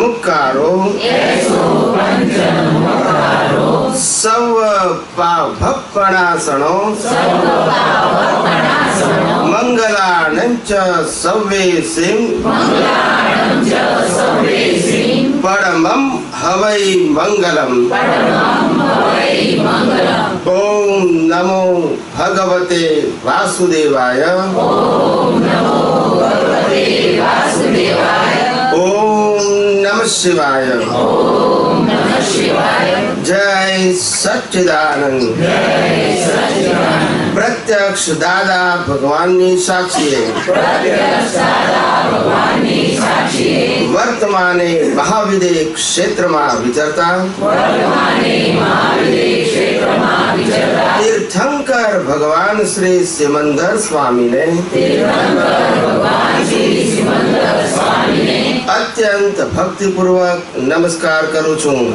नमस्कारो सव पावभपणासनो मंगलानंच सव्वेसिं परमं हवै मंगलम। ओम नमो भगवते वासुदेवाय। ओम नमः शिवाय। जय सच्चिदानंद। प्रत्यक्ष दादा भगवान ની સાક્ષીએ વર્તમાને મહાવિદે ક્ષેત્રમાં વિચરતા તીર્થંકર ભગવાન શ્રી સિમંદર સ્વામીને અત્યંત ભક્તિપૂર્વક નમસ્કાર કરું છું।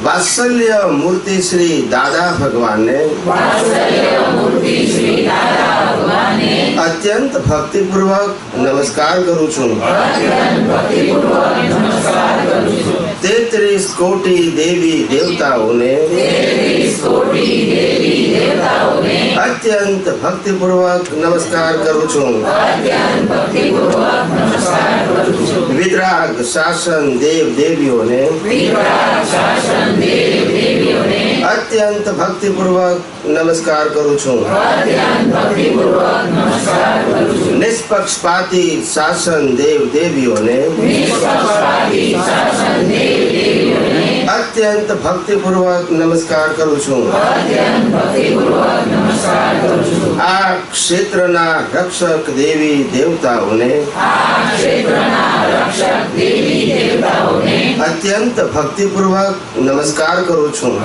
વાત્સલ્ય મૂર્તિ શ્રી દાદા ભગવાનને અત્યંત ભક્તિપૂર્વક નમસ્કાર કરું છું। 33 કોટી દેવી દેવતાઓને અત્યંત ભક્તિપૂર્વક નમસ્કાર કરું છું। વિતરાગ શાસન દેવ દેવીઓને અત્યંત ભક્તિપૂર્વક નમસ્કાર કરું છું। નિષ્પક્ષપાતી શાસન દેવ દેવીઓને અત્યંત ભક્તિપૂર્વક નમસ્કાર કરું છું। આ ક્ષેત્રના રક્ષક દેવી દેવતાઓને અત્યંત ભક્તિપૂર્વક નમસ્કાર કરું છું।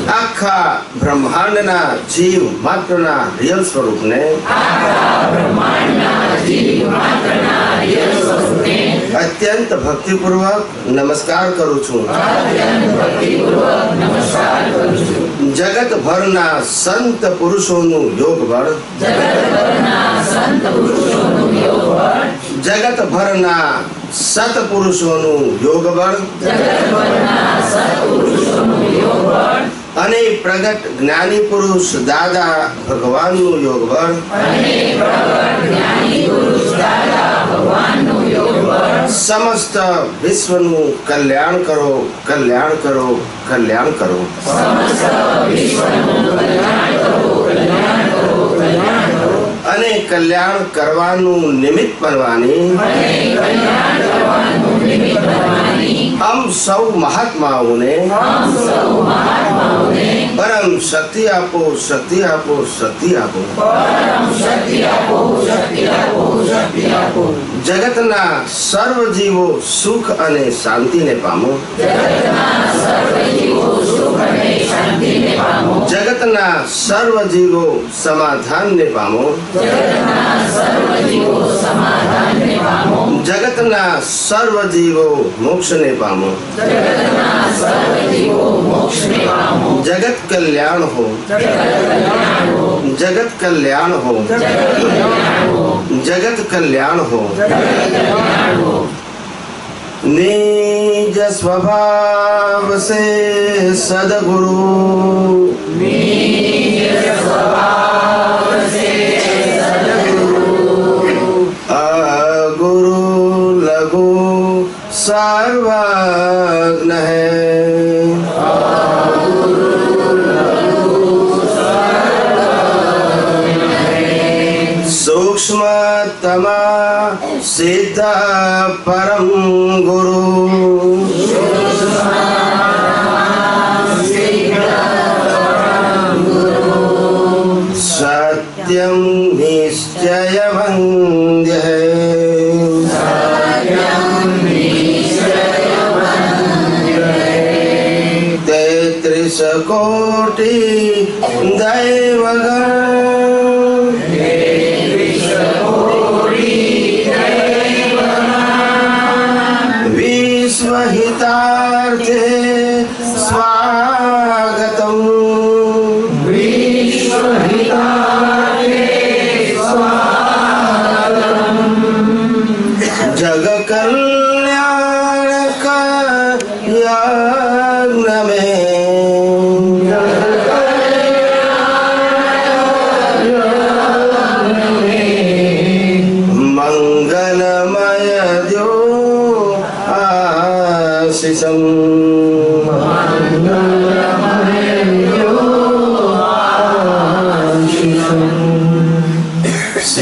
આખા બ્રહ્માંડના જીવ માત્રના રિયલ સ્વરૂપને અત્યંત ભક્તિપૂર્વક નમસ્કાર કરું છું। જગતભરના સંત પુરુષોનું યોગ બળ જગતભરના સત્પુરુષોનું યોગ બળ અને પ્રગટ જ્ઞાની પુરુષ દાદા ભગવાનનું યોગ બળ સમસ્ત વિશ્વનું કલ્યાણ કરો, કલ્યાણ કરો, કલ્યાણ કરો। અને કલ્યાણ કરવાનું નિમિત્ત બનવાની हम सौ महात्माओं परम शक्ति आपो, शक्ति आपो, शक्ति आपो। जगतना सर्व जीवो सुख अने शांति ने पामो। जगतना सर्व जीवो समाधान ने पामो। जगतना सर्व जीवो मोक्ष ने पामो। जगत कल्याण हो, जगत कल्याण हो, जगत कल्याण हो। निज स्वभाव से सद्गुरु अगुरु लघु सर्वज्ञ है। सूक्ष्मतमा सिद्ध परम गुरु सत्यम निश्चय वन्द्य है। 33 कोटि दैवगण विश्वहितार्थे स्वागतम्। विश्वहितार्थे स्वागतम्।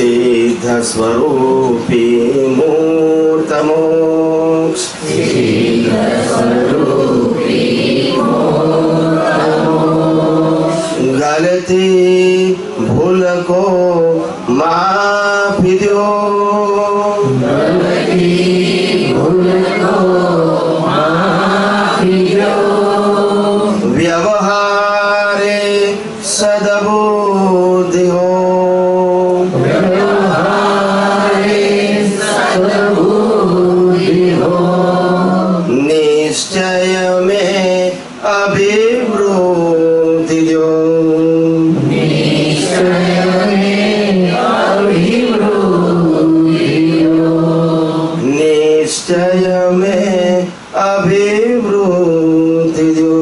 સિદ્ધ સ્વરૂપી મૂર્ત મોક્ષ ગલતી ભૂલ કો માફી દો વ્યવહારે સદબુદ્ધિ હો निश्चय में अभिवृद्धि दो निश्चय में अभिवृद्धि दो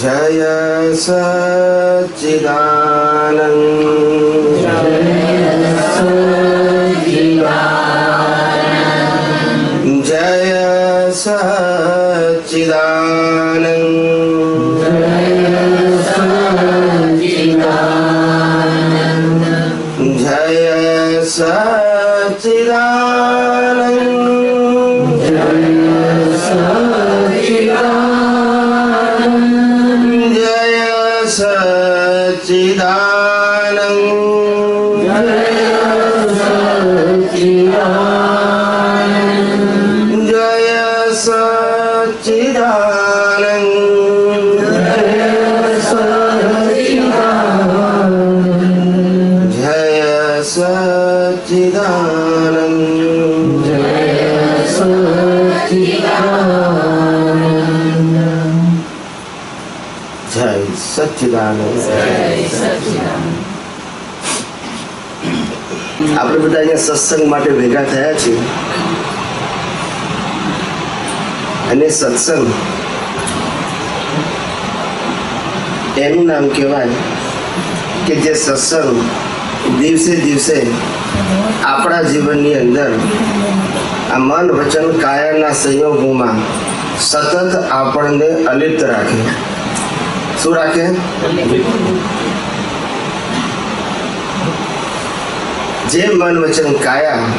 जय सच्चिदानंद जय सच्चिदानंद जय सच्चिदानंद जय सच्चिदानंद जय सच्चिदानंद जय सच्चिदानंद जय सच्चिदानंद આપણે બધા અહીંયા સત્સંગ માટે ભેગા થયા છીએ અને સત્સંગ એનું નામ કહેવાય કે જે સત્સંગ દિવસે દિવસે આપણા જીવનની અંદર આ મન વચન કાયાના સંયોગોમાં સતત આપણને અલિપ્ત રાખે. શું રાખે? જે મન વચન કાયા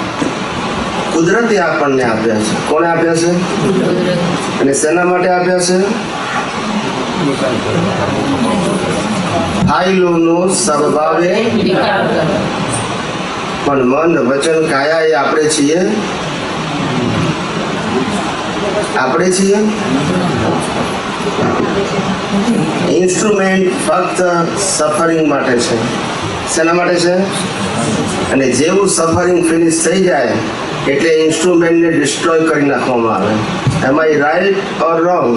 કુદરતી આપણને આપ્યા છે. કોણે આપ્યા છે અને શેના માટે આપ્યા છે? ફાઇલોનો સ્વભાવે પણ મન વચન કાયા એ આપણે છીએ. આપણે છીએ ઇન્સ્ટ્રુમેન્ટ ફક્ત સફરિંગ માટે છે. શેના માટે છે? અને જેવું સફરિંગ ફિનિશ થઈ જાય એટલે ઇન્સ્ટ્રુમેન્ટને ડિસ્ટ્રોય કરી નાખવામાં આવે. એમ આઈ રાઈટ ઓર રોંગ?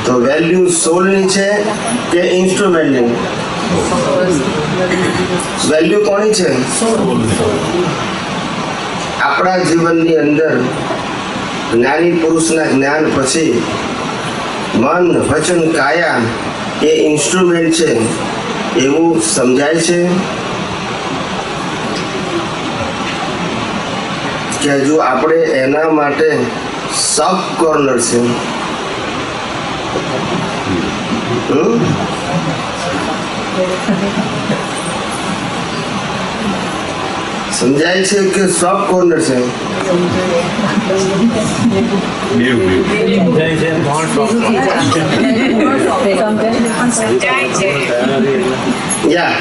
તો વેલ્યુ સોલની છે કે ઇન્સ્ટ્રુમેન્ટની? વેલ્યુ કોની છે? આપણા જીવનની અંદર જ્ઞાની પુરુષના જ્ઞાન પછી મન વચન કાયા એ ઇન્સ્ટ્રુમેન્ટ છે એવું સમજાય છે કે હજુ આપણે એના માટે સોફ્ટ કોર્નર છે. સમજાય છે કે સોફ્ટ કોર્નર છે? યા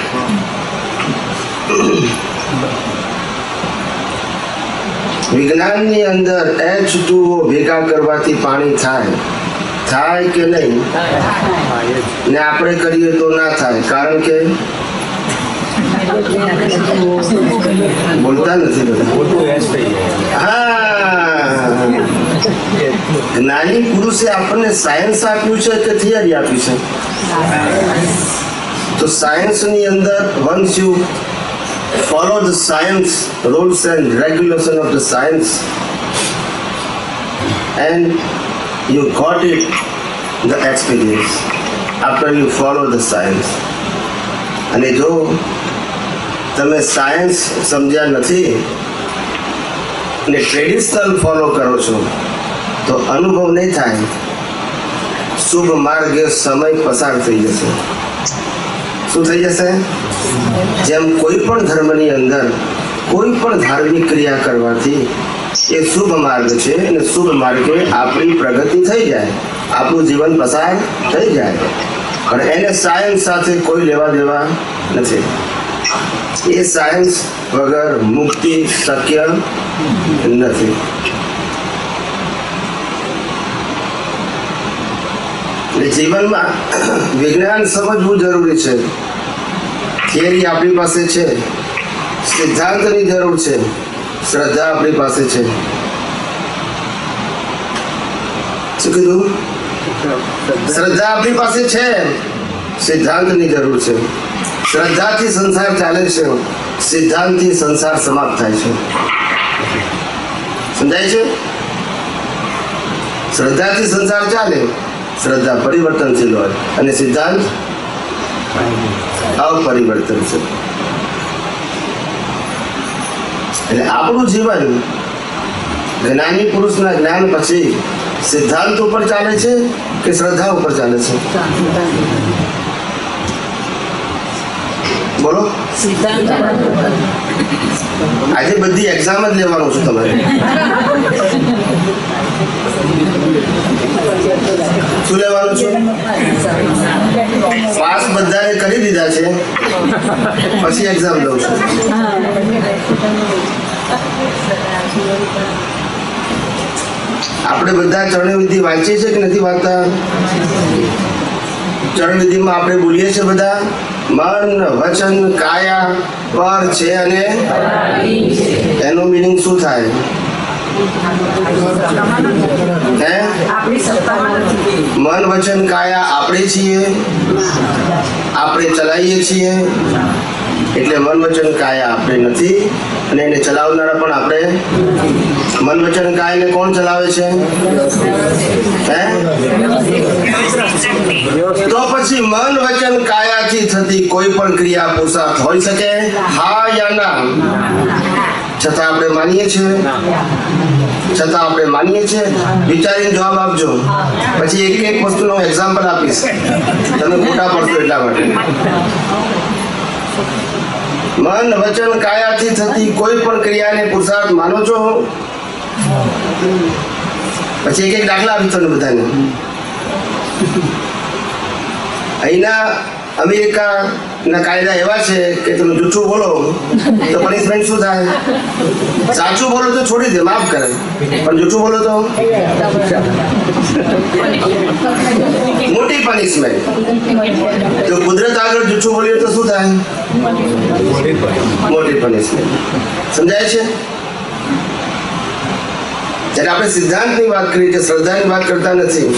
વિજ્ઞાનની અંદર H2O ભેગા કરવાથી પાણી થાય કે નહીં? ને આપણે કરીએ તો ના થાય. કારણ કે બોલતા નથી બધા. હા, જ્ઞાની પુરુષે આપણને સાયન્સ આપ્યું છે કે થિયરી આપી છે? તો સાયન્સની અંદર once you follow the science rules and regulation of the science and you got it the experience after you follow the science. અને જો તમે સાયન્સ સમજ્યા નથી અને ટ્રેડિશનલ ફોલો કરો છો તો તો અનુભવ નહીં થાય, શુભ માર્ગે સમય પસાર થઈ જશે. શું થઈ જશે? જેમ કોઈ પણ ધર્મની અંદર કોઈ પણ ધાર્મિક ક્રિયા કરવાથી એ શુભ માર્ગ છે અને શુભ માર્ગે આપણી પ્રગતિ થઈ જાય, આપણું જીવન પસાર થઈ જાય, પણ એને સાયન્સ સાથે કોઈ લેવા દેવા નથી. એ સાયન્સ વગર મુક્તિ શક્ય નથી. જીવનમાં વિજ્ઞાન સમજવું જરૂરી છે. થિયરી આપણી પાસે છે, સિદ્ધાંતની જરૂર છે, શ્રદ્ધા આપણી પાસે છે. શું કીધું? શ્રદ્ધા આપણી પાસે છે, સિદ્ધાંતની જરૂર છે. શ્રદ્ધાથી સંસાર ચાલે છે, સિદ્ધાંતથી સંસાર સમાપ્ત થાય છે. સમજાય છે? શ્રદ્ધાથી સંસાર ચાલે, શ્રદ્ધા પરિવર્તનશીલ હોય અને સિદ્ધાંત અપરિવર્તનશીલ. એટલે આપણું જીવન જ્ઞાની પુરુષના જ્ઞાન પછી સિદ્ધાંત ઉપર ચાલે છે કે શ્રદ્ધા ઉપર ચાલે છે? બોલો. આજે બધી એક્ઝામ જ લેવાનું છે તમારે. શું લેવાનું છે? પાસ બધાને કરી દીધા છે, પછી એક્ઝામ દઉં છું. આપણે બધા ચરણવિધિ વાંચીએ છીએ કે નથી વાંચતા? ચરણવિધિમાં આપણે બોલીએ છીએ બધા મન વચન કાયા પર છે અને એનું મિનિંગ શું થાય? મન વચન કાયા આપણે છીએ, આપણે ચલાવીએ છીએ. એટલે મન વચન કાયા આપણે નથી અને એને ચલાવનારા પણ આપણે. મન વચન કાયાને કોણ ચલાવે છે? તો પછી મન વચન કાયાથી થતી કોઈ પણ ક્રિયા પુરુષાર્થ હોઈ શકે? હા યા ના? છતાં આપણે માનીએ છીએ? વિચારીને જવાબ આપજો. પછી એક એક વસ્તુનો એક્ઝામ્પલ આપીશ, તમે ખોટા પડશો એટલા માટે. મન વચન કાયાથી થતી કોઈ પણ ક્રિયાને પુરુષાર્થ માનો છો? પછી એક એક દાખલા આપીશ તમને બધાને. અહીંના અમેરિકાના કાયદા એવા છે કે તમે જૂઠું બોલો તો પનિશમેન્ટ શું થાય? સાચું બોલો તો છોડી દે, માફ કરે, પણ જૂઠું બોલો તો મોટી પનિશમેન્ટ. તો કુદરત આગળ જૂઠું બોલીએ તો શું થાય? મોટી પનિશમેન્ટ. સમજાય છે? જ્યારે આપણે સિદ્ધાંતની વાત કરીએ છીએ, શ્રદ્ધાની વાત કરતા નથી.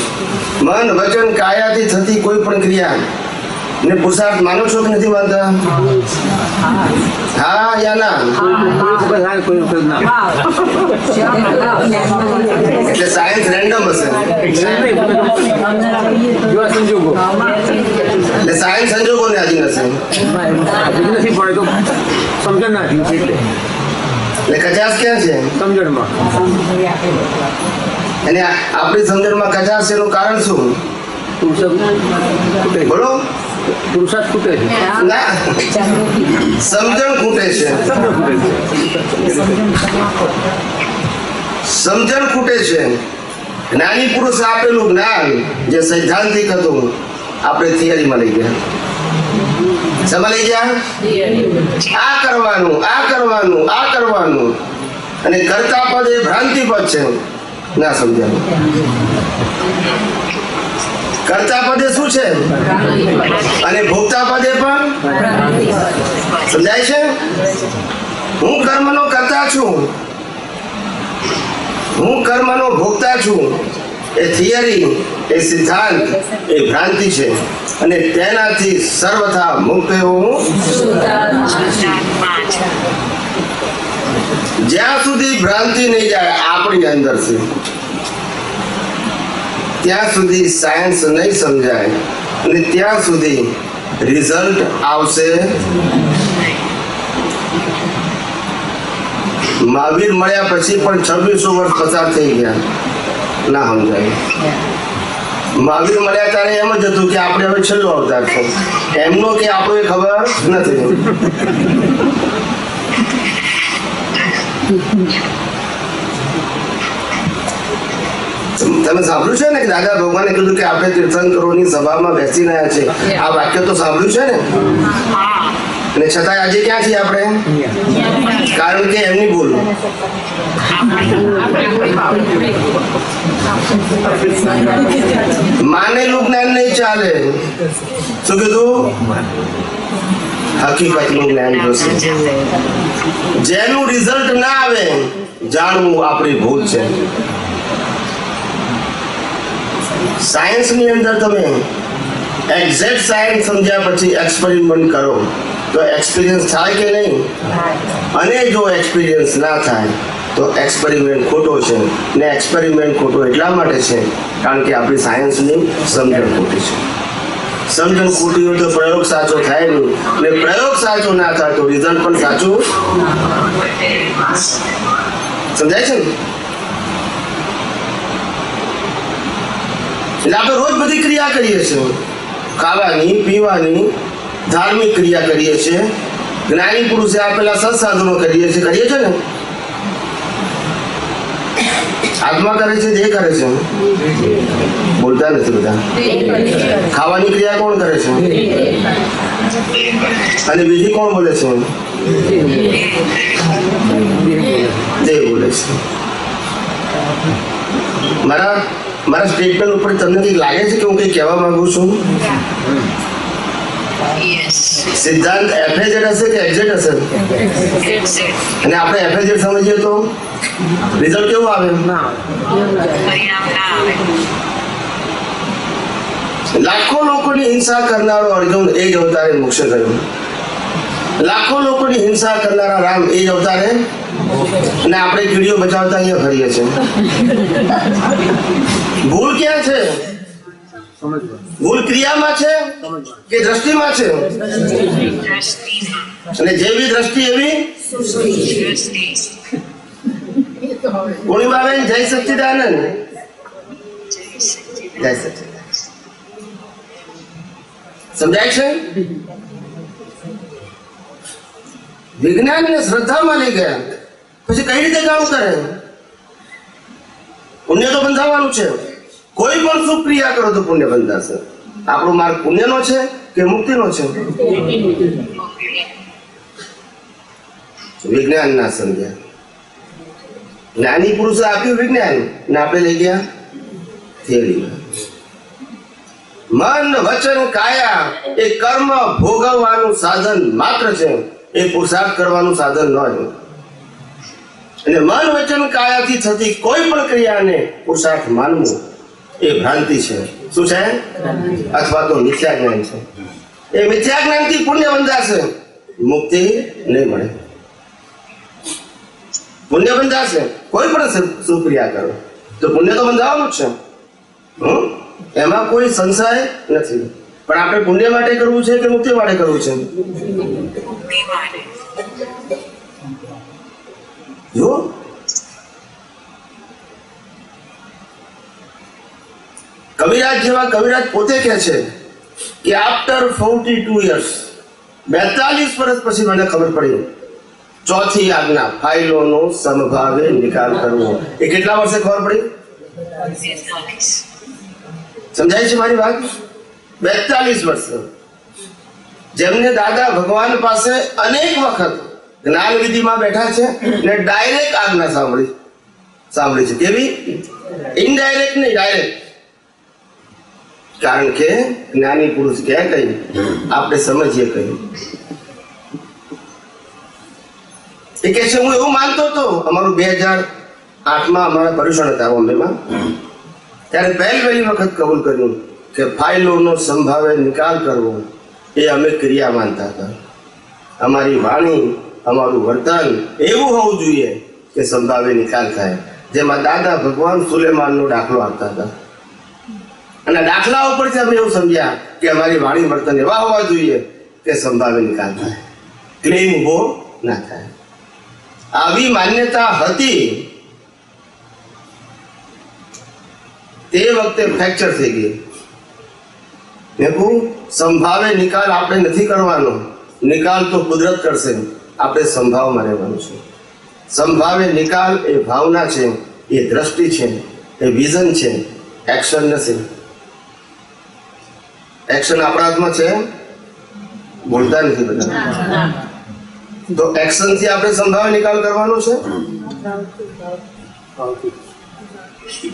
મન વચન કાયાથી થતી કોઈ પણ ક્રિયા ને પુરુષાર્થ માનો છો કે નથી માનતા? હા યા ના? એટલે સાયન્સ રેન્ડમ હશે. એટલે સાયન્સ સંજોગોને આધીન હશે. એટલે કચાસ ક્યાં છે? સમજણમાં. અને આપણી સમજણમાં કચાસ છે એનું કારણ શું? બોલો. પુરુષાર્થ ખૂટે છે. સમજણ ખૂટે છે. સમજણ ખૂટે છે. જ્ઞાની પુરુષ આપેલું જ્ઞાન જે સૈદ્ધાંતિક હતું, આપણે થિયરીમાં લઈ ગયા. શેમાં લઈ ગયા? આ કરવાનું, આ કરવાનું, આ કરવાનું. અને કરતા પદ એ ભ્રાંતિ પદ છે. ના સમજાય. કરતા પદે શું છે અને ભોગતા પદે પણ સમજાય છે? હું કર્મનો કરતા છું, હું કર્મનો ભોગતા છું. એ થિયરી, એ સિદ્ધાંત, એ ભ્રાંતિ છે અને તેનાથી સર્વથા મુક્ત હું. જ્યાં સુધી ભ્રાંતિ નહીં જાય આપણી અંદરથી, ત્યાં સુધી સાયન્સ નહીં સમજાય અને ત્યાં સુધી રિઝલ્ટ આવશે. મહાવીર મળ્યા પછી પણ 2600 વર્ષ પસાર થઈ ગયા. ના સમજાય. મહાવીર મળ્યા ત્યારે એમ જ હતું કે આપણે હવે છેલ્લો અવતાર છે, એમનો કે આપણો એ ખબર નથી. તમે સાંભળ્યું છે ને કે દાદા ભગવાને કીધું કે આપણે તીર્થંકરોની સભામાં બેસી રહ્યા છે, આ વાક્ય તો સાંભળ્યું છે ને? અને છતાંય આજે ક્યાં છીએ આપણે? કારણ કે એમની ભૂલ. માનેલું જ્ઞાન નહીં ચાલે. શું કીધું? હકીકતનું જ્ઞાન જોશે. જેનું રિઝલ્ટ ના આવે જાણવું આપણી ભૂલ છે. સાયન્સની અંદર તમે એક્ઝેક્ટ સાયન્સ સમજ્યા પછી એક્સપેરિમેન્ટ કરો તો એક્સપિરિયન્સ થાય કે નહીં? અને જો એક્સપિરિયન્સ ના થાય તો એક્સપેરિમેન્ટ ખોટો છે. ને એક્સપેરિમેન્ટ ખોટો એટલા માટે છે કારણ કે આપણી સાયન્સની સમજણ ખોટી છે. સમજણ ખોટી હોય તો પ્રયોગ સાચો થાય નહીં, ને પ્રયોગ સાચો ના થાય તો રિઝલ્ટ પણ સાચું. સમજાય છે ને? એટલે આપણે રોજ બધી ક્રિયા કરીએ છીએ, ખાવાની, પીવાની, ધાર્મિક ક્રિયા કરીએ છીએ, જ્ઞાની પુરુષે આપેલા સંસાધનો કરીએ છીએ ને? આત્મા કરે છે, દેહ કરે છે? બોલતા નથી બધા. ખાવાની ક્રિયા કોણ કરે છે? અને બીજી કોણ બોલે છે? દેહ બોલે છે. મારા સ્ટેટમેન્ટ ઉપર તમને કંઈક લાગે છે કે હું કંઈક કહેવા માંગુ છું? સિદ્ધાંત એફએઝેડ હશે કે એક્ઝેક્ટ હશે? અને આપણે એફએઝેડ સમજીએ તો રિઝલ્ટ કેવું આવે? લાખો લોકોની હિંસા કરનારો અર્જુન એ જ અવતારે મોક્ષ થયો. લાખો લોકોની હિંસા કરનારા રામ એ જ અવતારે. અને આપણે કીડીઓ બચાવતા અહીંયા ફરીએ છીએ. ભૂલ ક્યાં છે? ભૂલ ક્રિયામાં છે કે દ્રષ્ટિમાં છે? અને જેવી દ્રષ્ટિ એવી. પૂર્ણિમાબેન જય સચ્ચિદાનંદ. જય સચ્ચિદાનંદ. સમજાય છે? વિજ્ઞાન ને શ્રદ્ધામાં લઈ ગયા પછી કઈ રીતે કામ કરે? પુણ્ય તો બંધાવવાનું છે. કોઈ પણ શુભ ક્રિયા કરો તો પુણ્ય બંધાશે. આપણો માર્ગ પુણ્યનો છે કે મુક્તિનો છે? વિજ્ઞાન ના સમજ્યા. જ્ઞાની પુરુષે આપ્યું વિજ્ઞાન ને આપણે લઈ ગયા થિયરી. મન, વચન, કાયા એ કર્મ ભોગવવાનું સાધન માત્ર છે, એ પુરુષાર્થ કરવાનું સાધન ન હોય. અને મન, વચન, કાયાથી થતી કોઈ પણ ક્રિયાને પુરુષાર્થ માનવું એ ભ્રાંતિ છે. શું છે? અથવા તો મિથ્યા જ્ઞાન છે. એ મિથ્યા જ્ઞાનથી પુણ્ય બંધાશે, મુક્તિ નહીં મળે. પુણ્ય બંધાશે, કોઈ પણ સુક્રિયા કરો તો પુણ્ય તો બંધાવાનું જ છે. એમાં કોઈ સંશય નથી. પણ આપણે પુણ્ય માટે કરવું છે કે મુક્તિ માટે કરવું છે? જો કવિરાજ જેવા કવિરાજ પોતે કહે છે કે આફ્ટર 42 years 42 વર્ષ પછી મને ખબર પડી ચોથી આજ્ઞા ફાઇલોનો સમભાવે નિકાલ કરવો. એ કેટલા વર્ષે ખબર પડી? સમજાય છે મારી વાત? 42 વર્ષ. જેમને દાદા ભગવાન પાસે અનેક વખત જ્ઞાન વિધિમાં બેઠા છે ને ડાયરેક્ટ આજ્ઞા સાંભળી છે. કેવી? ઇનડાયરેક્ટ નહીં, ડાયરેક્ટ. કારણ કે જ્ઞાની પુરુષ કહે કઈ, આપણે સમજીએ કઈ. એ કહે છે હું એવું માનતો હતો, અમારું 2008માં અમારા પર્યુષણ હતા બોમ્બેમાં, ત્યારે પહેલી વખત કબૂલ કર્યું કે ફાઇલોનો સંભાવે નિકાલ કરવો એ અમે ક્રિયા માનતા હતા. અમારી વાણી, અમારું વર્તન એવું હોવું જોઈએ કે સંભાવે નિકાલ થાય. જેમાં દાદા ભગવાન સુલેમાનનો દાખલો આપતા હતા. અને દાખલા ઉપરથી અમે એવું સમજ્યા કે અમારી વાણી વર્તન એવા હોવા જોઈએ કે સંભાવે નિકાલ થાય, ક્લેમ ઉભો ના થાય. આવી માન્યતા હતી તે વખતે ફ્રેક્ચર થઈ ગઈ. મેં કહું સંભાવે નિકાલ આપણે નથી કરવાનો, નિકાલ તો કુદરત કરશે, આપણે સંભાવમાં રહેવાનું છે. સંભાવે નિકાલ એ ભાવના છે, એ દ્રષ્ટિ છે, એ વિઝન છે, એક્શન નથી. એક્શન આપણા હાથમાં છે, બોલતા નથી બધા. તો એક્શન થી આપણે સંભાવે નિકાલ કરવાનો છે.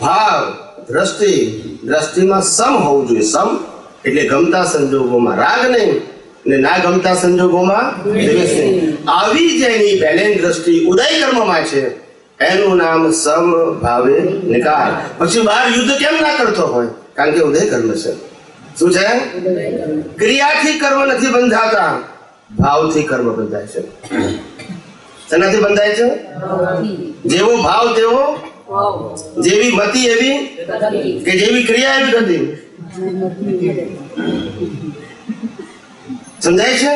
ભાવ દ્રષ્ટિ, દ્રષ્ટિમાં સમ હોવું જોઈએ. સમ એટલે ગમતા સંજોગોમાં રાગ નહીં ને ના ગમતા સંજોગોમાં દ્વેષ નહીં. આવી જેની બેલેન્સ દ્રષ્ટિ ઉદય કર્મમાં છે એનું નામ સમ ભાવે નિકાલ. પછી બહાર યુદ્ધ કેમ ના કરતો હોય? કારણ કે ઉદય કર્મ છે. શું છે? ક્રિયાથી કર્મ નથી બંધાતા, ભાવથી કર્મ બંધાય છે. શેનાથી બંધાય છે? જેવો ભાવ તેવો, જેવી મતિ એવી, કે જેવી ક્રિયા એવી ગતિ. સમજાય છે?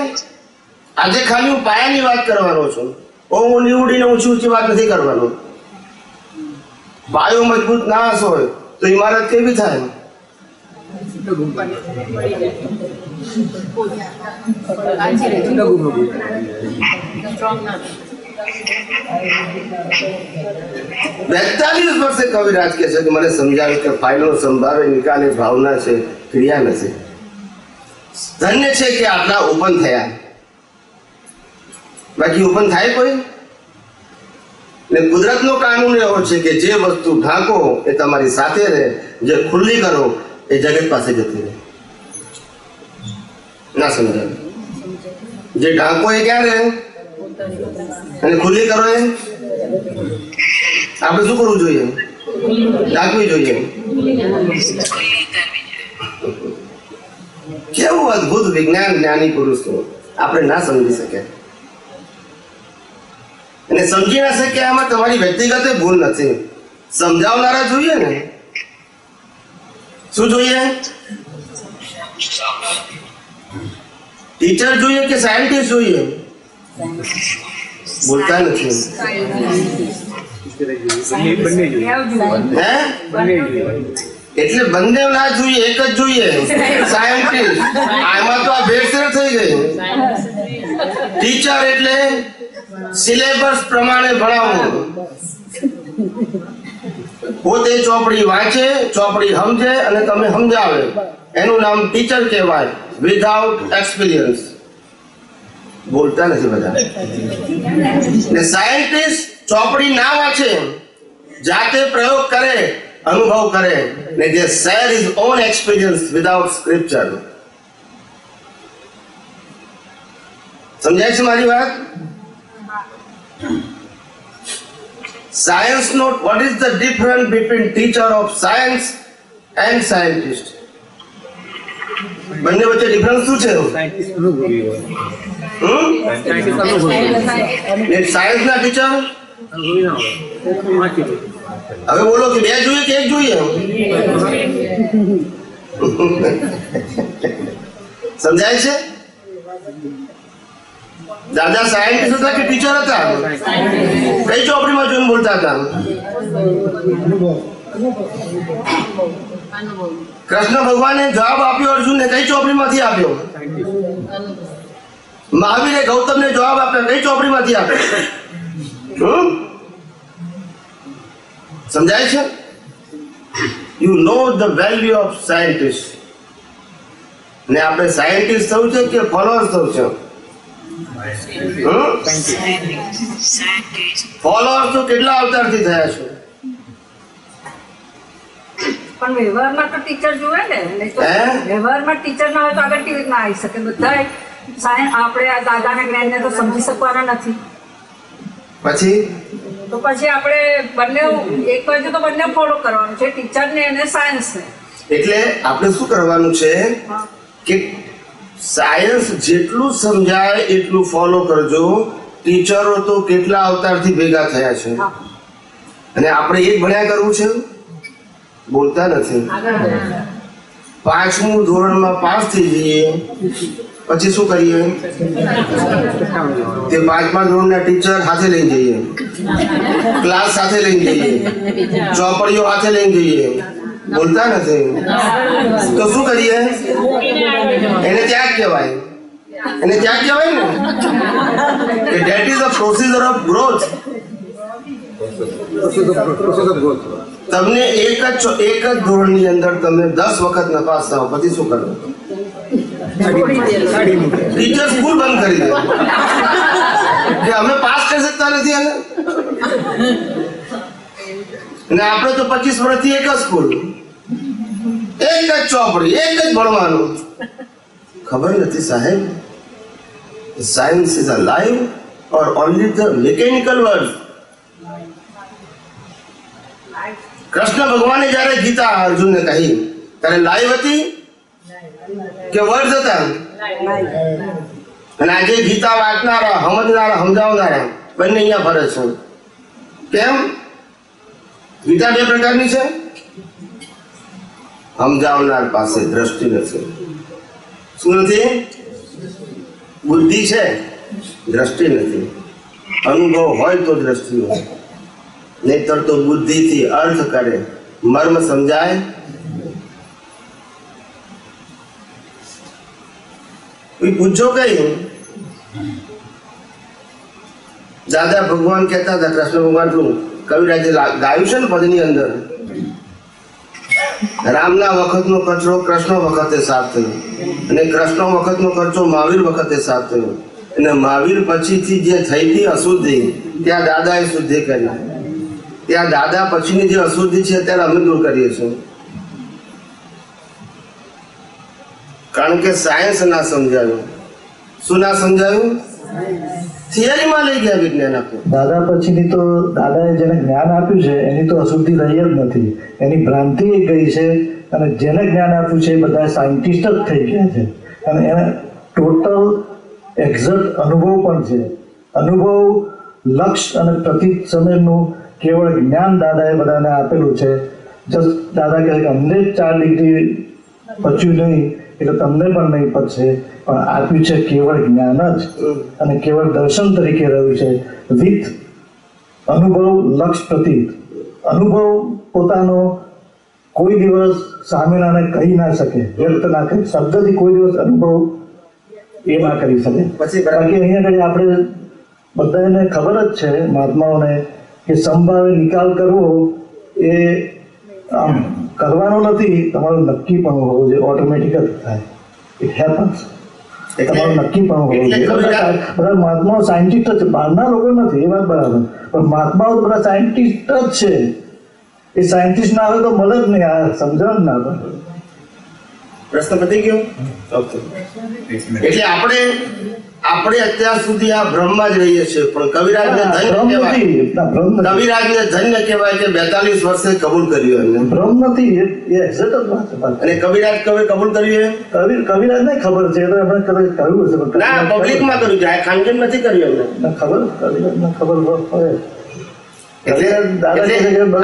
આજે ખાલી હું પાયાની વાત કરવાનો છું. હું નીવડીને ઊંચી ઊંચી વાત નથી કરવાનો. પાયો મજબૂત ના હોય તો ઇમારત કેવી થાય? બેતાલીસ વર્ષે કવિરાજ કહે છે કે મને સમજાવે કે ફાઇલો સંભાવે નિકાલે ભાવના છે, ક્રિયા નથી. ધન્ય છે કે આટલા ઓપન થયા. બાકી ઓપન થાય કોઈ? ને કુદરતનો કાનૂન એવો છે કે જે વસ્તુ ઢાંકો એ તમારી સાથે રહે, જે ખુલ્લી કરો એ જગત પાસે જતી રહે. ના સમજાય? જે ઢાંકો એ ક્યાં રહે અને ખુલ્લી કરો એ આપણે શું કરવું જોઈએ? ઢાંકવી જોઈએ. કેવું અદભુત વિજ્ઞાન જ્ઞાની પુરુષો આપણે ના સમજી શકે. અને સમજી ના શકે આમાં તમારી વ્યક્તિગત ભૂલ નથી. સમજાવનારા જોઈએ ને. શું જોઈએ? ટીચર જોઈએ કે સાયન્ટિસ્ટ જોઈએ? બોલતા નથી. એટલે બંને ના જોઈએ, એક જ જોઈએ. સાયન્ટિસ્ટ આમાં તો આ ભેળસેળ થઈ ગઈ. ટીચર એટલે સિલેબસ પ્રમાણે ભણાવવું. પોતે ચોપડી વાંચે, ચોપડી સમજે અને તમે સમજાવે, એનું નામ ટીચર કહેવાય. Without experience. બોલતા નથી બધા. ને સાયન્ટિસ્ટ ચોપડી ના વાંચે, જાતે પ્રયોગ કરે, અનુભવ કરે, ને જે share his own experience without scripture. સમજાય છે મારી વાત? Science note, what is the difference between teacher of science and scientist? બંને વચ્ચે ડિફરન્સ શું છે? સાયન્સ ના ટીચર હવે બોલો કે બે જોઈએ કે એક જોઈએ? સમજાય છે? દાદા સાયન્ટિસ્ટ હતા કે ટીચર હતા? કઈ ચોપડીમાં જોઈને બોલતા હતા? કૃષ્ણ ભગવાને જવાબ આપ્યો અર્જુનને કઈ ચોપડીમાંથી આપ્યો? મહાવીરે ગૌતમને જવાબ આપ્યો કઈ ચોપડીમાંથી આપ્યો? સમજાય છે? You know the value of scientist. ને આપણે સાયન્ટિસ્ટ થવું છે કે ફોલોઅર્સ થવું છે? ફોલોઅર્સ તો કેટલા અવતારથી થયા છે. પણ વ્યવહારમાં તો ટીચર જોવે ને. વ્યવહારમાં ટીચર ના હોય તો આગળ કેવી રીતના આવી શકે? બધા આપણે આ દાદાના જ્ઞાનને તો સમજી શકવાના નથી. પછી આપણે બંને એક બાજુ તો બંને ફોલો કરવાનું છે, ટીચરને અને સાયન્સને. એટલે આપણે શું કરવાનું છે કે સાયન્સ જેટલું સમજાય એટલું ફોલો કરજો. ટીચરો તો કેટલા અવતારથી ભેગા થયા છે અને આપણે એ જ ભણ્યા કરવું છે. બોલતા નથી. 5મું ધોરણમાં પાસ થઈ જઈએ પછી શું કરીએ? તે 5મા ધોરણના ટીચર સાથે લઈને જઈએ, ક્લાસ સાથે લઈને જઈએ, ચોપડીઓ સાથે લઈને જઈએ, બોલતા નથી તો શું કરીએ? એને ત્યાગ કહેવાય. એને ત્યાગ કહેવાય ને કે that is the procedure of growth. તમને એક જ ધોરણની અંદર તમે 10 વખત નપાસ થાઓ પછી શું કરો? ટીચર સ્કૂલ બંધ કરી દે કે અમે પાસ કરી શકતા નથી. અને આપણે તો 25 વર્ષથી એક જ સ્કૂલ, એક જ ચોપડી, એક જ ભણવાનું. ખબર નથી સાહેબ, science is a live or only the mechanical word. Krishna ભગવાને જયારે ગીતા અર્જુનને કહી ત્યારે લાઈવ હતી કે વર્ડ હતા? અને આજે ગીતા વાંચનારા, સમજનારા, સમજાવનારા બંને અહીંયા ફરે છે. કેમ? ગીતા 2 પ્રકારની છે. સમજાવનાર પાસે દ્રષ્ટિ નથી. શું નથી? બુદ્ધિ છે, દ્રષ્ટિ નથી. અનુભવ હોય તો દ્રષ્ટિ હોય, નહીતર તો બુદ્ધિથી અર્થ કરે, મર્મ સમજાય. પૂછો કઈ? દાદા ભગવાન કહેતા હતા, કૃષ્ણ ભગવાન કવિરાજે ગાયું છે ને પદની અંદર, રામના વખતનો કચરો કૃષ્ણ વખતે સાફ થયો, અને કૃષ્ણ વખતનો કચરો મહાવીર વખતે સાફ થયો, અને મહાવીર પછીથી જે થઈ હતી અશુદ્ધિ ત્યાં દાદાએ શુદ્ધિ કરી. ત્યાં દાદા પછીની જે અશુદ્ધિ છે અત્યારે અમે દૂર કરીએ છીએ. કારણ કે સાયન્સ ના સમજાયું. શું ના સમજાયું? થિયરીમાં લઈ ગયા વિજ્ઞાન આપ્યું. દાદા પછીની તો દાદાએ જેને જ્ઞાન આપ્યું છે એની તો અશુદ્ધિ રહી જ નથી, એની ભ્રાંતિ ગઈ છે. અને જેને જ્ઞાન આપ્યું છે એ બધા સાયન્ટિસ્ટ જ થઈ ગયા છે, અને એને ટોટલ એક્ઝેક્ટ અનુભવ પણ છે. અનુભવ, લક્ષ અને પ્રતીક સમયનું કેવળ જ્ઞાન દાદાએ બધાને આપેલું છે. જસ્ટ દાદા કહે કે અમને 4 ડિગ્રી પચ્યું નહીં એટલે તમને પણ નહીં પચશે, પણ આપ્યું છે કેવળ જ્ઞાન જ, અને કેવળ દર્શન તરીકે રહ્યું છે વિથ અનુભવ, લક્ષ, પ્રતીક. અનુભવ પોતાનો કોઈ દિવસ સામેનાને કહી ના શકે, વ્યક્ત ના કરી, શબ્દથી કોઈ દિવસ અનુભવ એ ના કરી શકે. બાકી અહીંયા આગળ આપણે બધાને ખબર જ છે, મહાત્માઓને, કે સંભાવે નિકાલ કરવો એ આમ કરવાનો નથી, તમારું નક્કી પણ હોવું જોઈએ. ઓટોમેટિક જ થાય, ઇટ હેપન્સ. તમારું નક્કી પણ હોવું જોઈએ. બધા મહાત્માઓ સાયન્ટિસ્ટ જ છે, બહારના લોકો નથી, એ વાત બરાબર, પણ મહાત્માઓ બધા સાયન્ટિસ્ટ જ છે. એ સાયન્ટિસ્ટ ના આવે તો મળે જ નહીં, આ સમજણ ના આવે. પ્રશ્ન પતી ગયો? ઓકે. એટલે આપણે અત્યાર સુધી આ ભ્રમમાં જ રહીએ છીએ, પણ કવિરાજને ધન્ય કહેવાય. કવિરાજને ધન્ય કહેવાય કે 42 વર્ષે કબૂલ કર્યું. એમને ભ્રમ નથી, એ એક્ઝેક્ટ જ વાત છે. અને કવિરાજ કબૂલ કર્યું? કવિરાજને ખબર છે, એટલે આપણે કહ્યું છે. ના, પબ્લિકમાં કર્યું છે, આ ખાનગીન નથી કર્યું એમને. ખબર, કવિરાજને ખબર હોય. એટલે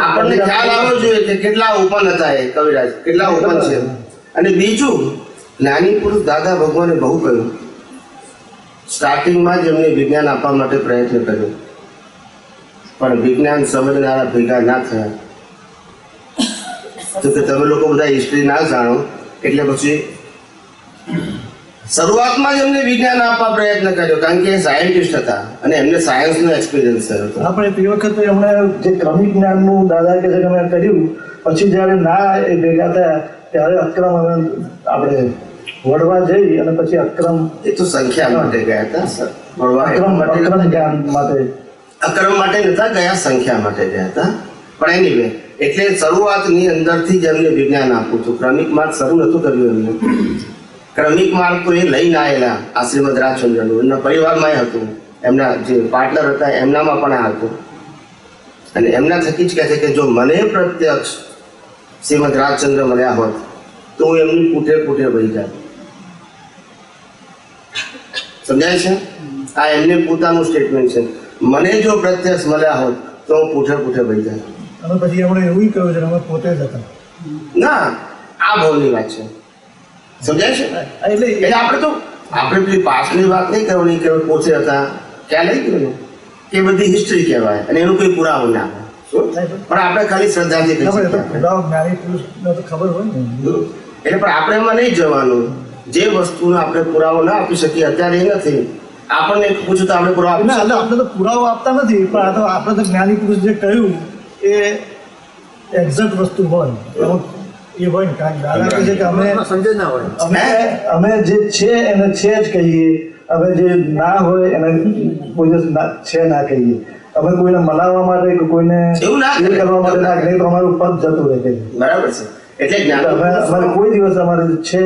આપણને ખ્યાલ આવવો જોઈએ કે કેટલા ઓપન હતા એ કવિરાજ, કેટલા ઓપન છે. અને બીજું, જ્ઞાની પુરુષ દાદા ભગવાને બહુ કહ્યું. સ્ટાર્ટિંગમાં જ એમને વિજ્ઞાન આપવા માટે પ્રયત્ન કર્યો, પણ વિજ્ઞાન સમજનારા ભેગા ના થયા. તો કે તમે લોકો બધા હિસ્ટ્રી ના જાણો, એટલે પછી શરૂઆતમાં જ એમને વિજ્ઞાન આપવા પ્રયત્ન કર્યો, કારણ કે એ સાયન્ટિસ્ટ હતા અને એમને સાયન્સનો એક્સપિરિયન્સ થયો હતો. આપણે તે વખતે એમણે જે ક્રમિક જ્ઞાનનું દાદા કે છે અમે કર્યું, પછી જ્યારે ના એ ભેગા થયા ત્યારે અક્રમ આપણે વડવા જઈ અને પછી અક્રમ, એ તો સંખ્યા માટે ગયા હતા. અક્રમ જ્ઞાન માટે, અક્રમ માટે નતા ગયા, સંખ્યા માટે ગયા હતા. પણ એનીવે, એટલે શરૂઆતની અંદરથી જ એમને વિજ્ઞાન આપવું હતું. ક્રમિક માર્ગ શરૂ નહોતું કર્યું એમને. ક્રમિક માર્ગ તો એ લઈને આવેલા આ શ્રીમદ રાજચંદ્રનું, એમના પરિવારમાં હતું, એમના જે પાર્ટનર હતા એમનામાં પણ આ હતું. અને એમના થકી જ કહે છે કે જો મને પ્રત્યક્ષ શ્રીમદ રાજચંદ્ર મળ્યા હોત તો હું એમની પૂઠે વહી જાય. સમજાય છે? આ એમને પોતાનું સ્ટેટમેન્ટ છે. મને જો પ્રત્યક્ષ મળ્યા હોત તો હું પૂઠે વહી જાય. અને પછી આપણે એવું કહ્યું છે અમે પોતે જ હતા. ના, આ ભાવની વાત છે. સમજાય છે? એટલે આપણે પેલી પાછલી વાત નહીં કરવાની કે પોતે હતા, ક્યાં લઈ ગયું કે બધી હિસ્ટ્રી કહેવાય અને એનું કોઈ પુરાવો ના હોય. પણ આપણે ખાલી શ્રદ્ધાથી કહી ખબર તો શકીએ. પુરાવો જ્ઞાની પુરુષને તો ખબર હોય ને. એટલે પણ આપણે એમાં નહીં જવાનું. જે વસ્તુનો આપણે પુરાવો ના આપી શકીએ અત્યારે એ નથી. આપણને પૂછ્યું તો આપણે પુરાવો આપી ના, એટલે આપણે તો પુરાવો આપતા નથી, પણ આ તો આપણે તો જ્ઞાની પુરુષ જે કહ્યું એ એક્ઝેક્ટ વસ્તુ હોય એમાં એ હોય ને. કારણ કે દાદા કહે છે કે અમે જે છે એને છે જ કહીએ, અમે જે ના હોય એને કોઈ દિવસ છે ના કહીએ. અમે કોઈને મનાવવા માટે કે કોઈને એવું ના એ કરવા માટે ના કહીએ તો અમારું પદ જતું રહે છે. બરાબર છે. એટલે એટલે જ્ઞાન અમારે કોઈ દિવસ અમારે છે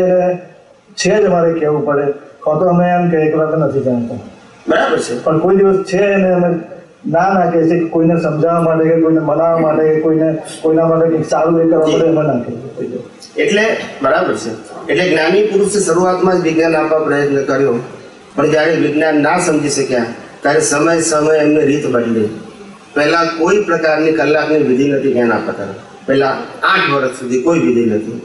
જ અમારે કહેવું પડે. તો અમે એમ કે એકલા તો નથી જાણતા, બરાબર છે. પણ કોઈ દિવસ છે એને અમે ના કહે છે કે કોઈને સમજાવવા માટે કે કોઈને મનાવવા માટે કે કોઈના માટે કંઈક સારું એ કરવા માટે અમે ના કહીએ. એટલે બરાબર છે. એટલે જ્ઞાની પુરુષે શરૂઆતમાં જ વિજ્ઞાન આપવા પ્રયત્ન કર્યો, પણ જ્યારે વિજ્ઞાન ના સમજી શક્યા ત્યારે સમય એમને રીત બદલી. પહેલા કોઈ પ્રકારની કલાકની વિધિ નથી જ્ઞાન આપવા તરફ. પહેલા 8 વર્ષ સુધી કોઈ વિધિ નથી.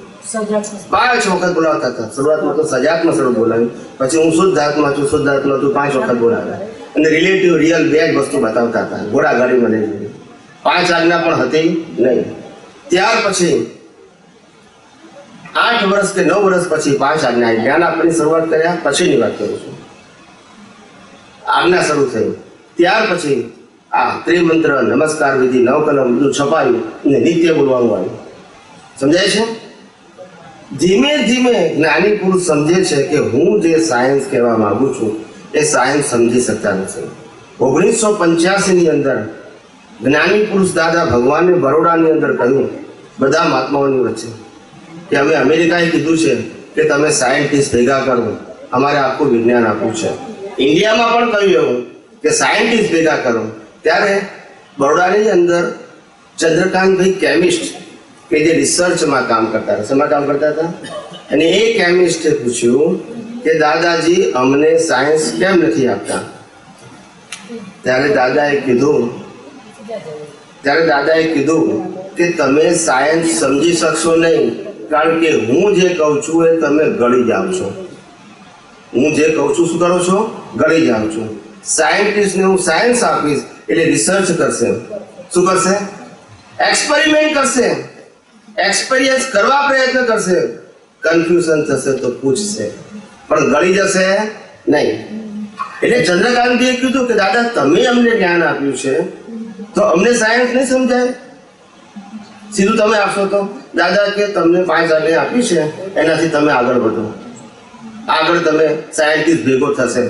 5 વખત બોલાવતા હતા. શરૂઆતમાં તો સજાતમાં શરૂ બોલાવી, પછી હું શુદ્ધ આત્મા છું 5 વખત બોલાવ્યા. અને રિલેટિવ રિયલ બે જ વસ્તુ બતાવતા હતા. ઘોડા ગાડીમાં લઈ જઈ 5 આજ્ઞા પણ હતી નહીં. ત્યાર પછી 8 વર્ષ કે 9 વર્ષ પછી 5 આજ્ઞા જ્ઞાન આપવાની શરૂઆત કર્યા. પછીની વાત કરું છું. આજ્ઞા શરૂ થઈ ત્યાર પછી આ ત્રિમંત્ર નમસ્કાર વિધિ 9 કલમ બધું છપાયું અને નિત્ય બોલવાનું આવ્યું. સમજાય છે? ધીમે ધીમે જ્ઞાની પુરુષ સમજે છે કે હું જે સાયન્સ કહેવા માંગુ છું એ સાયન્સ સમજી શકતા નથી. 1985 અંદર જ્ઞાની પુરુષ દાદા ભગવાને બરોડાની અંદર કહ્યું બધા મહાત્માઓની વચ્ચે કે અમે અમેરિકાએ કીધું છે કે તમે સાયન્ટિસ્ટ ભેગા કરો, અમારે આખું વિજ્ઞાન આપવું છે. ઇન્ડિયામાં પણ કહ્યું એવું કે સાયન્ટિસ્ટ ભેગા કરો. ત્યારે બરોડાની અંદર ચંદ્રકાંતભાઈ કેમિસ્ટ કે જે રિસર્ચમાં કામ કરતા હતા, શેમાં કામ કરતા હતા, અને એ કેમિસ્ટે પૂછ્યું કે દાદાજી અમને સાયન્સ કેમ નથી આપતા? ત્યારે દાદાએ કીધું કે તમે સાયન્સ સમજી શકશો નહીં, કારણ કે હું જે કહું છું એ તમે ગળી જાઓ છો. હું જે કહું છું શું કરો છો? ગળી જાઓ છો. સાયન્ટિસ્ટને હું સાયન્સ આપીશ એટલે રિસર્ચ કરશે. શું કરશે? એક્સપેરિમેન્ટ કરશે, એક્સપિરિયન્સ કરવા પ્રયત્ન કરશે. કન્ફ્યુઝન થશે તો પૂછશે, પણ ગળી જશે નહીં. એટલે ચંદ્રકાંતજીએ કીધું કે દાદા તમે અમને જ્ઞાન આપ્યું છે તો અમને સાયન્સ નહીં સમજાય? સીધું તમે આપશો તો? દાદા કે તમને 5 આજ્ઞા આપી છે એનાથી તમે આગળ વધો, આગળ તમે સાયન્ટિસ્ટ ભેગો થશે.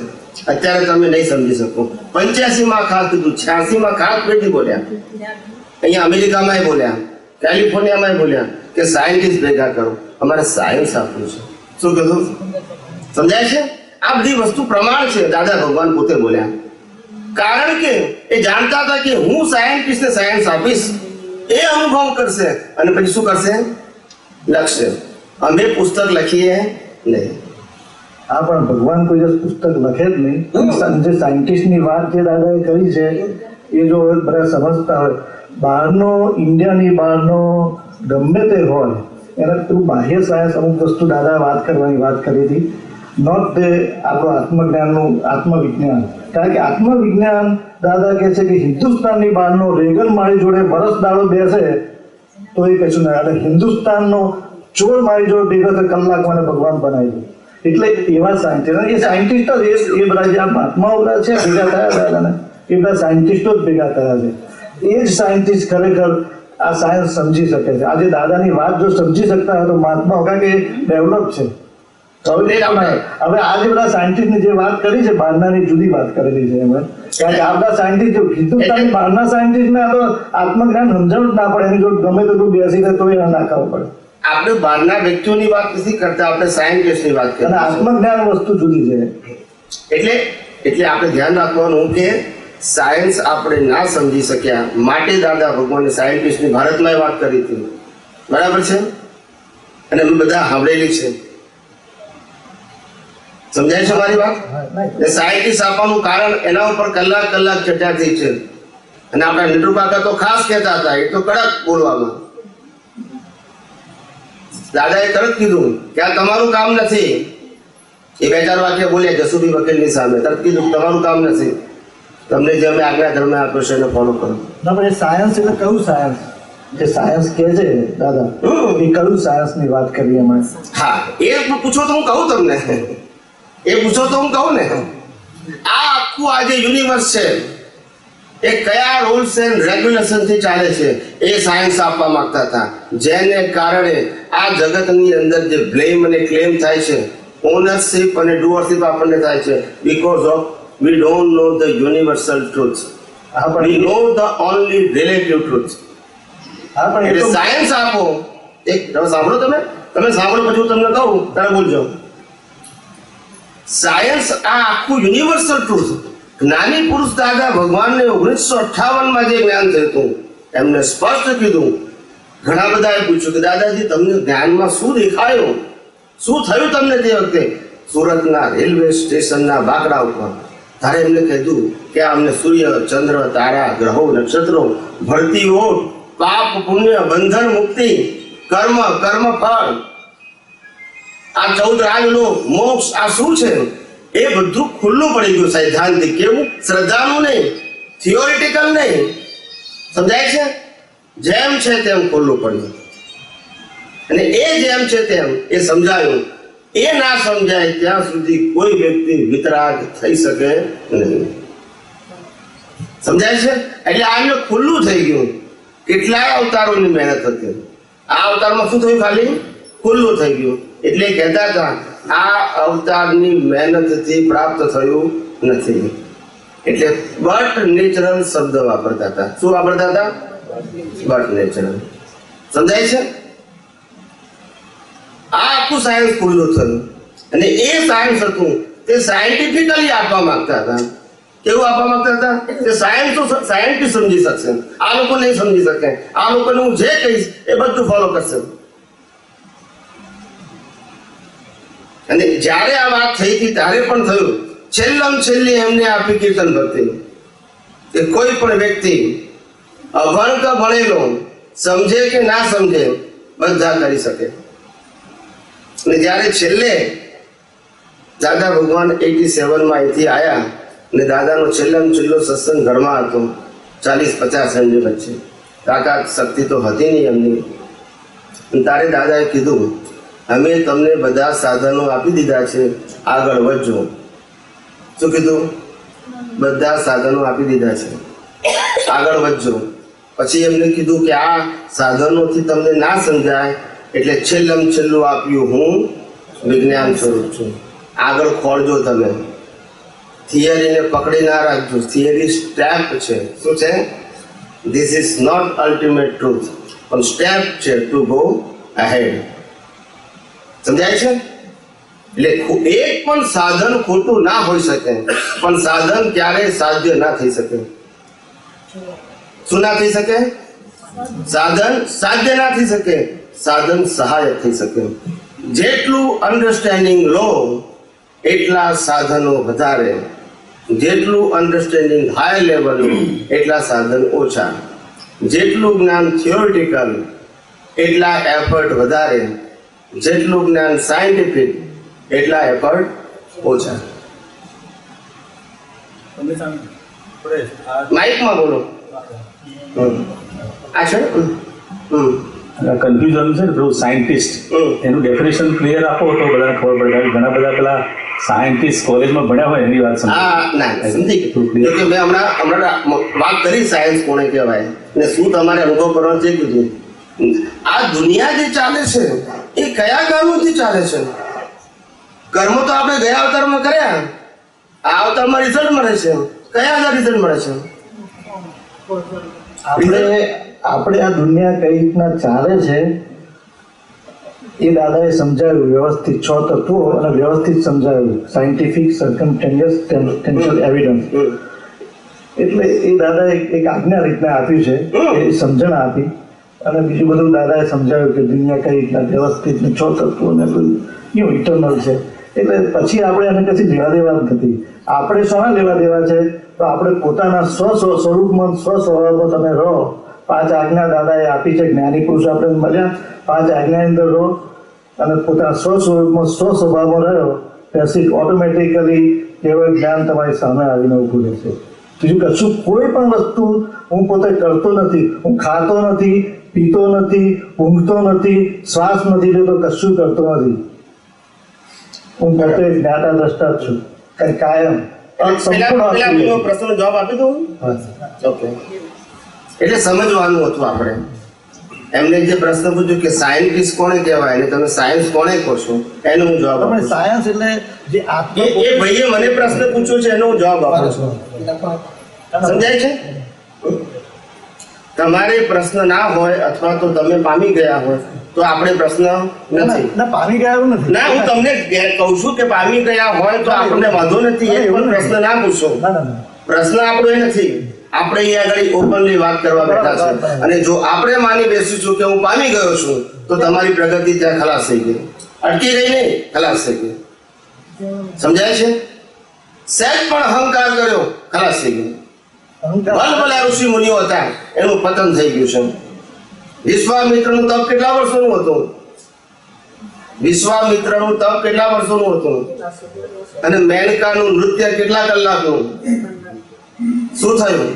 અત્યારે તમે નહીં સમજી શકો. 85માં ખાસ કીધું, 86માં ખાસ પેટી બોલ્યા, અહીંયા અમેરિકામાં બોલ્યા, કેલિફોર્નિયામાં બોલ્યા કે સાયન્ટિસ્ટ ભેગા કરો, અમારે સાયન્સ આપવું છે. શું કીધું? સમજાય છે? આ બધી વસ્તુ પ્રમાણ છે. દાદા ભગવાન પોતે બોલ્યા, કારણ કે એ જાણતા હતા કે હું સાયન્ટિસ્ટને સાયન્સ આપીશ, એ અનુભવ કરશે અને પછી શું કરશે? લખશે. અમે પુસ્તક લખીએ નહીં. હા, પણ ભગવાન કોઈ દિવસ પુસ્તક લખે જ નહીં. જે સાયન્ટિસ્ટની વાત જે દાદાએ કરી છે એ જો બધા સમજતા હોય, બહારનો ઇન્ડિયાની બહારનો ગમે તે હોય એના થ્રુ બાહ્ય સાયન્સ અમુક વસ્તુ દાદાએ વાત કરવાની વાત કરી હતી. નોટ તે આપણું આત્મજ્ઞાનનું આત્મવિજ્ઞાન. કારણ કે આત્મવિજ્ઞાન દાદા કહે છે કે હિન્દુસ્તાનની બહારનો રેગન મારી જોડે વરસ દાડો બેસે તો એ કશું ના. અને હિન્દુસ્તાનનો ચોર મારી જોડે ભેગો તો કલાક મને ભગવાન બનાવી દે. એટલે એવા સાયન્ટિસ્ટ, એ સાયન્ટિસ્ટ જ એ બધા જે આ મહાત્માઓ બધા છે ભેગા થયા દાદાને, એ બધા સાયન્ટિસ્ટો જ ભેગા થયા છે. એ જ સાયન્ટિસ્ટ ખરેખર આ સાયન્સ સમજી શકે છે. આજે દાદાની વાત જો સમજી શકતા હોય તો મહાત્માઓ, કારણ કે ડેવલપ છે. હવે આજે બધા સાયન્ટિસ્ટની જે વાત કરી છે બહારનાની જુદી વાત કરેલી છે એમ. કારણ કે આપણા સાયન્ટિસ્ટ હિન્દુસ્તાની બહારના સાયન્ટિસ્ટને આ તો આત્મજ્ઞાન સમજણ જ ના પડે, એની જોડે ગમે તેટલું બેસીને તો એ ના ખાવું પડે. આપણે બહારના વ્યક્તિઓની વાત નથી કરતા, આપણે સાયન્ટિસ્ટની વાત કરીએ. અને આત્મજ્ઞાન વસ્તુ જુદી છે. એટલે આપણે ધ્યાન રાખવાનું કે સાયન્સ આપણે ના સમજી શક્યા માટે દાદા ભગવાને સાયન્ટિસ્ટની ભારતમાં વાત કરી હતી. બરાબર છે? અને અમે બધા સાંભળેલી છે. સમજાય છે મારી વાત? સાયન્ટિસ્ટ આપવાનું કારણ એના ઉપર કલાક ચર્ચા થઈ છે. અને આપણા નીટુ કાકા તો ખાસ કહેતા હતા, એ તો કડક બોલવામાં. દાદાએ તરત કીધું કે આ તમારું કામ નથી. એ 2-4 વાક્ય બોલ્યા જસુભાઈ વકીલની સામે, તરત કીધું તમારું કામ નથી. તમને જે અમે આજ્ઞા ધર્મ આપ્યો છે એને ફોલો કરો. ના પણ એ સાયન્સ એટલે કયું સાયન્સ? જે સાયન્સ કહે છે દાદા, એ કયું સાયન્સ ની વાત કરીએ એમાં? હા, એ પૂછો તો હું કહું તમને. એ પૂછો તો હું કહું ને. આ આખું આ જે યુનિવર્સ છે એ કયા રૂલ્સ એન્ડ રેગ્યુલેશન થી ચાલે છે એ સાયન્સ આપવા માંગતા હતા, જેને કારણે આ જગતની અંદર જે બ્લેમ અને ક્લેમ થાય છે, ઓનરશિપ અને ડુઅરશિપ આપણને થાય છે, because of we don't know the universal truth, we know the only relative truth. હા પણ એ એટલે તો સાયન્સ આપો. એક તમે સાંભળો, તમે સાંભળો પછી હું તમને કહું ત્યારે બોલજો. સાયન્સ આ આખું યુનિવર્સલ ટ્રુથ, જ્ઞાની પુરુષ દાદા ભગવાનને 1958 જે જ્ઞાન થયું હતું એમને સ્પષ્ટ કીધું. ઘણા બધાએ પૂછ્યું કે દાદાજી તમને જ્ઞાનમાં શું દેખાયું, શું થયું તમને તે વખતે સુરતના રેલવે સ્ટેશનના બાકડા ઉપર? ત્યારે એમને કીધું કે અમને સૂર્ય, ચંદ્ર, તારા, ગ્રહો, નક્ષત્રો, ભરતી ઓટ, પાપ પુણ્ય, બંધન મુક્તિ, કર્મ, કર્મફળ, આ 14 રાજલોક, મોક્ષ, આ શું છે એ બધું ખુલ્લું પડી ગયું સૈદ્ધાંતિક. કેવું? શ્રદ્ધાનું નહીં, થિયોરિટિકલ નહીં. સમજાય છે? જેમ છે તેમ ખુલ્લું પડ્યું. અને એ જેમ છે તેમ એ સમજાયું. એ ના સમજાય ત્યાં સુધી કોઈ વ્યક્તિ વિતરાગ થઈ શકે નહીં. સમજાય છે? એટલે આ એમને ખુલ્લું થઈ ગયું. કેટલાય અવતારોની મહેનત હતી, આ અવતારમાં શું થયું? ખાલી ખુલ્લું થઈ ગયું. એટલે કહેતા હતા આ અવતારની મહેનતથી પ્રાપ્ત થયું નથી. એટલે બટ નેચરલ શબ્દ વાપરતા હતા. શું વાપરતા હતા? But natural. સમજાય છે? આ આખું સાયન્સ ખુલ્લું થયું. અને એ સાયન્સ હતું તે સાયન્ટિફિકલી આપવા માંગતા હતા. કેવું આપવા માંગતા હતા? કે સાયન્સ તો સાયન્ટિસ્ટ સમજી શકશે, આ લોકો નહીં સમજી શકે. આ લોકોને હું જે કહીશ એ બધું ફોલો કરશે. અને જ્યારે આ વાત થઈ હતી ત્યારે પણ થયું. છેલ્લી એમને આપી કીર્તન ભક્તિ કે કોઈ પણ વ્યક્તિ અભણ કે ભણેલો, સમજે કે ના સમજે, બધા કરી શકે. અને જ્યારે છેલ્લે દાદા ભગવાન 87 અહીંથી આવ્યા અને દાદાનો છેલ્લો સત્સંગ ઘરમાં હતો, 40-50 એમની વચ્ચે. તાકાત શક્તિ તો હતી નહીં એમની. ત્યારે દાદાએ કીધું અમે તમને બધા સાધનો આપી દીધા છે, આગળ વધજો. શું કીધું? બધા સાધનો આપી દીધા છે, આગળ વધજો. પછી એમને કીધું કે આ સાધનોથી તમને ના સમજાય એટલે છેલ્લું આપ્યું હું વિજ્ઞાન સ્વરૂપ છું, આગળ ખોળજો. તમે થિયરીને પકડી ના રાખજો. થિયરી સ્ટેપ છે. શું છે? This is not ultimate truth, પણ સ્ટેપ છે ટુ ગો અહેડ. સમજાય છે? એટલે એક પણ સાધન ખોટું ના હોઈ શકે, પણ સાધન ક્યારેય સાધ્ય ના થઈ શકે. શું ના થઈ શકે? સાધન સાધ્ય ના થઈ શકે, સાધન સહાયક થઈ શકે. જેટલું અન્ડરસ્ટેન્ડિંગ લો એટલા સાધનો વધારે, જેટલું અન્ડરસ્ટેન્ડિંગ હાઈ લેવલનું એટલા સાધન ઓછા. જેટલું જ્ઞાન થિયોરિટિકલ એટલા એફર્ટ વધારે, જેટલું જ્ઞાન સાયન્ટિફિક એટલા એફર્ટ ઓછા. માઇકમાં બોલો. આ છે કન્ફ્યુઝન છે ને પેલું સાયન્ટિસ્ટ, એનું ડેફિનેશન ક્લિયર આપો તો બધાને ખબર પડે. ઘણા બધા પેલા સાયન્ટિસ્ટ કોલેજમાં ભણ્યા હોય એની વાત સમજ. ના સમજી ગયું. કે મેં હમણાં વાત કરી સાયન્સ કોને કહેવાય ને શું તમારે અનુભવ કરવાનો છે કીધું. આ દુનિયા જે ચાલે છે એ કયા કારણોથી ચાલે છે? કર્મો તો આપણે ગયા અવતારમાં કર્યા, આ અવતારમાં રિઝલ્ટ મળે છે. કયા રિઝલ્ટ મળે છે? આપણે આ દુનિયા કઈ રીતના ચાલે છે એ દાદાએ સમજાવ્યું વ્યવસ્થિત. 6 તત્વો અને વ્યવસ્થિત સમજાવ્યું, સાયન્ટિફિક સર્કમસ્ટેન્શિયલ એવિડન્સ. એટલે એ દાદાએ એક આજ્ઞા રીતના આપ્યું છે, એ સમજણ આપી. અને બીજું બધું દાદાએ સમજાવ્યું કે દુનિયા કઈ રીતના વ્યવસ્થિત 6 તત્વો ને બધું ઇટરનલ છે. એટલે પછી આપણે એને કશી લેવા દેવા નથી. આપણે શાના લેવા દેવા છે? તો આપણે પોતાના સ્વરૂપમાં સ્વસ્વભાવમાં તમે રહો. 5 આજ્ઞા દાદાએ આપી છે, જ્ઞાની પુરુષ આપણે મળ્યા, 5 આજ્ઞાની અંદર રહો અને પોતાના સ્વસ્વરૂપમાં સ્વસ્વભાવમાં રહ્યો, પછી ઓટોમેટિકલી કેવળ જ્ઞાન તમારી સામે આવીને ઊભું રહેશે. બીજું કશું કોઈ પણ વસ્તુ હું પોતે કરતો નથી. હું ખાતો નથી, પીતો નથી, ઊંઘતો નથી, શ્વાસ નથી લેતો, કશું કરતો નથી. હું પોતે જ્ઞાતા દ્રષ્ટા જ છું. કાયમ પેલા પ્રશ્નનો જવાબ આપી દઉં. ઓકે, એટલે સમજવાનું હતું આપણે. એમને જે પ્રશ્ન પૂછ્યો કે સાયન્ટિસ્ટ કોને કહેવાય અને તમે સાયન્સ કોને કહો છો, એનો હું જવાબ આપું છું. સાયન્સ એટલે જે એ ભાઈએ મને પ્રશ્ન પૂછ્યો છે એનો હું જવાબ આપું છું. સમજાય છે? તમારે પ્રશ્ન ના હોય અથવા તો તમે પામી ગયા હોય તો આપણે પ્રશ્ન નથી. ના, પામી ગયા એવું નથી. ના, હું તમને કહું છું કે પામી ગયા હોય તો આપણને વાંધો નથી. એ પણ પ્રશ્ન ના પૂછો. પ્રશ્ન આપણો એ નથી. આપણે અહીંયા આગળ ઓપનલી વાત કરવા બેઠા છે. અને જો આપણે માની બેસીશું કે હું પામી ગયો છું તો તમારી પ્રગતિ ત્યાં ખલાસ થઈ ગઈ. અટકી ગઈ નહીં, ખલાસ થઈ ગઈ. સમજાય છે? સહેજ પણ અહંકાર કર્યો, ખલાસ થઈ ગઈ. ભલભલા ઋષિ મુનિઓ હતા, એનું પતન થઈ ગયું છે. વિશ્વામિત્રનું તપ કેટલા વર્ષોનું હતું? વિશ્વામિત્રનું તપ કેટલા વર્ષોનું હતું? અને મેનકાનું નૃત્ય કેટલા કલાકનું? શું થયું?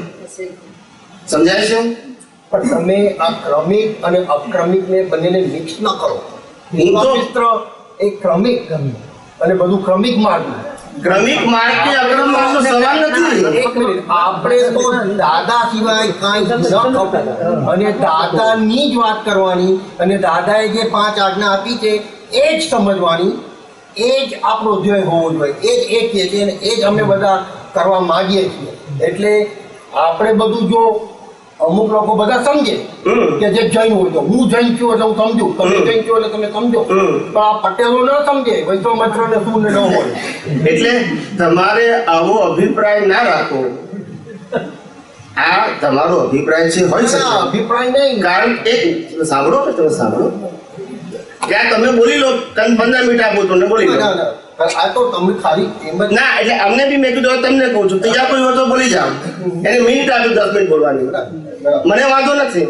સમજાય છે? પણ તમે આ ક્રમિક અને અક્રમિક ને બંનેને મિક્સ ન કરો. વિશ્વામિત્ર એ ક્રમિક અને બધું ક્રમિક માર્ગ. ક્રમિક માર્ગ કે અક્રમ માર્ગનો સવાલ નથી. એક મિનિટ, આપણે તો દાદા સિવાય કાંઈ ન ખબર અને દાદાની જ વાત કરવાની અને દાદાએ જે 5 આજ્ઞા આપી છે એ જ સમજવાની, એ જ આપણો ધ્યેય હોવો જોઈએ. એ જ એ કહે છે અને એ જ અમે બધા કરવા માંગીએ છીએ. એટલે આપણે બધું જો અમુક લોકો બધા સમજે કે જે જૈન હોય તો હું જૈન છું એટલે હું સમજુ, તમે જૈન છો એટલે તમે સમજો, પણ આ પટેલો ન સમજે વૈષ્ણવ મંત્ર ને શું ન હોય. એટલે તમારે આવો અભિપ્રાય ના રાખો. આ તમારો અભિપ્રાય છે, હોય શકે. અભિપ્રાય નહીં, કારણ એક સાંભળો કે તમે સાંભળો, ત્યાં તમે બોલી લો. 15 મિનિટ આપો તો બોલી લો. આ તો તમે ખાલી એમ જ ના, એટલે અમને બી મેં કીધું તમને કહું છું, ત્રીજા કોઈ હોય તો બોલી જાઓ. એને મિનિટ આપી 10 મિનિટ બોલવાની, મને વાંધો નથી.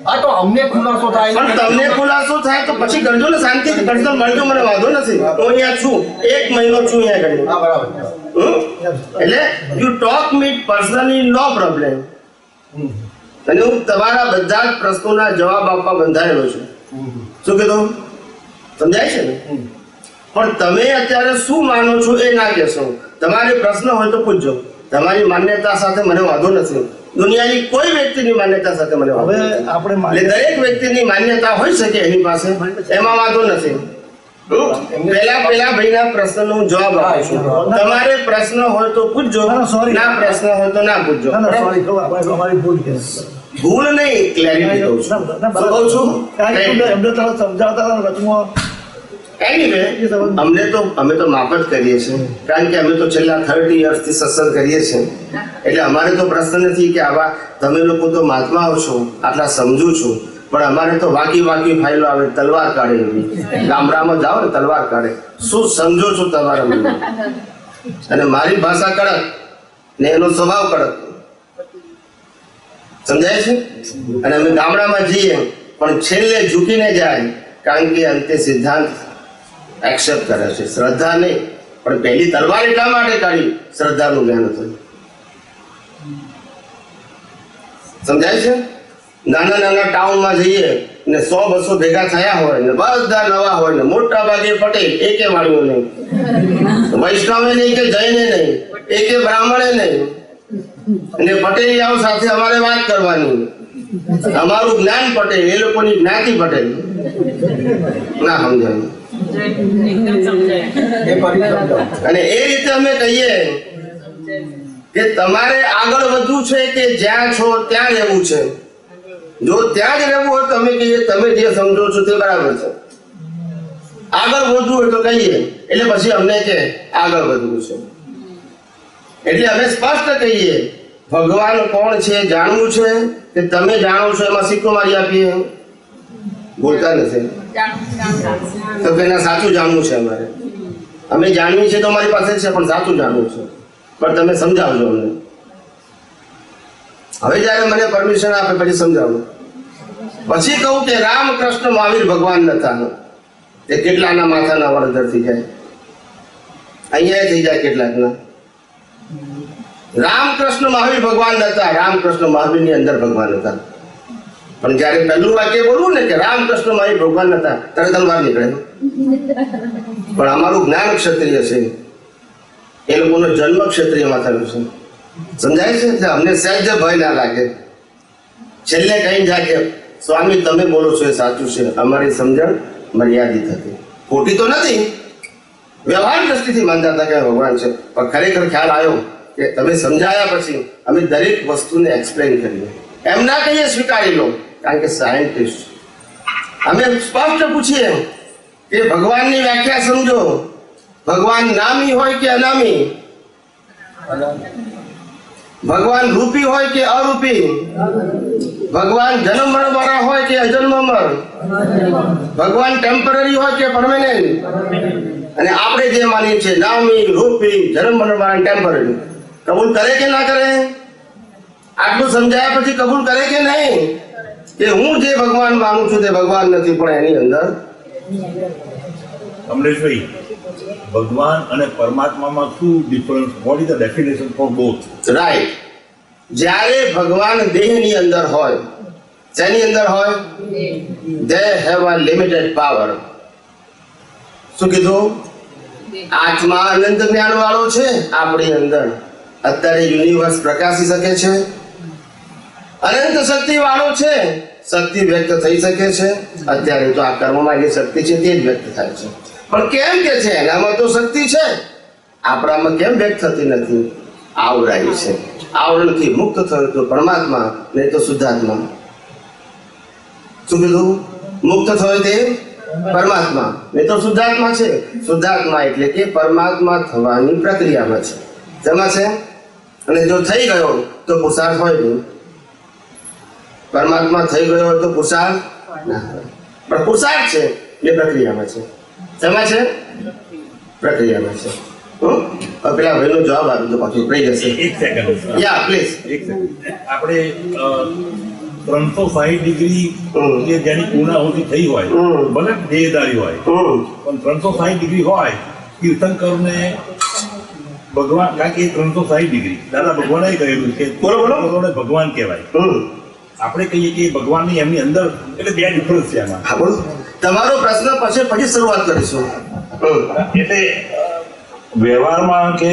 આ તો અમને ખુલાસો થાય. પણ તમને ખુલાસો થાય તો પછી કરજો ને, શાંતિથી પર્સનલ મળજો, મને વાંધો નથી. હું અહીંયા છું, 1 મહિનો છું અહીંયા ઘડી. હા, બરાબર. એટલે you talk me personally, no problem. અને હું તમારા બધા જ પ્રશ્નોના જવાબ આપવા બંધાયેલો છું. શું કીધું? સમજાય છે ને? પણ તમે અત્યારે શું માનો છો એ ના કહેશો. તમારે પ્રશ્ન હોય તો પૂછજો. તમારી માન્યતા સાથે મને વાંધો નથી. દુનિયાની કોઈ વ્યક્તિની માન્યતા સાથે મને વાંધો નથી. એટલે દરેક વ્યક્તિની માન્યતા હોઈ શકે એની પાસે, એમાં વાંધો નથી. પેલા ભાઈના પ્રશ્નનો હું જવાબ આપું છું. તમારે પ્રશ્ન હોય તો પૂછજો, ના પ્રશ્ન હોય તો ના પૂછજો. ભૂલ નહીં, ક્લેરિટી દઉં છું. શું કહું છું? Anyway, અમે તો માફ જ કરીએ છીએ, કારણ કે અમે તો છેલ્લા 30 વર્ષથી સત્સંગ કરીએ છીએ. એટલે અમારે તો પ્રશ્ન નથી કે આવા તમે લોકો તો મહાત્માઓ છો, આટલા સમજુ છું, પણ અમારે તો વાકી ફાઇલો આવે, તલવાર કાઢે એવી. ગામડામાં જાઓ ને, તલવાર કાઢે. શું સમજો છો તમારા મનમાં? અને મારી ભાષા કડક ને એનો સ્વભાવ કડક. સમજાય છે? અને અમે ગામડામાં જઈએ પણ છેલ્લે ઝૂકીને જાય, કારણ કે અંતે સિદ્ધાંત એક્સેપ્ટ કરે છે, શ્રદ્ધા નહીં. પણ પહેલી તલવાર એટલા માટે કાઢી, શ્રદ્ધાનું જ્ઞાન હતું. સમજાય છે? નાના ટાઉનમાં જઈએ ને 100-200 ભેગા થયા હોય ને બધા નવા હોય ને મોટા ભાગે પટેલ, એકે વાળ્યું નહીં, વૈષ્ણવે નહીં કે જૈને નહીં, એકે બ્રાહ્મણે નહીં. અને પટેલિયાઓ સાથે અમારે વાત કરવાની. અમારું જ્ઞાન પટેલ, એ લોકોની જ્ઞાતિ પટેલ. ના સમજાય? અને એ રીતે અમે કહીએ કે તમારે આગળ વધવું છે કે જ્યાં છો ત્યાં રહેવું છે. જો ત્યાં જ રહેવું હોય તો અમે કહીએ તમે જે સમજો છો તે બરાબર છે. આગળ વધવું હોય તો કહીએ, એટલે પછી અમને કે આગળ વધવું છે. એટલે અમે સ્પષ્ટ કહીએ ભગવાન કોણ છે જાણવું છે કે તમે જાણો છો એમાં સિક્કો મારી આપીએ? બોલતા નથી. તો પેલા સાચું જાણવું છે અમારે. અમે જાણવી છે તો અમારી પાસે છે, પણ સાચું જાણવું છે. પણ તમે સમજાવજો અમને. હવે જયારે મને પરમિશન આપે પછી સમજાવું. પછી કહું કે રામકૃષ્ણ મહાવીર ભગવાન નતા. તે કેટલાના માથાના વળતર થઈ જાય, અહીંયા થઈ જાય કેટલાકના. રામકૃષ્ણ મહાવીર ભગવાન હતા, રામકૃષ્ણ મહાવીરની અંદર ભગવાન હતા. પણ જ્યારે પહેલું વાક્ય બોલવું ને કે રામકૃષ્ણ મહાવીર ભગવાન હતા, ત્યારે તલવાર નીકળે. પણ અમારું જ્ઞાન ક્ષત્રિય છે, એ લોકોનો જન્મ ક્ષત્રિયમાં થયો છે. સમજાય છે? અમને સહેજ ભય ના લાગે. છેલ્લે કઈ જાય કે સ્વામી તમે બોલો છો એ સાચું છે, અમારી સમજણ મર્યાદિત હતી. ખોટી તો નથી, વ્યવહાર દ્રષ્ટિથી માનતા હતા કે ભગવાન છે, પણ ખરેખર ખ્યાલ આવ્યો કે તમે સમજાયા પછી અમે દરેક વસ્તુને એક્સપ્લેન કરીએ. એમ ના કહીએ સ્વીકારી લો, કારણ કે સાયન્ટિસ્ટ અમે સ્પષ્ટ પૂછીએ કે ભગવાનની વ્યાખ્યા સમજો. ભગવાન નામી હોય કે અનામી, ભગવાન રૂપી હોય કે અરૂપી, ભગવાન જન્મ મરણ વાળા હોય કે અજન્મમર, ભગવાન ટેમ્પરરી હોય કે પરમેનન્ટ. અને આપણે જે માનીએ છીએ નામી, રૂપી, જન્મ મરણ વાળા, ટેમ્પરરી, કબૂલ કરે કે ના કરે? આટલું સમજાયા પછી કબૂલ કરે કે નહીં કે હું જે ભગવાન માનું છું તે ભગવાન નથી, પણ એની અંદર અમરેશભાઈ, ભગવાન અને પરમાત્મામાં શું difference? What is the definition for both? Right. જ્યારે ભગવાન દેહની અંદર હોય, શેની અંદર હોય? They have a limited power. શું કીધું? આત્મા અનંત જ્ઞાન વાળો છે. આપણી અંદર અત્યારે યુનિવર્સ પ્રકાશી શકે છે, અનંત શક્તિ વાળો છે, શક્તિ વ્યક્ત થઈ શકે છે. અત્યારે તો આ કર્મમાં જે શક્તિ છે તે જ વ્યક્ત થાય છે. પણ કેમ કે છે એનામાં તો શક્તિ છે, આપણામાં કેમ વ્યક્ત થતી નથી? આવરાઈ છે. આવરણથી મુક્ત થયો તો પરમાત્મા, નહીં તો શુદ્ધાત્મા. શું કીધું? મુક્ત થયો તે પરમાત્મા, નહીં તો શુદ્ધાત્મા છે. શુદ્ધાત્મા એટલે કે પરમાત્મા થવાની પ્રક્રિયામાં છે. જેમાં છે, અને જો થઈ ગયો તો પુરુષાર્થ હોય નહીં. પરમાત્મા થઈ ગયો હોય તો પુરુષાર્થ ના હોય, પણ પુરુષાર્થ છે એ પ્રક્રિયામાં છે. શેમાં છે? પ્રક્રિયામાં છે. પેલા ભાઈનો જવાબ આપી તો પાછું રહી જશે. એક સેકન્ડ. Yeah please. એક સેકન્ડ. આપણે 360 ડિગ્રી જે જેની પૂર્ણાહુતિ થઈ હોય, ભલે દેહધારી હોય, પણ 360 ડિગ્રી હોય, તીર્થંકરને ભગવાન, કારણ કે 360 ડિગ્રી દાદા ભગવાને કહેલું કે તીર્થંકરોને ભગવાન કહેવાય. આપણે કહીએ કે ભગવાનની એમની અંદર, એટલે બે ડિફરન્સ છે એમાં. હા બોલો. તમારો પ્રશ્ન પછી શરૂઆત કરીશું. એટલે વ્યવહારમાં કે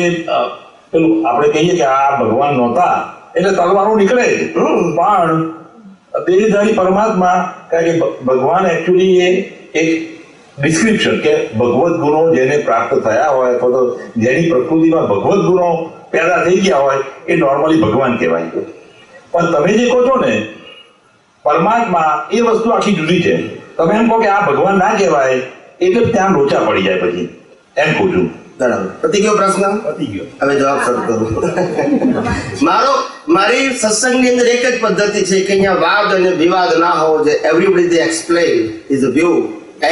પેલું આપણે કહીએ કે આ ભગવાન નહોતા એટલે તલવારો નીકળે, પણ દેહધારી પરમાત્મા, કારણ કે ભગવાન એકચ્યુઅલી એ એક ડિસ્ક્રિપ્શન કે ભગવત ગુણો જેને પ્રાપ્ત થયા હોય અથવા તો જેની પ્રકૃતિમાં ભગવત ગુણો પેદા થઈ ગયા હોય એ નોર્મલી ભગવાન કહેવાય. પણ તમે જે કહો છો ને પરમાત્મા, એ વસ્તુ આખી જુદી છે. તમે એમ કહો કે આ ભગવાન ના કહેવાય એટલે ત્યાં લોચા પડી જાય પછી, એમ કહું છું. બરાબર. પતી ગયો પ્રશ્ન? પતી ગયો. હવે જવાબ શરૂ કરું. મારી સત્સંગની અંદર એક જ પદ્ધતિ છે કે અહીંયા વાદ અને વિવાદ ના હોવો જોઈએ. Everybody they explain is a view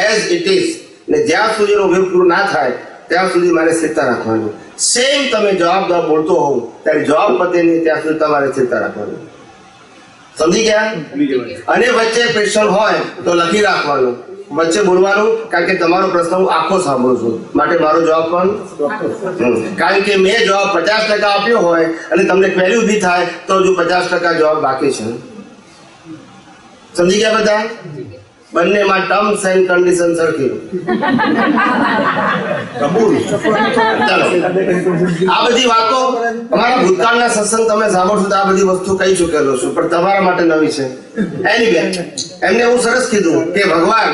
as it is. ને જ્યાં સુધીનો વ્યૂ પૂરું ના થાય ત્યાં સુધી મારે સ્થિરતા રાખવાની. સેમ તમે જવાબદાર બોલતો હોવ ત્યારે જવાબ પતે નહીં ત્યાં સુધી તમારે સ્થિરતા રાખવાની. સમજી ગયા? અને વચ્ચે ક્વેશ્ચન હોય તો લખી રાખવાનું, વચ્ચે બોલવાનું, કારણ કે તમારો પ્રશ્ન હું આખો સાંભળું છું, માટે મારો જવાબ પણ, કારણ કે મેં જવાબ 50% આપ્યો હોય અને તમને ક્વેરી ઊભી થાય તો હજુ 50% જવાબ બાકી છે. સમજી ગયા બધા? બંનેમાં ટર્મ્સ એન્ડ કન્ડિશન સરખી. ચાલો, આ બધી વાતો અમારા ભૂતકાળના સત્સંગ તમે સાંભળશો તો આ બધી વસ્તુ કહી ચૂકેલો છું, પણ તમારા માટે નવી છે. એનીવે, એમને હું સરસ કીધું કે ભગવાન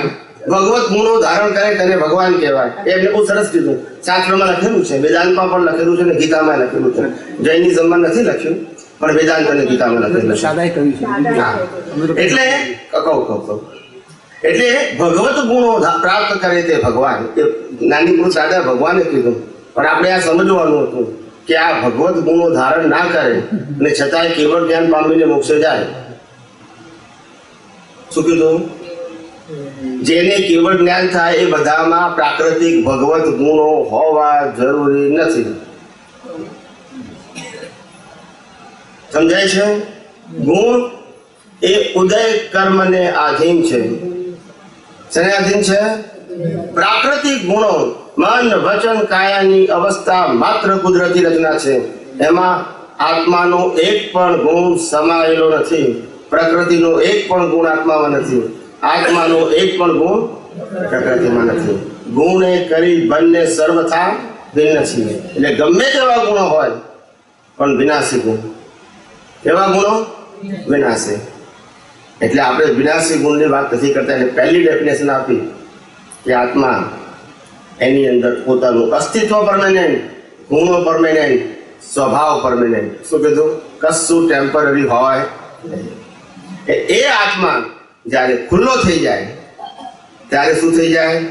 ભગવત ગુણો ધારણ કરે તેને ભગવાન કહેવાય. એમને બહુ સરસ કીધું. શાસ્ત્રમાં લખેલું છે, વેદાંતમાં પણ લખેલું છે અને ગીતામાં લખેલું છે. જૈનિઝમમાં નથી લખ્યું, પણ વેદાંત અને ગીતામાં લખેલું છે. હા, એટલે કહું એટલે ભગવત ગુણો પ્રાપ્ત કરે તે ભગવાન. એ નાની પુરુષ દાદા ભગવાને કીધું, પણ આપણે આ સમજવાનું હતું કે આ ભગવત ગુણો ધારણ ના કરે અને છતાંય કેવળ જ્ઞાન પામીને મોક્ષે જાય. શું કીધું? જેને કેવળ જ્ઞાન થાય એ બધામાં પ્રાકૃતિક ભગવત ગુણો હોવા જરૂરી નથી. સમજાય છે? ગુણ એ ઉદય કર્મને આધીન છે. શેને આધીન છે? પ્રાકૃતિક ગુણો મન વચન કાયાની અવસ્થા માત્ર કુદરતી રચના છે. એમાં આત્માનો એક પણ ગુણ સમાયેલો નથી, પ્રકૃતિનો એક પણ ગુણ આત્મામાં નથી, આત્માનો એક પણ ગુણ પ્રકૃતિમાં નથી. ગુણે કરી બંને સર્વથા ભિન્ન છીએ. એટલે ગમે તેવા ગુણો હોય પણ વિનાશી ગુણ. કેવા ગુણો? વિનાશી. એટલે આપણે વિનાશી ગુણની વાત નથી કરતા. એટલે પહેલી ડેફિનેશન આપી કે આત્મા એની અંદર પોતાનું અસ્તિત્વ પરમેનન્ટ, ગુણો પરમેનન્ટ, સ્વભાવ પરમેનન્ટ. શું કીધું? કશું ટેમ્પરરી હોય. એ આત્મા જ્યારે ખુલ્લો થઈ જાય ત્યારે શું થઈ જાય?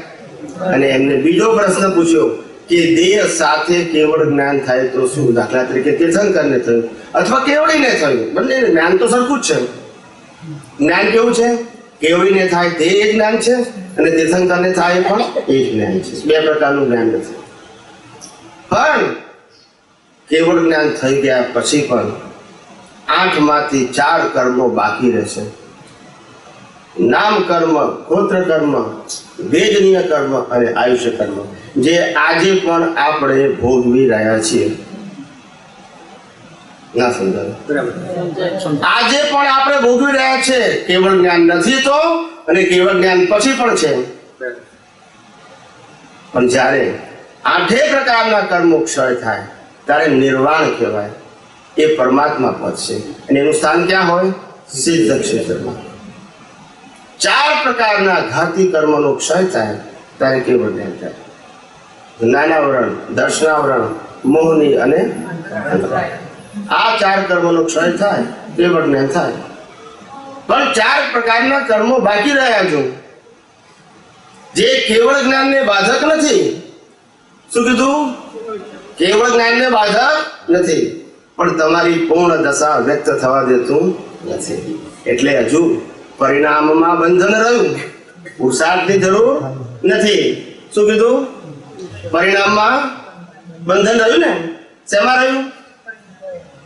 અને એમને બીજો પ્રશ્ન પૂછ્યો કે દેહ સાથે કેવળ જ્ઞાન થાય તો શું? દાખલા તરીકે તીર્થંકરને થયું અથવા કેવડીને થયું, બંને જ્ઞાન તો સરખું જ છે. જ્ઞાન કેવું છે? કેવડીને થાય તે એક જ્ઞાન છે અને તીર્થંકરને થાય પણ એક જ્ઞાન છે. બે પ્રકારનું જ્ઞાન નથી. પણ કેવળ જ્ઞાન થઈ ગયા પછી પણ 8 માંથી 4 કર્મો બાકી રહેશે. નામ કર્મ, ગોત્ર કર્મ, વેદનીય કર્મ અને આયુષ્ય કર્મ, જે આજે પણ આપણે ભોગવી રહ્યા છીએ. ના સમજાય? આજે પણ આપણે ભોગવી રહ્યા છે. કેવળ જ્ઞાન નથી તો, અને કેવળ જ્ઞાન પછી પણ છે. પણ જ્યારે 8 પ્રકારના કર્મો ક્ષય થાય ત્યારે નિર્વાણ કહેવાય. એ પરમાત્મા પદ છે અને એનું સ્થાન ક્યાં હોય? સિદ્ધ ક્ષેત્રમાં. 4 પ્રકારના ઘાતી કર્મનો ક્ષય થાય ત્યારે કેવળ જ્ઞાન થાય. જ્ઞાનાવરણ, દર્શનાવરણ, મોહની અને આ 4 કર્મોનો ક્ષય થાય કેવળ જ્ઞાન થાય. પણ 4 પ્રકારના કર્મો બાકી રહ્યા છે જે કેવળ જ્ઞાનને બાધક નથી. શું કીધું? કેવળ જ્ઞાનને બાધક નથી, પણ તમારી પૂર્ણ દશા વ્યક્ત થવા દેતું નથી. એટલે હજુ પરિણામમાં બંધન રહ્યું, પુરુષાર્થની જરૂર નથી. શું કીધું? પરિણામમાં બંધન રહ્યું ને. શેમાં રહ્યું?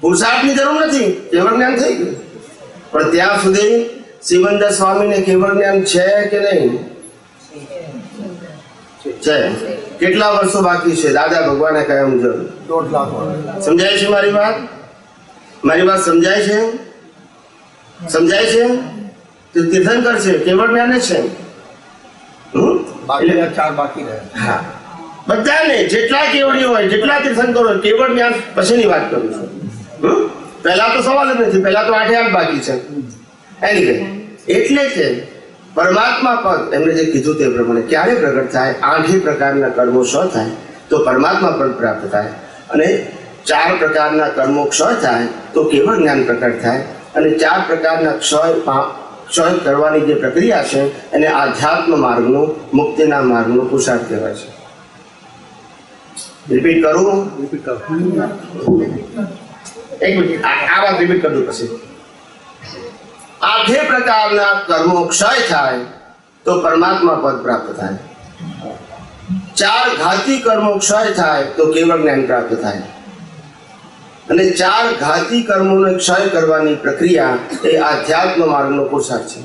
પુરુષાર્થની જરૂર નથી, કેવળ જ્ઞાન થઈ ગયું. પણ ત્યાં સુધી શિવંદર સ્વામીને કેવળ જ્ઞાન છે કે નહીં? છે. કેટલા વર્ષો બાકી છે? દાદા ભગવાને કહ્યા મુજબ 1.5 લાખ વર્ષ. સમજાય છે મારી વાત? મારી વાત સમજાય છે? સમજાય છે? તો તીર્થંકર છે, કેવળ જ્ઞાન જ છે. બાકી 4 બાકી રહ્યા. હા, બધાને જેટલા કેવડીઓ હોય, જેટલા તીર્થંકરો હોય, કેવળ જ્ઞાન પછીની વાત કરું છું. પહેલા તો સવાલ જ નથી. પહેલા તો 8 બાકી છે. એની કઈ એટલે કે પરમાત્મા પદ એમણે જે કીધું તે પ્રમાણે ક્યારે પ્રગટ થાય? 8 પ્રકારના કર્મો ક્ષય થાય તો પરમાત્મા પદ પ્રાપ્ત થાય, અને 4 પ્રકારના કર્મો ક્ષય થાય તો કેવળ જ્ઞાન પ્રકટ થાય. અને 4 પ્રકારના ક્ષય કરવાની જે પ્રક્રિયા છે એને આધ્યાત્મ માર્ગનો, મુક્તિના માર્ગનો પુરુષાર્થ કહેવાય છે. રિપીટ કરું? એક મિનિટ, આ વાત રિપીટ કરજો પછી. 8 પ્રકારના કર્મો ક્ષય થાય તો પરમાત્મા પદ પ્રાપ્ત થાય. 4 ઘાતી કર્મો ક્ષય થાય તો કેવળ જ્ઞાન પ્રાપ્ત થાય. અને 4 ઘાતી કર્મોને ક્ષય કરવાની પ્રક્રિયા એ આધ્યાત્મ માર્ગનો પુરુષાર્થ છે.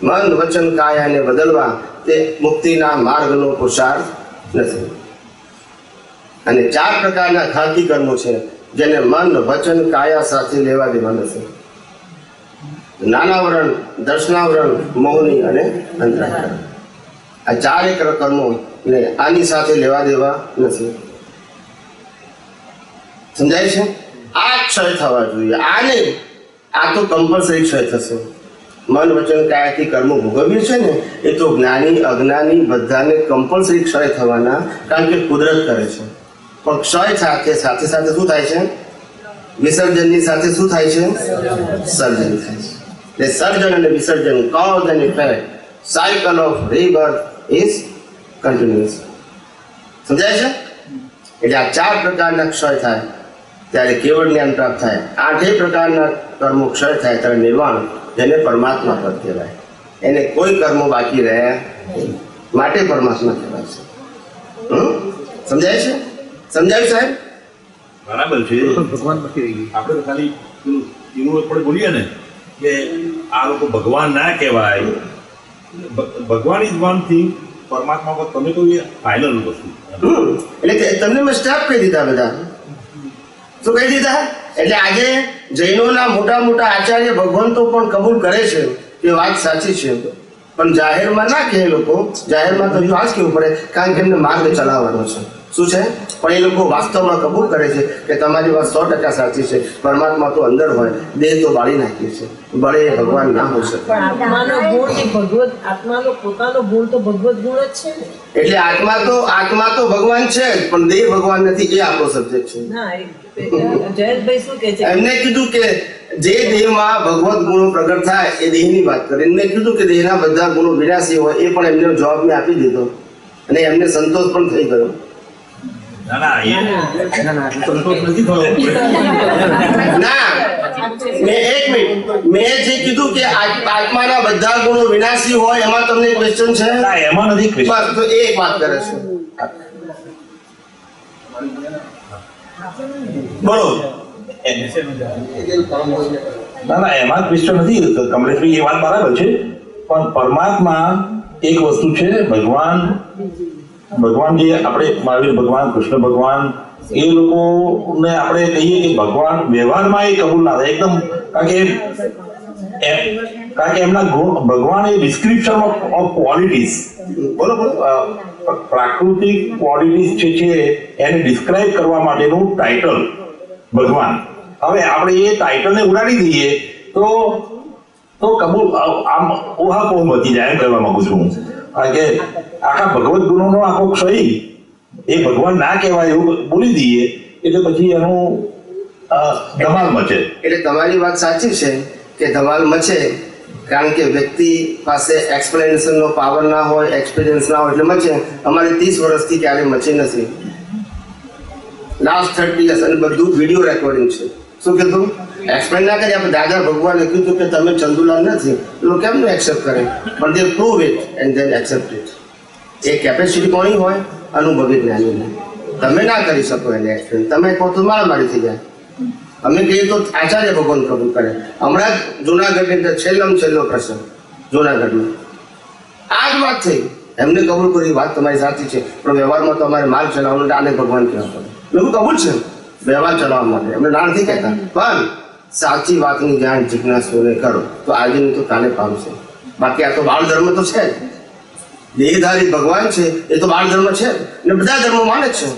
મન, વચન, કાયાને બદલવા તે મુક્તિના માર્ગનો પુરુષાર્થ નથી. અને 4 પ્રકારના ઘાતી કર્મો છે જેને મન, વચન, કાયા સાથે લેવા દેવા નથી. જ્ઞાનાવરણ, દર્શનાવરણ, મોહની અને અંતરાકરણ. આ 4 કર્મો ને આની સાથે લેવા દેવા નથી. સમજાય છે? આ ક્ષય થવા જોઈએ. આને આ તો કમ્પલસરી ક્ષય થશે. મન, વચન, કાયાથી કર્મો ભોગવીએ છે ને એ તો જ્ઞાની, અજ્ઞાની બધાને કમ્પલસરી ક્ષય થવાના, કારણ કે કુદરત કરે છે. પણ ક્ષય સાથે સાથે સાથે શું થાય છે? વિસર્જનની સાથે શું થાય છે? સર્જન થાય છે. એટલે સર્જન અને વિસર્જન, cause and effect, cycle of રિબર્થ is continuous. સમજાય છે? એટલે આ 4 પ્રકારના ક્ષય થાય ત્યારે કેવળ જ્ઞાન પ્રાપ્ત થાય. 8 પ્રકારના કર્મો ક્ષય થાય ત્યારે નિર્વાણ, જેને પરમાત્મા પદ કહેવાય. એને કોઈ કર્મો બાકી રહ્યા નહીં, માટે પરમાત્મા કહેવાય છે. સમજાય છે? સમજાય સાહેબ? બરાબર છે. ભગવાન બાકી રહી ગયું. આપણે તો ખાલી એવું આપણે બોલીએ ને કે આ લોકો ભગવાન ના કહેવાય. ભગવાન ઇઝ વન થિંગ, પરમાત્મા પર તમે કહો એ ફાઇનલ વસ્તુ. એટલે તમને મેં સ્ટેપ કહી દીધા બધા. શું કહી દીધા? એટલે આજે જૈનોના મોટા મોટા આચાર્ય ભગવંતો પણ કબૂલ કરે છે કે વાત સાચી છે, પણ જાહેરમાં ના કહે લોકો. જાહેરમાં તો શ્વાસ કેવું પડે, કારણ કે એમને માર્ગ ચલાવવાનો છે. શું છે? પણ એ લોકો વાસ્તવમાં કબૂલ કરે છે કે તમારી વાત 100% સાચી છે. પરમાત્મા તો અંદર હોય, દેહ તો બાળી નાખીએ છે, બળે એ ભગવાન ના હોય શકે. પણ આત્માનો ગુણ એ ભગવત, આત્માનો પોતાનો ગુણ તો ભગવત ગુણ જ છે ને. એટલે આત્મા તો ભગવાન છે જ, પણ દેહ ભગવાન નથી. એ આપણો સબ્જેક્ટ છે. ના જયેશભાઈ શું કહે છે? એમને કીધું કે જે દેહમાં ભગવત ગુણો પ્રગટ થાય એ દેહની વાત કરે. એમને કીધું કે દેહના બધા ગુણો વિનાશી હોય, એ પણ એમને જવાબ મેં આપી દીધો અને એમને સંતોષ પણ થઈ ગયો. ના સંતોષ નથી થયો. ના, મેં જે કીધું કે આત્માના બધા ગુણો વિનાશી હોય, એમાં તમને ક્વેશ્ચન છે? ના, એમાં નથી question. બસ, તો એ એક વાત કરે છે. બોલો. ના એમાં ક્વેશ્ચન નથી. કમલેશભાઈ એ વાત બરાબર છે, પણ પરમાત્મા એક વસ્તુ છે. ભગવાન જે આપણે મહાવીર ભગવાન, કૃષ્ણ ભગવાન, એ લોકોને આપણે કહીએ કે ભગવાન વ્યવહારમાં એ કબૂલ ના થાય એકદમ, કારણ કે એમના ગુણ, ભગવાન એ ડિસ્ક્રિપ્શન ઓફ ક્વોલિટીઝ, બરોબર, પ્રાકૃતિક ક્વોલિટીઝ છે એને ડિસ્ક્રાઇબ કરવા માટેનું ટાઇટલ ભગવાન. હવે આપણે એ ટાઇટલને ઉડાડી દઈએ તો કબૂલ આમ ઉહાપોહ વધી જાય એમ કહેવા માંગુ છું હું. કારણ કે આખા ભગવત ગુણોનો આખો ક્ષય એ ભગવાન ના કહેવાય એવું બોલી દઈએ એટલે પછી એનું ધમાલ મચે. એટલે તમારી વાત સાચી છે કે ધમાલ મચે, કારણ કે વ્યક્તિ પાસે એક્સપ્લેનેશનનો પાવર ના હોય, એક્સપિરિયન્સ ના હોય એટલે મચે. અમારે 30 વર્ષથી ક્યારેય મચી નથી. લાસ્ટ 30 યર્સ, અને બધું વિડીયો રેકોર્ડિંગ છે. શું કીધું? એક્સપ્લેન ના કરી આપણે. દાદા ભગવાને કીધું કે તમે ચંદુલાલ નથી, લોકો કેમનું એક્સેપ્ટ કરે? પણ they prove it and then accept it. એ કેપેસિટી કોની હોય? અનુભવી જ્ઞાનીની. તમે ના કરી શકો એને એક્સપ્લેન. તમે કહો તો મારામારી થઈ જાય. અમે કહીએ તો આચાર્ય ભગવાન કબૂલ કરે. હમણાં જ જુનાગઢની અંદર છેલ્લો પ્રસંગ જુનાગઢનો આ જ વાત થઈ. એમને કબૂલ કરી, વાત તમારી સાચી છે, પણ વ્યવહારમાં તો અમારે માર્ગ ચલાવવાનો આને ભગવાન કહેવા પડે. એવું કબૂલ છે વ્યવહાર ચલાવવા માટે, એમને ના નથી કહેતા, પણ સાચી વાતની જાણ જિજ્ઞાસુને કરો તો આજે નહીં તો કાલે પામશે. બાકી આ તો બાળ ધર્મ તો છે જ. દેહધારી ભગવાન છે એ તો બાળ ધર્મ છે ને, બધા ધર્મો માને છે.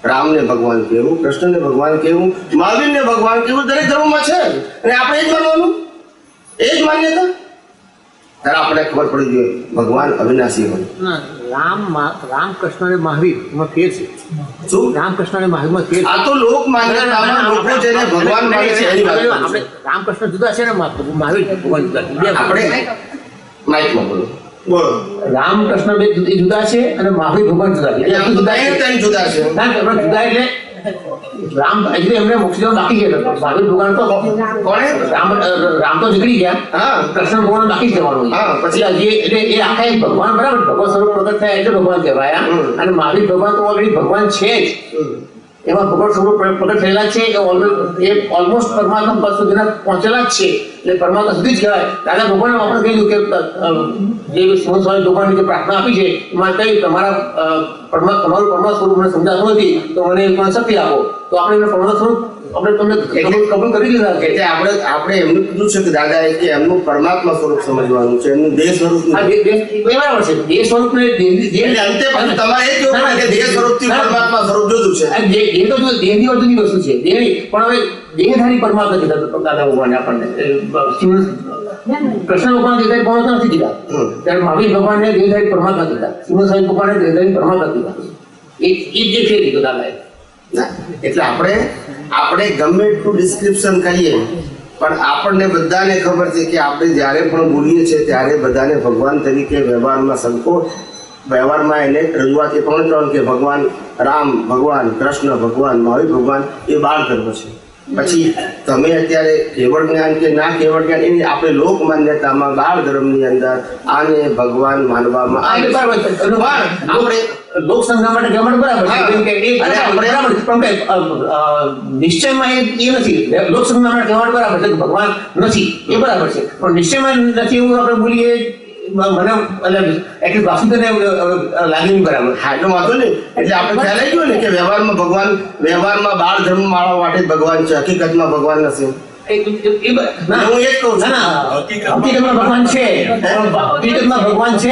રામને ભગવાન કહેવું, કૃષ્ણને ભગવાન કહેવું, મહાવીરને ભગવાન કહેવું દરેક ધર્મમાં છે. અને આપણે એ જ માનવાનું, એ જ માન્યતા. ત્યારે આપણે ખબર પડી જોઈએ ભગવાન અવિનાશી હોય. રામ કૃષ્ણ અને મહાવીર એમાં ફેર છે. શું? રામકૃષ્ણ અને મહાવીરમાં ફેર છે. આ તો લોક માન્યતામાં લોકો જેને ભગવાન માને છે એની વાત કરું છું. આપણે રામકૃષ્ણ જુદા છે ને મહાવીર ભગવાન જુદા છે. આપણે માઇકમાં બોલો. બોલો. રામકૃષ્ણ બે જુદા છે અને મહાવીર ભગવાન જુદા છે. આમ તો ત્રણ જુદા છે. જુદા એટલે રામ એટલે એમને મોક્ષ બાકી છે. મહાવીર ભગવાન તો કોણે? રામ તો નીકળી ગયા. હા. કૃષ્ણ ભગવાન બાકી જ જવાનું. હા, પછી એટલે એ આખા એક ભગવાન બરાબર ભગવાન સ્વરૂપ પ્રગટ થયા એટલે ભગવાન કહેવાયા. અને મહાવીર ભગવાન તો ઓલરેડી ભગવાન છે જ. એમાં ભગવાન સ્વરૂપ પ્રગટ થયેલા છે એ ઓલમોસ્ટ પરમાત્મા પદ સુધીના પહોંચેલા જ છે. એટલે પરમાત્મા સુધી જ કહેવાય. દાદા ભગવાને આપણે કહ્યું કે જે સ્વામી ભગવાનની જે પ્રાર્થના આપી છે એમાં કહ્યું તમારું પરમાત્મા સ્વરૂપ મને સમજાતું નથી તો મને શક્તિ આપો. તો આપણે એમને પરમાત્મા સ્વરૂપ આપણે તમને કબૂલ કરી લીધા છે. એટલે આપણે એમનું કીધું છે કે દાદાએ કે એમનું પરમાત્મા સ્વરૂપ સમજવાનું છે, એમનું દેહ સ્વરૂપ આ નહીં. બરાબર છે. દેહ સ્વરૂપ ને એટલે અંતે પણ તમારે એ કહેવું પડે કે દેહ સ્વરૂપથી પરમાત્મા સ્વરૂપ જુદું છે. દેહ તો દેહની જુદી વસ્તુ છે. દેહ પણ હવે દેહધારી પરમાત્મા કીધા દાદા ભગવાને આપણને. કૃષ્ણ ભગવાન દેહધારી પરમાત્મા નથી કીધા. ત્યારે મહાવીર ભગવાનને દેહધારી પરમાત્મા કીધા. શ્રીમદ સ્વામી ભગવાને દેહધારી પરમાત્મા કીધા. એ જે ફેર કીધું દાદાએ. ના, એટલે આપણે ગમે એટલું ડિસ્ક્રિપ્શન કરીએ પણ આપણને બધાને ખબર છે કે આપણે જ્યારે પણ બોલીએ છીએ ત્યારે બધાને ભગવાન તરીકે વ્યવહારમાં એને રજૂઆત એ પણ કે ભગવાન રામ ભગવાન, કૃષ્ણ ભગવાન, મહાવીર ભગવાન એ બાળ ધર્મ છે. પછી તમે અત્યારે કેવળ જ્ઞાન કે ના કેવળ જ્ઞાન એની આપણે લોક માન્યતામાં બાળ ધર્મની અંદર આને ભગવાન માનવામાં આવે છે. પણ આપણે લોક સંજ્ઞા માટે ગમણ બરાબર છે. કેમ કે એ બરાબર છે. પણ નિશ્ચયમાં એ નથી. લોક સંજ્ઞા માટે ગમણ બરાબર છે કે ભગવાન નથી એ બરાબર છે. પણ નિશ્ચયમાં નથી એવું આપણે બોલીએ મને એટલે વાસુદેવને લાગી નહીં બરાબર. હા એટલો વાંધો નહીં. એટલે આપણે ખ્યાલ આવી ગયો ને કે વ્યવહારમાં બાળ ધર્મ માળવા માટે જ ભગવાન છે, હકીકતમાં ભગવાન નથી. હું એ જ કહું છું. હકીકતમાં ભગવાન છે, હકીકતમાં ભગવાન છે,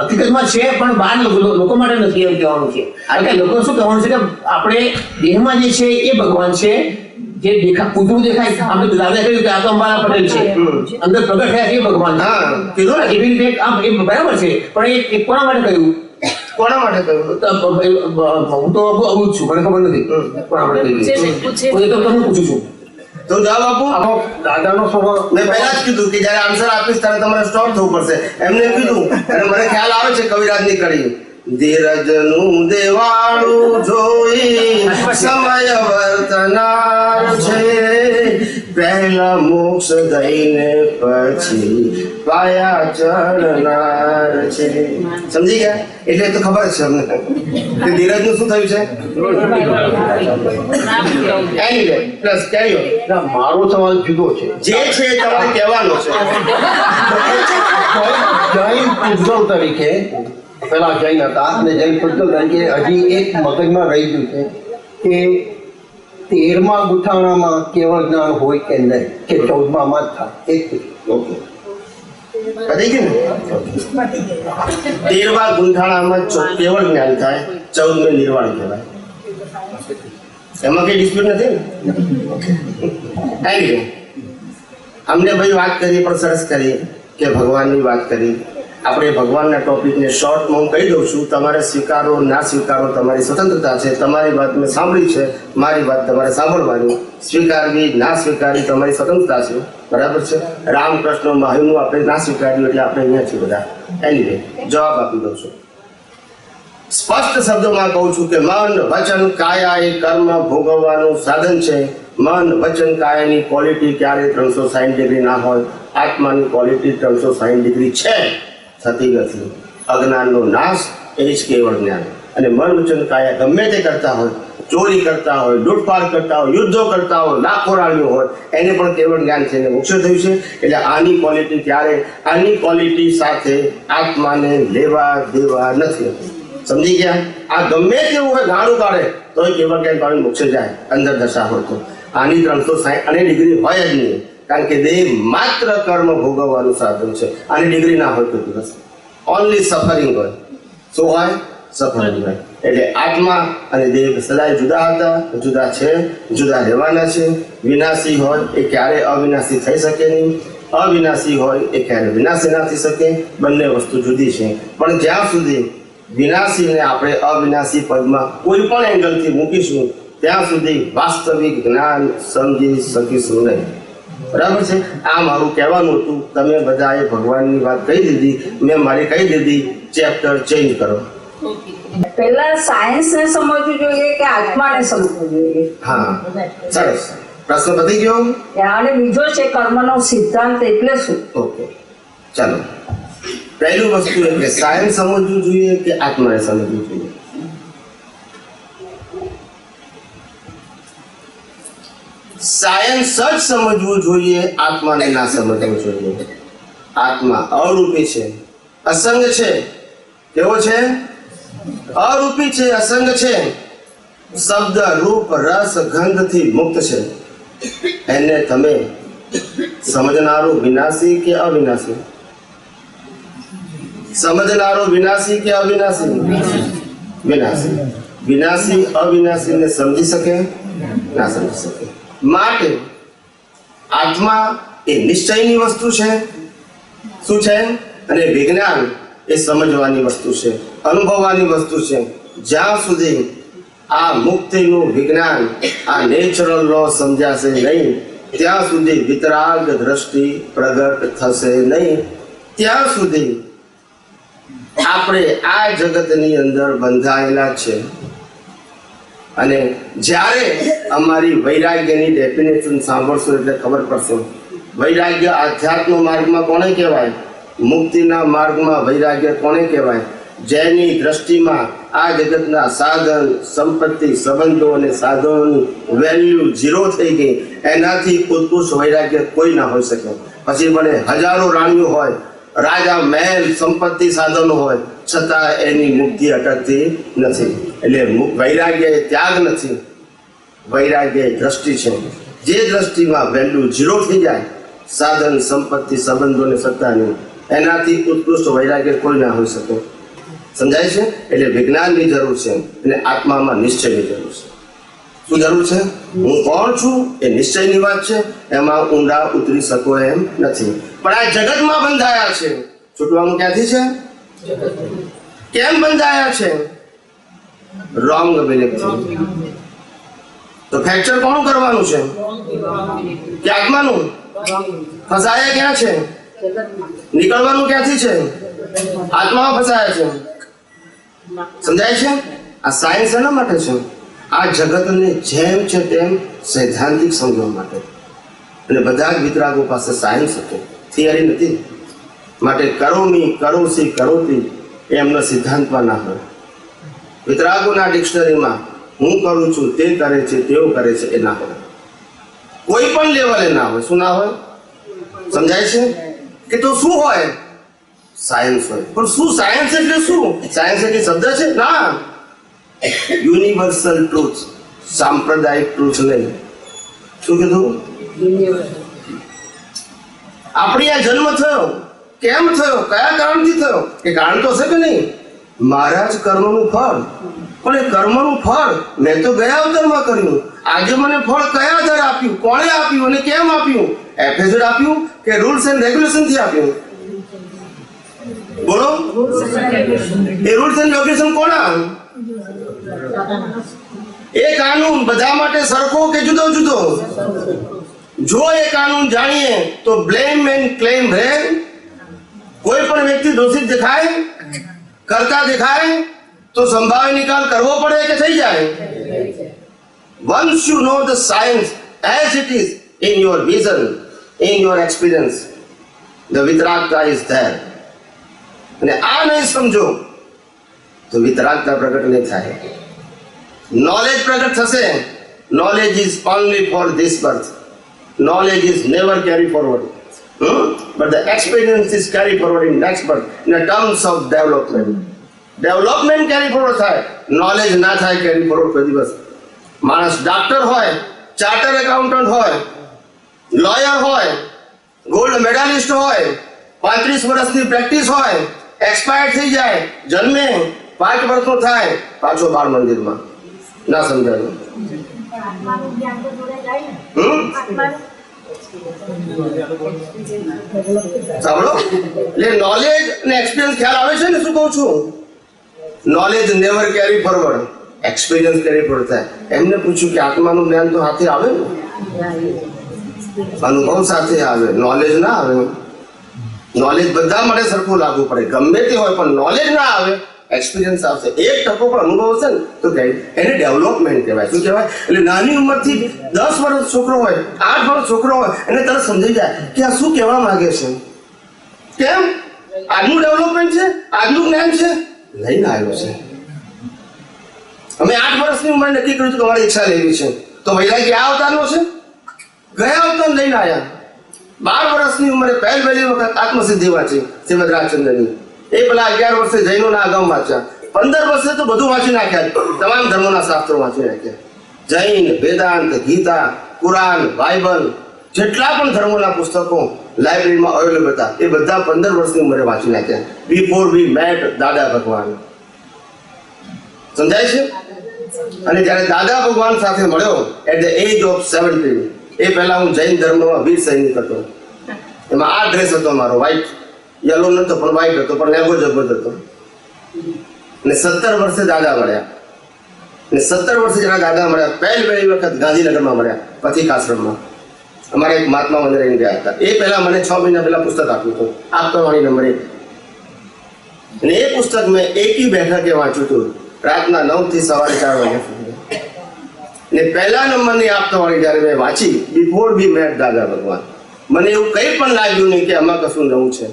હકીકતમાં છે, પણ બહાર લોકો માટે નથી એમ કહેવાનું છે. કારણ કે લોકો શું કહેવાનું છે કે આપણે દેહમાં જે છે એ ભગવાન છે, જે પૂતળું દેખાય, આપણે દાદા કહ્યું કે આ તો અંબાલા પટેલ છે, અંદર પ્રગટ થયા છે એ ભગવાન છે. હા કીધું ને. એવી રીતે એ બરાબર છે, પણ એ કોના માટે કહ્યું? કોના માટે કહ્યું? હું તો આવું જ છું, મને ખબર નથી કોના માટે કહ્યું. હું એ તો તમને પૂછું છું. તો જવાબ આપો. દાદાનો સ્વભાવ મેં પહેલા જ કીધું કે જ્યારે આન્સર આપીશ ત્યારે તમારે સ્ટોપ થવું પડશે. એમને કીધું અને મને ખ્યાલ આવે છે કવિરાજની કડી. ધીરજનું દેવાળું જોઈ સમય વર્તનાર છે, પહેલા મોક્ષ દઈને પછી પાયા ચડનાર છે. સમજી ગયા? એટલે તો ખબર છે અમને કે ધીરજનું શું થયું છે. Anyway, plus carry on. મારો સવાલ જુદો છે. જે છે એ તમારે કહેવાનો છે. જૈન પૂજગલ તરીકે પેલા જૈન હતા અને જૈન પૂજગલ તરીકે હજી એક મગજમાં રહી ગયું છે કે 13મા ગુઠાણામાં કેવળ જ્ઞાન હોય કે નહીં, કે 14માં જ થાય. એક ઓકે પતી ગયું ને. 13મા ગુંઠાણામાં કેવળ જ્ઞાન થાય, 14મે નિર્વાણ કહેવાય. એમાં કઈ ડિસ્પ્યુટ નથી ને. અમને ભાઈ વાત કરીએ પણ સરસ કરીએ કે ભગવાનની વાત કરી. આપણે ભગવાનના ટોપિકને શોર્ટમાં હું કહી દઉં છું. તમારે સ્વીકારો ના સ્વીકારો તમારી સ્વતંત્રતા છે. તમારી વાત મેં સાંભળી છે, મારી વાત તમારે સાંભળવાની. સ્વીકારવી ના સ્વીકારવી તમારી સ્વતંત્રતા છે, બરાબર છે. રામકૃષ્ણ મહાયુનું આપણે ના સ્વીકાર્યું એટલે આપણે અહીંયા છીએ બધા. એનીવે જવાબ આપી દઉં છું. સ્પષ્ટ શબ્દોમાં કહું છું કે મન વચન કાયા એ કર્મ ભોગવવાનું સાધન છે. મન વચન કાયાની ક્વોલિટી ક્યારે 360 ડિગ્રી ના હોય. આત્માની ક્વોલિટી 360 ડિગ્રી છે, થતી નથી. અજ્ઞાનનો નાશ એ જ કેવળ જ્ઞાન. અને મન વચન કાયા ગમે તે કરતા હોય, ચોરી કરતા હોય, લૂંટફાટ કરતા હોય, યુદ્ધો કરતા હોય, લાખો રાણીઓ હોય, એને પણ કેવળ જ્ઞાન છે, એને મોક્ષ થયું છે. એટલે આની ક્વોલિટી ક્યારે, આની ક્વોલિટી સાથે આત્માને લેવા દેવા નથી. સમજી ગયા? આ ગમે તેવું હોય ગાળું કાઢે તો કેવળ જ્ઞાન પામી મોક્ષે જાય, અંદર દશા હોય તો. આની 360 ડિગ્રી હોય જ નહીં, કારણ કે દેહ માત્ર કર્મ ભોગવવાનું સાધન છે. આની ડિગ્રી ના હોય તો દિવસ ઓનલી સફરિંગ હોય. શું હોય? સફરિંગ હોય. એટલે આત્મા અને દેહ સદાય જુદા હતા, જુદા છે, જુદા રહેવાના છે. વિનાશી હોય એ ક્યારે અવિનાશી થઈ શકે નહીં, અવિનાશી હોય એ ક્યારે વિનાશી ના થઈ શકે. બંને વસ્તુ જુદી છે. પણ જ્યાં સુધી વિનાશીને આપણે અવિનાશી પદમાં કોઈ પણ એંગલથી મૂકીશું ત્યાં સુધી વાસ્તવિક જ્ઞાન સમજી શકીશું નહીં. બરાબર છે? આ મારું કહેવાનું હતું. તમે બધાએ ભગવાનની વાત કહી દીધી, મેં મારી કહી દીધી. ચેપ્ટર ચેન્જ કરો. પહેલા સાયન્સને સમજવું જોઈએ કે આત્માને સમજવું જોઈએ? હા સરસ. પ્રશ્ન પતી ગયો. અને બીજો છે કર્મનો સિદ્ધાંત એટલે શું? ઓકે ચાલો. પહેલું વસ્તુ એ કે સાયન્સ સમજવું જોઈએ કે આત્માને સમજવું જોઈએ. સાયન્સ જ સમજવું જોઈએ, આત્માને ના સમજવું જોઈએ. આત્મા અરૂપી છે, અસંગ છે. કેવો છે? અરૂપી છે, અસંગ છે. શબ્દ રૂપ રસ ગંધથી મુક્ત છે. એને તમે સમજનારું વિનાશી કે અવિનાશી? સમજનારો વિનાશી કે અવિનાશી? વિનાશી. વિનાશી અવિનાશીને સમજી શકે? ના સમજી શકે. માટે આત્મા એ નિશ્ચયની વસ્તુ છે. શું છે? અને વિજ્ઞાન એ સમજવાની વસ્તુ છે, અનુભવવાની વસ્તુ છે. જ્યાં સુધી આ મુક્તિનું વિજ્ઞાન, આ નેચરલ લો સમજાશે નહીં, ત્યાં સુધી વિતરાગ દ્રષ્ટિ પ્રગટ થશે નહીં. ત્યાં સુધી આપણે આ જગતની અંદર બંધાયેલા છે. અને જ્યારે અમારી વૈરાગ્યની ડેફિનેશન સાંભળશો એટલે ખબર પડશે. વૈરાગ્ય આધ્યાત્મ માર્ગમાં કોને કહેવાય? મુક્તિના માર્ગમાં વૈરાગ્ય કોને કહેવાય? જેની દ્રષ્ટિમાં આ જગતના સાધન, સંપત્તિ, સંબંધો અને સાધનોની વેલ્યુ 0 થઈ ગઈ, એનાથી ઉત્કૃષ્ટ વૈરાગ્ય કોઈ ના હોઈ શકે. પછી ભલે હજારો રાણીઓ હોય, રાજા મહેલ સંપત્તિ સાધનો હોય છતાં એની મુક્તિ અટકતી નથી. એટલે વૈરાગ્ય એ ત્યાગ નથી, વૈરાગ્ય એ દ્રષ્ટિ છે. જે દ્રષ્ટિમાં વેલ્યુ 0 થઈ જાય, સાધન સંપત્તિ સંબંધોને સત્તાની, એનાથી ઉત્કૃષ્ટ વૈરાગ્ય કોઈ ના હોઈ શકે. સમજાય છે? એટલે વિજ્ઞાનની જરૂર છે અને આત્મામાં નિશ્ચયની જરૂર છે. શું જરૂર છે? હું કોણ છું એ નિશ્ચયની વાત છે, એમાં ઊંડા ઉતરી શકો એમ નથી. પણ આ જગતમાં બંધાયા છે, છૂટવાનું ક્યાંથી છે? કેમ બંધાયા છે? રોંગ બિલીફથી. તો ફ્રેક્ચર કોણ કરવાનું છે? કે આત્માનું? ફસાયા ક્યાં છે? નીકળવાનું ક્યાંથી છે? આત્મામાં ફસાયા છે. સમજાય છે? આ સાયન્સ એના માટે છે, આ જગતને જેમ છે તેમ સૈદ્ધાંતિક સમજવા માટે. અને બધા જ વિતરાગો પાસે સાયન્સ હતો, થિયરી નથી. માટે કરોમી કરોસી કરોતી એ એમના સિદ્ધાંતમાં ના હોય. વિતરાગોના ડિક્શનરીમાં હું કરું છું, તે કરે છે, તેઓ કરે છે એ ના હોય. કોઈ પણ લેવલે ના હોય. શું ના હોય? સમજાય છે? કે તો શું હોય? સાયન્સ હોય. પણ શું સાયન્સ એટલે શું? સાયન્સ એટલે શબ્દ છે? ના, યુનિવર્સલ ટ્રુથ, સાંપ્રદાયિક ટ્રુથ નહીં. શું કીધું? આપણી આ જન્મ થયો કેમ થયો? કયા કારણથી થયો? એ કારણ તો હશે કે નહીં? મારા જ કર્મનું ફળ. પણ એ કર્મનું ફળ મેં તો ગયા અવતારમાં કર્યું. આજે મને ફળ કયા આધારે આપ્યું? કોણે આપ્યું અને કેમ આપ્યું? એફએઝેડ આપ્યું કે રૂલ્સ એન્ડ રેગ્યુલેશન થી આપ્યું? બોલો. એ રૂલ્સ એન્ડ રેગ્યુલેશન કોના? એ કાનૂન બધા માટે સરખો કે જુદો જુદો? જો એ કાનૂન જાણીએ તો બ્લેમ એન્ડ ક્લેમ રહે. કોઈ પણ વ્યક્તિ દોષિત દેખાય, કરતા દેખાય તો સંભાવ્ય નિકાલ કરવો પડે કે થઈ જાય? Once you know the science as it is in your vision, in your experience, the vitaragta is there. અને આ નહીં સમજો તો વિતરાગતા પ્રગટ નહીં થાય. નોલેજ પ્રગટ થશે. Knowledge is only for this birth. Knowledge is never carry forward. But the experience is carry forward in next birth in the terms of development. Development carry forward થાય, નોલેજ ના થાય કેરી ફોરવર્ડ કોઈ દિવસ. માણસ doctor હોય, chartered accountant હોય, lawyer હોય, gold medallist હોય, 35 વર્ષની પ્રેક્ટિસ હોય, એક્સપાયર થઈ જાય, જન્મે 5 વર્ષનો થાય, પાછો બાળ મંદિરમાં. ના સમજાયું? સાંભળો, એટલે નોલેજ અને એક્સપિરિયન્સ ખ્યાલ આવે છે ને? શું કહું છું? Knowledge never carry forward, experience carry forward થાય. એમને પૂછ્યું કે આત્માનું જ્ઞાન તો સાથે આવે ને? અનુભવ સાથે આવે, નોલેજ ના આવે. નોલેજ બધા માટે સરખું લાગુ પડે, ગમે તે હોય, પણ નોલેજ ના આવે, એક્સપિરિયન્સ આવશે. 1% પણ અનુભવ હશે ને તો એને ડેવલપમેન્ટ કહેવાય. શું કહેવાય? એટલે નાની ઉંમરથી 10 વર્ષ છોકરો હોય, 8 વર્ષ છોકરો હોય, એને તરત સમજાઈ જાય કે આ શું કહેવા માંગે છે. કેમ? આજનું ડેવલપમેન્ટ છે, આજનું જ્ઞાન છે, લઈને આવ્યો છે. અમે 8 વર્ષની ઉંમરે નક્કી કર્યું કે તમારી ઈચ્છા લેવી છે, તો વૈરાગ્ય આ અવતારનો છે? ગયા અવતાર લઈને આવ્યા. 12 વર્ષની ઉંમરે પહેલી વખત આત્મસિદ્ધિ વાંચી શ્રીમદ રાજચંદ્રની. એ પેલા 11 વર્ષે જૈનોના આગમ વાંચ્યા. 15 વર્ષે તો બધું વાંચી નાખ્યા, તમામ ધર્મોના શાસ્ત્રો વાંચી નાખ્યા. જૈન, વેદાંત, ગીતા, કુરાન, બાઇબલ, જેટલા પણ ધર્મોના પુસ્તકો લાઇબ્રેરીમાં અવેલેબલ હતા એ બધા 15 વર્ષની ઉંમરે વાંચી નાખ્યા. બિફોર વી મેટ દાદા ભગવાન. સમજાય છે? અને જ્યારે દાદા ભગવાન સાથે મળ્યો એટ ધ એજ ઓફ 17, એ પહેલા હું જૈન ધર્મમાં વીર સૈનિક હતો. એમાં આ ડ્રેસ હતો મારો, વ્હાઈટ, યલો નતો પણ વ્હાઈટ હતો, પણ લેગો જબરદસ્ત હતો. અને 17 વર્ષે દાદા મળ્યા. અને 17 વર્ષે જરા દાદા મળ્યા, પહેલી વખત ગાંધીનગરમાં મળ્યા, પથિક આશ્રમમાં. અમારા એક મહાત્મા મંદિર રહીને ગયા હતા. એ પહેલા મને 6 મહિના પહેલા પુસ્તક આપ્યું હતું, આપતાવાણી નંબર 1. અને એ પુસ્તક મેં એકી બેઠકે વાંચ્યું હતું, રાતના 9 થી સવારે 4 વાગ્યા સુધી. ને પહેલા નંબરની આપતાવાળી જ્યારે મેં વાંચી, બિફોર વી મેટ દાદા ભગવાન, મને એવું કંઈ પણ લાગ્યું નહીં કે આમાં કશું નવું છે.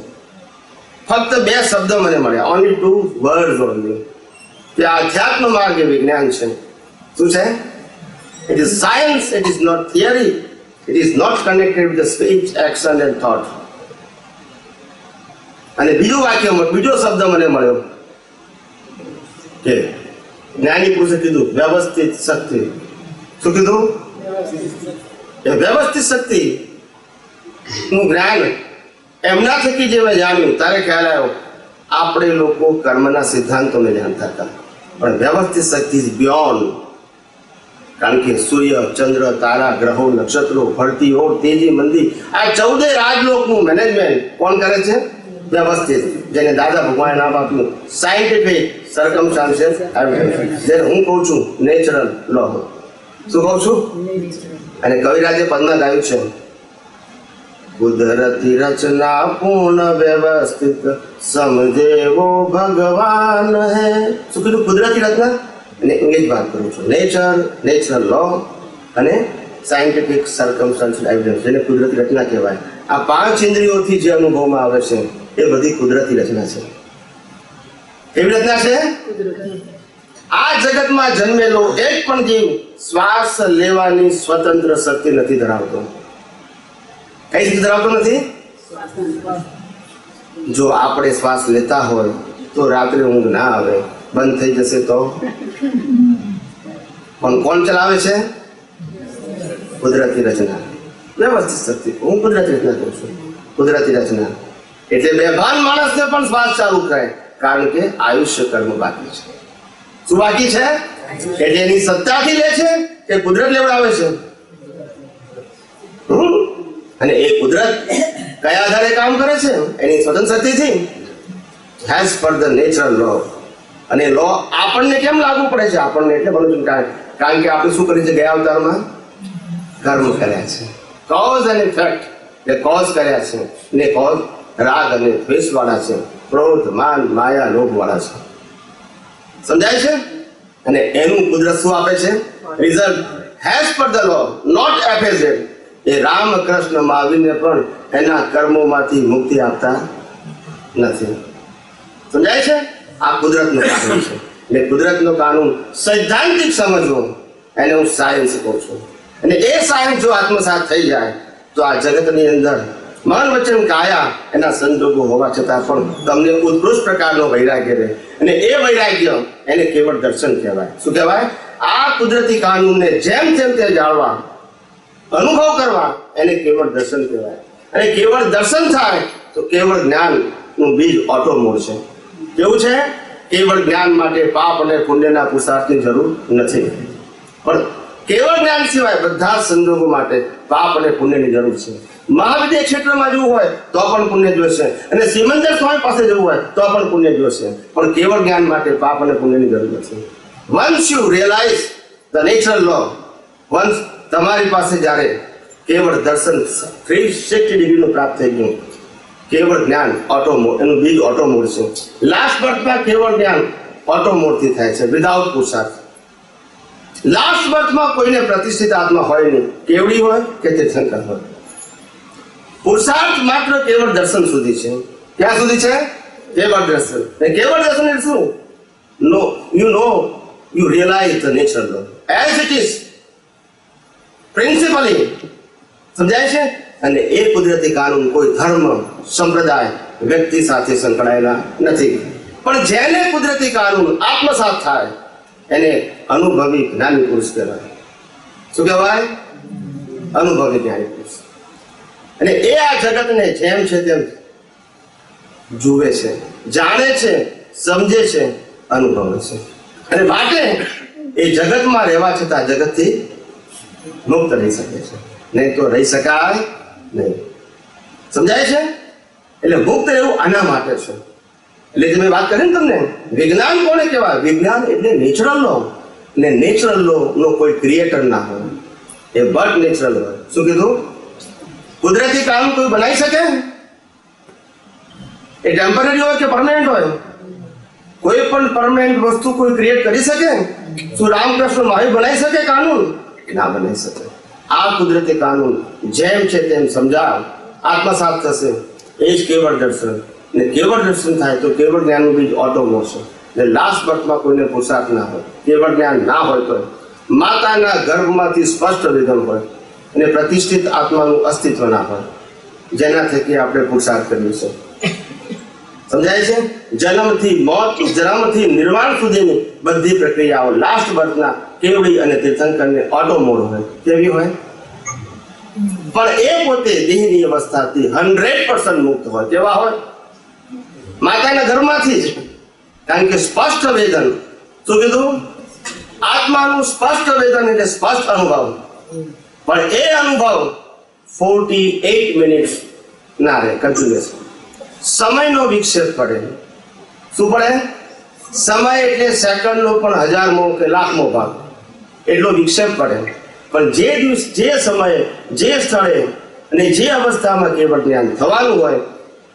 ફક્ત 2 શબ્દ મને મળ્યા, ઓનલી 2 વર્ડ્સ ઓનલી, કે આધ્યાત્મ માર્ગ એ વિજ્ઞાન છે. શું છે? It is science, it is not theory, it is not connected with the speech, action and thought. અને બીજું વાક્ય, બીજો શબ્દ મને મળ્યો કે જ્ઞાની પુરુષે કીધું વ્યવસ્થિત શક્તિ. શું કીધું? એ વ્યવસ્થિત શક્તિ નું જ્ઞાન એમના થકી જે મેં જાણ્યું ત્યારે ખ્યાલ આવ્યો આપણે લોકો કર્મના સિદ્ધાંતોને જાણતા હતા, પણ વ્યવસ્થિત શક્તિ ઇઝ બિયોન્ડ. કારણ કે સૂર્ય, ચંદ્ર, તારા, ગ્રહો, નક્ષત્રો, ફરતી ઓર, તેજી, મંદી, આ 14 રાજલોકનું મેનેજમેન્ટ કોણ કરે છે? વ્યવસ્થિત. જેને દાદા ભગવાને નામ આપ્યું સાયન્ટિફિક સર્કમસ્ટાન્સિસ એવિડન્સ, જેને હું કહું છું નેચરલ લો. શું કહું છું? અને કવિરાજે પદમાં ગાયું છે કુદરતી રચના પૂર્ણ વ્યવસ્થિત સમજેવો ભગવાન હે. શું કીધું? કુદરતી રચના. અને હું એ જ વાત કરું છું, નેચરલ લો અને સાયન્ટિફિક સર્કમસ્ટાન્શિયલ એવિડન્સ, જેને કુદરતી રચના કહેવાય. આ 5 ઇન્દ્રિયોથી જે અનુભવમાં આવે છે એ બધી કુદરતી રચના છે. કેવી રચના છે? આ જગતમાં જન્મેલો એક પણ જીવ શ્વાસ લેવાની સ્વતંત્ર શક્તિ નથી ધરાવતો. કઈ શક્તિ ધરાવતો નથી? જો આપણે શ્વાસ લેતા હોય તો રાત્રે ઊંઘ ના આવે, બંધ થઈ જશે તો પણ કોણ ચલાવે છે? કુદરતી રચના, વ્યવસ્થિત શક્તિ. હું કુદરતી રચના કહું છું, કુદરતી રચના. એટલે બેભાન માણસને પણ શ્વાસ ચાલુ કરે, કારણ કે આયુષ્ય કર્મ બાકી છે. શું બાકી છે? એટલે એની સત્તાથી લે છે કે કુદરત લેવડાવે છે? અને એ કુદરત કયા આધારે કામ કરે છે? એની સ્વતંત્ર શક્તિથી, એઝ પર ધ નેચરલ લો. અને લો આપણને કેમ લાગુ પડે છે? આપણને એટલે બનવું કારણ કે આપણે શું કર્યું છે? ગયા અવતારમાં કર્મ કર્યા છે. કોઝ અને ઇફેક્ટ, એ કોઝ કર્યા છે ને કોઝ રાગ અને દ્વેષ વાળા છે, ક્રોધ, માન, માયા, લોભ વાળા છે. સમજાય છે? અને એનું કુદરત શું આપે છે? Result has per the law, not એફેઝેડ. એ રામકૃષ્ણ મહાવીરને પણ એના કર્મોમાંથી મુક્તિ આપતા નથી. સમજાય છે? આ કુદરતનું કાનૂન છે. એટલે કુદરતનો કાનૂન સૈદ્ધાંતિક સમજવો, એને હું સાયન્સ કહું છું. અને એ સાયન્સ જો આત્મસાત થઈ જાય તો આ જગતની અંદર મન વચન કાયા એના સંજોગો હોવા છતાં પણ તમને ઉત્કૃષ્ટ પ્રકારનો વૈરાગ્ય રહે. અને એ વૈરાગ્ય એને કેવળ દર્શન કહેવાય. શું કહેવાય? આ કુદરતી કાનૂનને જેમ તેમ તે જાણવા, અનુભવ કરવા, એને કેવળ દર્શન કહેવાય. અને કેવળ દર્શન થાય તો કેવળ જ્ઞાનનું બીજ ઓટો મૂળશે. કેવું છે? કેવળ જ્ઞાન માટે પાપ અને પુણ્યના પુરુષાર્થની જરૂર નથી, પણ કેવળ જ્ઞાન સિવાય બધા સંજોગો માટે પાપ અને પુણ્યની જરૂર છે. મહાવિદ્ય ક્ષેત્રમાં જવું હોય તો પણ પુણ્ય જોશે, અને સિમંદર સ્વામી પાસે જવું હોય તો પણ પુણ્ય જોશે, પણ કેવળ જ્ઞાન માટે પાપ અને પુણ્યની જરૂર નથી. Once you realise the natural law, once તમારી પાસે જ્યારે કેવળ દર્શન 360 ડિગ્રીનું પ્રાપ્ત થઈ ગયું, કેવળ જ્ઞાન ઓટોમોડ, એનું બીજ ઓટોમોડ છે. લાસ્ટ બર્થમાં કેવળ જ્ઞાન ઓટોમોડથી થાય છે, વિધાઉટ પુરુષાર્થ. લાસ્ટ બર્થમાં કોઈને પ્રતિષ્ઠિત આત્મા હોય નહીં, કેવડી હોય કે તીર્થંકર હોય. પુરુષાર્થ માત્ર કેવળ દર્શન સુધી છે. ક્યાં સુધી છે? કેવળ દર્શન. કેવળ દર્શન એટલે શું? You realise the natural law as it is, principally. સમજાય છે? અને એ કુદરતી કાનૂન કોઈ ધર્મ, સંપ્રદાય, વ્યક્તિ સાથે સંકળાયેલા નથી, પણ જેને કુદરતી કાનૂન આત્મસાત થાય એને અનુભવી જ્ઞાની પુરુષ કહેવાય. શું કહેવાય? અનુભવી જ્ઞાની પુરુષ. અને એ આ જગતને જેમ છે તેમ જુએ છે, જાણે છે, સમજે છે, અનુભવે છે. અને માટે એ જગતમાં રહેવા છતાં જગતથી મુક્ત રહી શકે છે, નહીં તો રહી શકાય નહીં. સમજાય છે? એટલે મુક્ત રહેવું આના માટે છે. એટલે જે મેં વાત કરી ને તમને, વિજ્ઞાન કોને કહેવાય? વિજ્ઞાન એટલે નેચરલ લો. ને નેચરલ લો નો કોઈ ક્રિએટર ના હોય, એ બટ નેચરલ હોય. શું કીધું? કુદરતી કાનૂન કોઈ બનાવી શકે? એ ટેમ્પરરી હોય કે પરમાનન્ટ હોય? કોઈ પણ પરમાનન્ટ વસ્તુ કોઈ ક્રિએટ કરી શકે? શું રામકૃષ્ણ મહાવીર બનાવી શકે કાનૂન? ના બનાવી શકે. આ કુદરતી કાનૂન જેમ છે તેમ સમજાવ, આત્મસાત થશે, એ જ કેવળ દર્શન. ને કેવળ દર્શન થાય તો કેવળ જ્ઞાનનું બીજ ઓટો મળશે. ને લાસ્ટ બર્થમાં કોઈને પુરુષાર્થ ના હોય, કેવળ જ્ઞાન ના હોય તો માતાના ગર્ભમાંથી સ્પષ્ટ વિધમ હોય અને પ્રતિષ્ઠિત આત્માનું અસ્તિત્વ ના હોય, જેના થકી આપણે પુરુષાર્થ કર્યું છે. સમજાય છે? જન્મથી મોત, જન્મથી નિર્વાણ સુધીની બધી પ્રક્રિયાઓ લાસ્ટ બર્થના કેવડી અને તીર્થંકરને ઓટો મોડ હોય. કેવી હોય? પણ એ પોતે દેહની અવસ્થાથી 100% મુક્ત હોય. કેવા હોય? માતાના ગર્ભમાંથી જ. કારણ કે સ્પષ્ટ વેદન, શું કીધું? આત્માનું સ્પષ્ટ વેદન એટલે સ્પષ્ટ અનુભવ. પણ એ અનુભવ 48 મિનિટ્સ ના રહે કન્ટિન્યુઅસ. સમયનો વિક્ષેપ પડે. શું પડે? સમય એટલે સેકન્ડનો પણ 1000મો કે લાખમો ભાગ એટલો વિક્ષેપ પડે. પણ જે દિવસ, જે સમયે, જે સ્થળે અને જે અવસ્થામાં કેવળ જ્ઞાન થવાનું હોય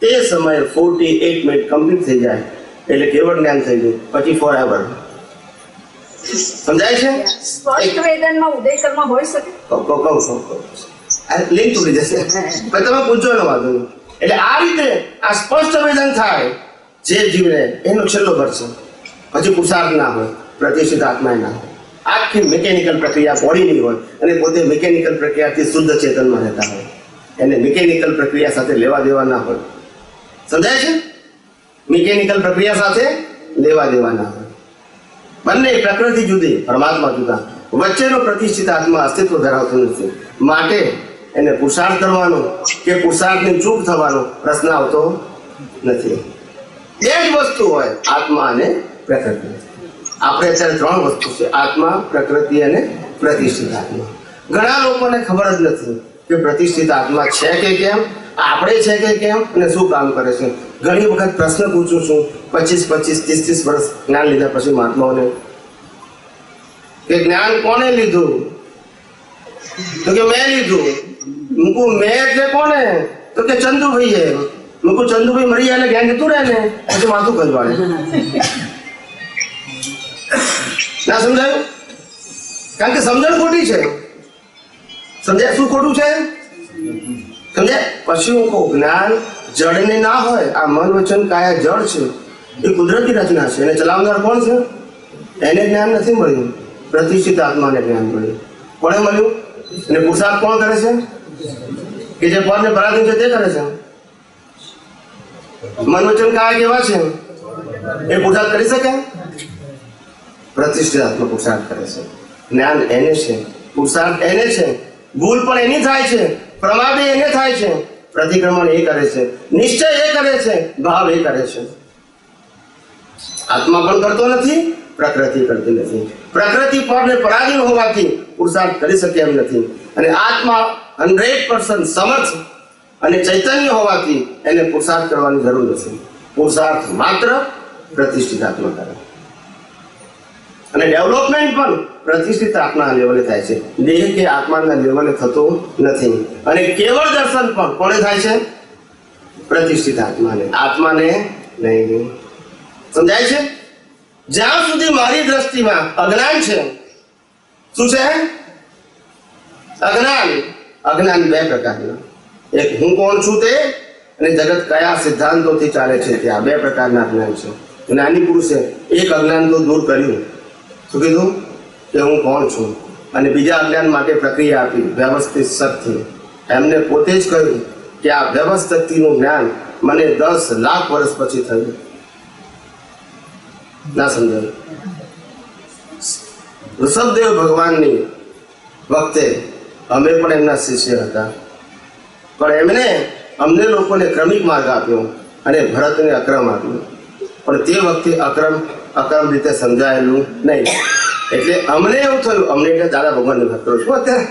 તે સમયે 48 મિનિટ કમ્પ્લીટ થઈ જાય એટલે કેવળ જ્ઞાન થઈ ગયું. પછી ફોર એવર. સમજાય છે? સ્પષ્ટ વેદનમાં ઉદયકરમાં હોઈ શકે. લિંક તૂટી જશે. પણ તમે પૂછજો એનો વાંધો નહીં. એટલે આ રીતે આ સ્પષ્ટ વેદન થાય જે જીવને એનો છેલ્લો વર્ષ. પછી પુરુષાર્થ ના હોય, પ્રતિષ્ઠિત આત્મા ના હોય. આખી મિકેનિકલ પ્રક્રિયા બોડીની હોય અને પોતે મિકેનિકલ પ્રક્રિયાથી શુદ્ધ ચેતનમાં રહેતા હોય. એને મિકેનિકલ પ્રક્રિયા સાથે લેવા દેવા ના હોય. સમજાય છે? મિકેનિકલ પ્રક્રિયા સાથે લેવા દેવા ના હોય. બંને પ્રકૃતિ જુદી, પરમાત્મા જુદા. વચ્ચેનો પ્રતિષ્ઠિત આત્મા અસ્તિત્વ ધરાવતો નથી. માટે એને પુરુષાર્થ કરવાનો કે પુરુષાર્થની ચૂક થવાનો પ્રશ્ન આવતો નથી. એ જ વસ્તુ હોય આત્મા અને પ્રકૃતિ. આપણે અત્યારે 3 વસ્તુ છે: આત્મા, પ્રકૃતિ અને પ્રતિષ્ઠિત આત્મા. ઘણા લોકોને ખબર જ નથી કે પ્રતિષ્ઠિત આત્મા છે કે કેમ, આપણે છે કે કેમ અને શું કામ કરે છે. ઘણી વખત પ્રશ્ન પૂછું છું 25, 30 વર્ષ જ્ઞાન લીધા પછી મહાત્માઓને કે જ્ઞાન કોને લીધું? તો કે મેં લીધું. મૂકું મેં એટલે કોને? તો કે ચંદુભાઈએ. મૂકું ચંદુભાઈ મરી જાય એટલે જ્ઞાન જતું રહે ને પછી માથું ખજવાડે. ના સમજાયું? કારણ કે સમજણ ખોટી છે. સમજાય? શું ખોટું છે? સમજાય? પછી હું કહું જ્ઞાન જડને ના હોય. આ મન વચન કાયા જડ છે, એ કુદરતી રચના છે. એને ચલાવનાર કોણ છે? એને જ્ઞાન નથી મળ્યું. પ્રતિષ્ઠિત આત્માને જ્ઞાન મળ્યું. કોણે મળ્યું? અને પુરુષાર્થ કોણ કરે છે? કે જે પરને પરાધીન છે તે કરે છે. મન વચન કાયા કેવા છે? એ પુરુષાર્થ કરી શકે? પ્રતિષ્ઠિત આત્મા પુરુષાર્થ કરે છે. જ્ઞાન એને છે, પુરુષાર્થ એને છે. ભૂલ પણ એની થાય છે, પ્રમાદ એને થાય છે, પ્રતિક્રમણ એ કરે છે, નિશ્ચય એ કરે છે, ભાવ એ કરે છે. આત્મા પણ કરતો નથી, પ્રકૃતિ કરતી નથી. પ્રકૃતિ પરને પરાધીન હોવાથી પુરુષાર્થ કરી શકે એમ નથી. અને આત્મા 100% સમર્થ અને ચૈતન્ય હોવાથી એને પુરુષાર્થ કરવાની જરૂર નથી. પુરુષાર્થ માત્ર પ્રતિષ્ઠિત આત્મા કરે. અને ડેવલપમેન્ટ પણ પ્રતિષ્ઠિત આત્માના લેવલે થાય છે. દેહ કે આત્માના લેવલે થતું નથી. અને કેવળ દર્શન પણ કોને થાય છે? પ્રતિષ્ઠિત આત્માને. આત્માને નહીં. સમજાય છે? જ્યાં સુધી મારી દ્રષ્ટિમાં અજ્ઞાન છે. શું છે? અજ્ઞાન. અજ્ઞાન 2 પ્રકારના. એક હું કોણ છું તે, અને જગત કયા સિદ્ધાંતોથી ચાલે છે તે. આ 2 પ્રકારના અજ્ઞાન છે. જ્ઞાની પુરુષે એક અજ્ઞાન તો દૂર કર્યું. શું કીધું? કે હું કોણ છું. અને બીજા અજ્ઞાન માટે પ્રક્રિયા આપી, વ્યવસ્થિત શક્તિ. એમને પોતે જ કહ્યું કે આ વ્યવસ્થિતનું જ્ઞાન મને 10 લાખ વર્ષ પછી થયું. ના સમજાયું? ઋષભદેવ ભગવાનની વખતે અમે પણ એમના શિષ્ય હતા. પણ એમને અમને લોકોને ક્રમિક માર્ગ આપ્યો અને ભરતને અક્રમ આપ્યો. પણ તે વખતે અક્રમ રીતે સમજાયેલું નહીં. એટલે અમને એવું થયું, અમને એટલે દાદા ભગવાનની વાત કરું છું અત્યારે,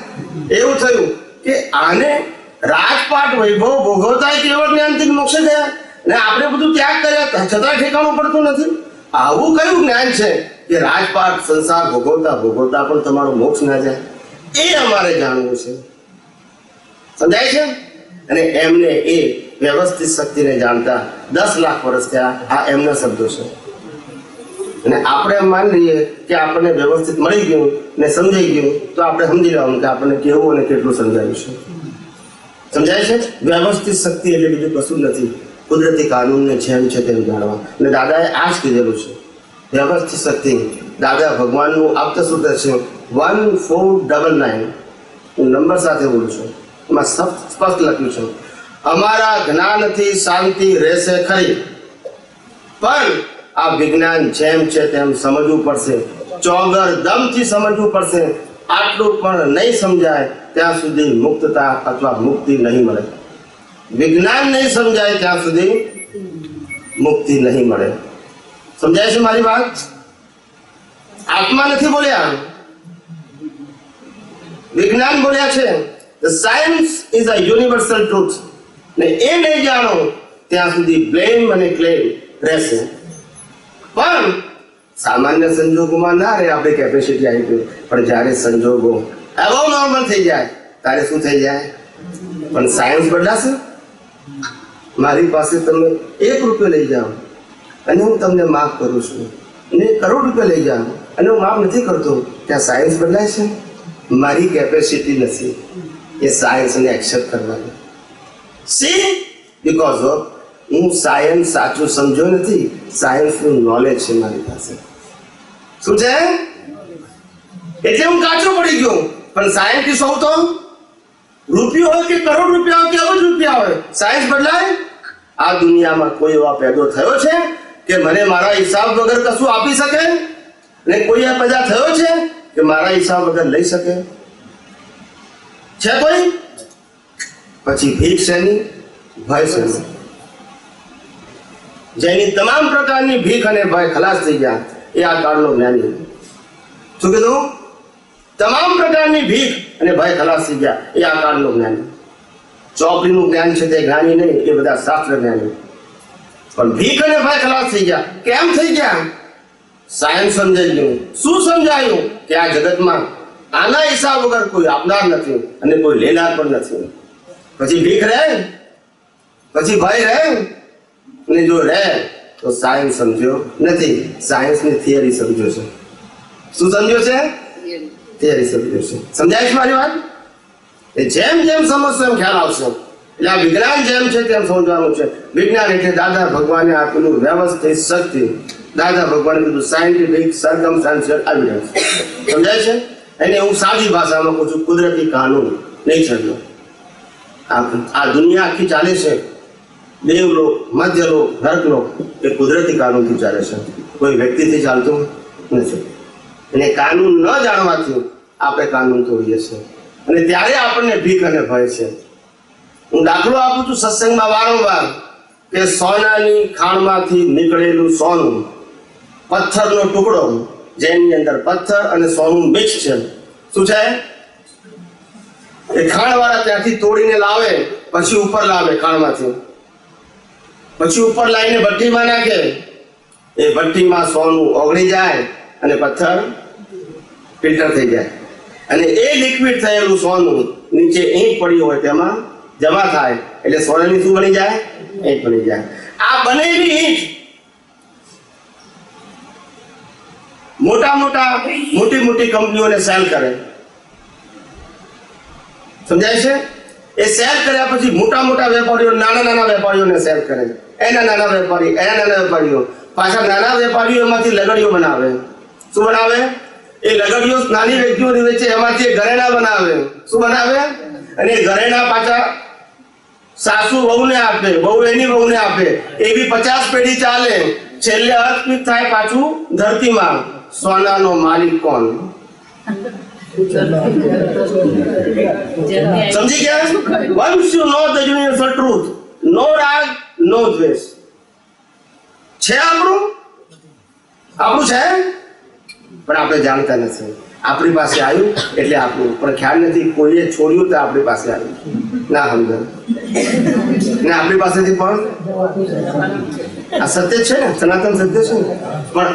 એવું થયું કે આને રાજપાટ વૈભવ ભોગવતા કેવળ જ્ઞાનથી મોક્ષે ગયા ને આપણે બધું ત્યાગ કર્યા છતાં ઠેકાણું પડતું નથી. આવું કયું જ્ઞાન છે કે રાજપાટ સંસાર ભોગવતા પણ તમારો મોક્ષ ના જાય? એ અમારે જાણવું છે. સમજાય છે? અને એમને એ વ્યવસ્થિત શક્તિને જાણતા 10 લાખ વર્ષ થયા. આ એમના શબ્દો છે. અને આપણે એમ માની લઈએ કે આપણને વ્યવસ્થિત મળી ગયું ને સમજાઈ ગયું તો આપણે સમજી લેવાનું કે આપણને કેવું અને કેટલું સમજાયું છે. સમજાય છે? વ્યવસ્થિત શક્તિ એટલે બીજું કશું નથી, કુદરતી કાનૂનને જેમ છે તેમ જાણવા. અને દાદાએ આ જ કીધેલું છે. વ્યવસ્થિત શક્તિ દાદા ભગવાનનું આપત સૂત્ર છે 1499. હું નંબર સાથે બોલું છું. એમાં સ્પષ્ટ લખ્યું છે, અમારા જ્ઞાનથી શાંતિ રહેશે ખરી. પણ આ વિજ્ઞાન જેમ છે તેમ સમજવું પડશે, ચોગર દમથી સમજવું પડશે. આટલું પણ નહીં સમજાય ત્યાં સુધી મુક્તતા અથવા મુક્તિ નહીં મળે. વિજ્ઞાન નહીં સમજાય ત્યાં સુધી મુક્તિ નહીં મળે. સમજાય છે મારી વાત? આત્મા નથી બોલ્યા, વિજ્ઞાન બોલ્યા છે. The science is a universal truth. ને એ નહીં જાણો ત્યાં સુધી બ્લેમ અને ક્લેમ રહેશે. પણ સામાન્ય સંજોગોમાં ના રહે આપણી કેપેસિટી આવી ગઈ, પણ જ્યારે સંજોગો એવો નોર્મલ થઈ જાય ત્યારે શું થઈ જાય? પણ સાયન્સ બદલાશે. મારી પાસે તમે 1 રૂપિયો લઈ જાઓ અને હું તમને માફ કરું છું, અને 1 કરોડ રૂપિયા લઈ જાઓ અને હું માફ નથી કરતો, ત્યાં સાયન્સ બદલાય છે? મારી કેપેસિટી નથી એ સાયન્સને એક્સેપ્ટ કરવાની. સી, બીકોઝ ઓફ હું સાયન્સ સાચું સમજ્યો નથી, સાયન્સનું નોલેજ છે મારી પાસે. શું છે? એટલે હું કાચો પડી ગયો. પણ સાયન્ટિસ્ટ હોઉં તો રૂપિયો હોય કે કરોડ રૂપિયા હોય કે અબજ રૂપિયા હોય, સાયન્સ બદલાય? આ દુનિયામાં કોઈ એવા પેદો થયો છે કે મને મારા હિસાબ વગર કશું આપી શકે? ને કોઈ પેદા થયો છે કે મારા હિસાબ વગર લઈ શકે? છે કોઈ? પછી ભીખ શેની? ભય શેની? જેની તમામ પ્રકારની ભીખ અને ભય ખલાસ થઈ ગયા એ આ કાળનો જ્ઞાની. શું કીધું? તમામ પ્રકારની ભીખ અને ભય ખલાસ થઈ ગયા એ આ કાળનો જ્ઞાની. ચોપડીનું જ્ઞાન છે તે જ્ઞાની નહીં, એ બધા શાસ્ત્ર જ્ઞાની. પણ ભીખ અને ભય ખલાસ થઈ ગયા. કેમ થઈ ગયા? સાયન્સ સમજાઈ ગયું. શું સમજાયું? કે આ જગતમાં આના હિસાબ વગર કોઈ આપનાર નથી અને કોઈ લેનાર પણ નથી. પછી ભીખ રહે? પછી ભય રહે? અને જો રહે તો સાયન્સ સમજ્યો નથી, સાયન્સની થિયરી સમજ્યો છે. શું સમજ્યો છે? થિયરી સમજ્યો છે. સમજાય છે મારી વાત? એ જેમ જેમ સમજશો એમ ખ્યાલ આવશે. એટલે આ વિજ્ઞાન જેમ છે તેમ સમજવાનું છે. વિજ્ઞાન એટલે દાદા ભગવાને આપેલું વ્યવસ્થિત શક્તિ. દાદા ભગવાને કીધું સાયન્ટિફિક સર્કમસ્ટાન્શિયલ એવિડન્સ. સમજાય છે? એને હું સાદી ભાષામાં કહું છું, કુદરતી કાનૂન નહીં સમજો. આ દુનિયા આખી ચાલે છે, દેવલોક, મધ્યલોક, નરકલોક, એ કુદરતી કાનૂનથી ચાલે છે, કોઈ વ્યક્તિથી ચાલતું નથી. અને કાનૂન ન જાણવાથી આપણે કાનૂન તોડીએ છીએ અને ત્યારે આપણને ભીખ અને ભય છે. હું દાખલો આપું છું સત્સંગમાં વારંવાર કે સોનાની ખાણમાંથી નીકળેલું સોનું, પથ્થરનો ટુકડો જેની અંદર પથ્થર અને સોનું મિક્સ છે. શું છે? એ ખાણવાળા ત્યાંથી તોડીને લાવે, પછી ઉપર લાવે ખાણમાંથી, પછી ઉપર લાવીને ભઠ્ઠીમાં નાખે. એ ભઠ્ઠીમાં સોનું ઓગળી જાય અને પથ્થર ફિલ્ટર થઈ જાય અને એ લિક્વિડ થયેલું સોનું નીચે ઈંટ પડી હોય તેમાં જમા થાય એટલે સોનાની શું બની જાય? ઈંટ બની જાય. આ બનેલી ઈંટ મોટી મોટી કંપનીઓને સેલ કરે. સમજાય છે? એ સેલ કર્યા પછી મોટા વેપારીઓ નાના વેપારીઓને સેલ કરે. એના નાના વેપારીઓ પાછા નાના વેપારીઓ એમાંથી લગડીઓ બનાવે. શું બનાવે? એ લગડીઓ નાની વ્યક્તિઓની વચ્ચે એમાંથી ઘરેણા બનાવે. શું બનાવે? અને એ ઘરેણા પાછા સાસુ વહુને આપે, વહુ એની વહુને આપે. એવી 50 પેઢી ચાલે. છેલ્લે અર્થક્વેક થાય પાછું ધરતીમાં. સોનાનો માલિક કોણ? સમજી ગયા? Once you know the universal truth, no rag, no દ્વેષ. છે આપણું છે પણ આપણે જાણતા નથી. આપણી પાસે આવ્યું એટલે આપણું, પણ ખ્યાલ નથી કોઈએ છોડ્યું તો આપણી પાસે આવ્યું. ના સમજ ને આપણી પાસેથી પણ આ સત્ય છે ને, સનાતન સત્ય છે ને, પણ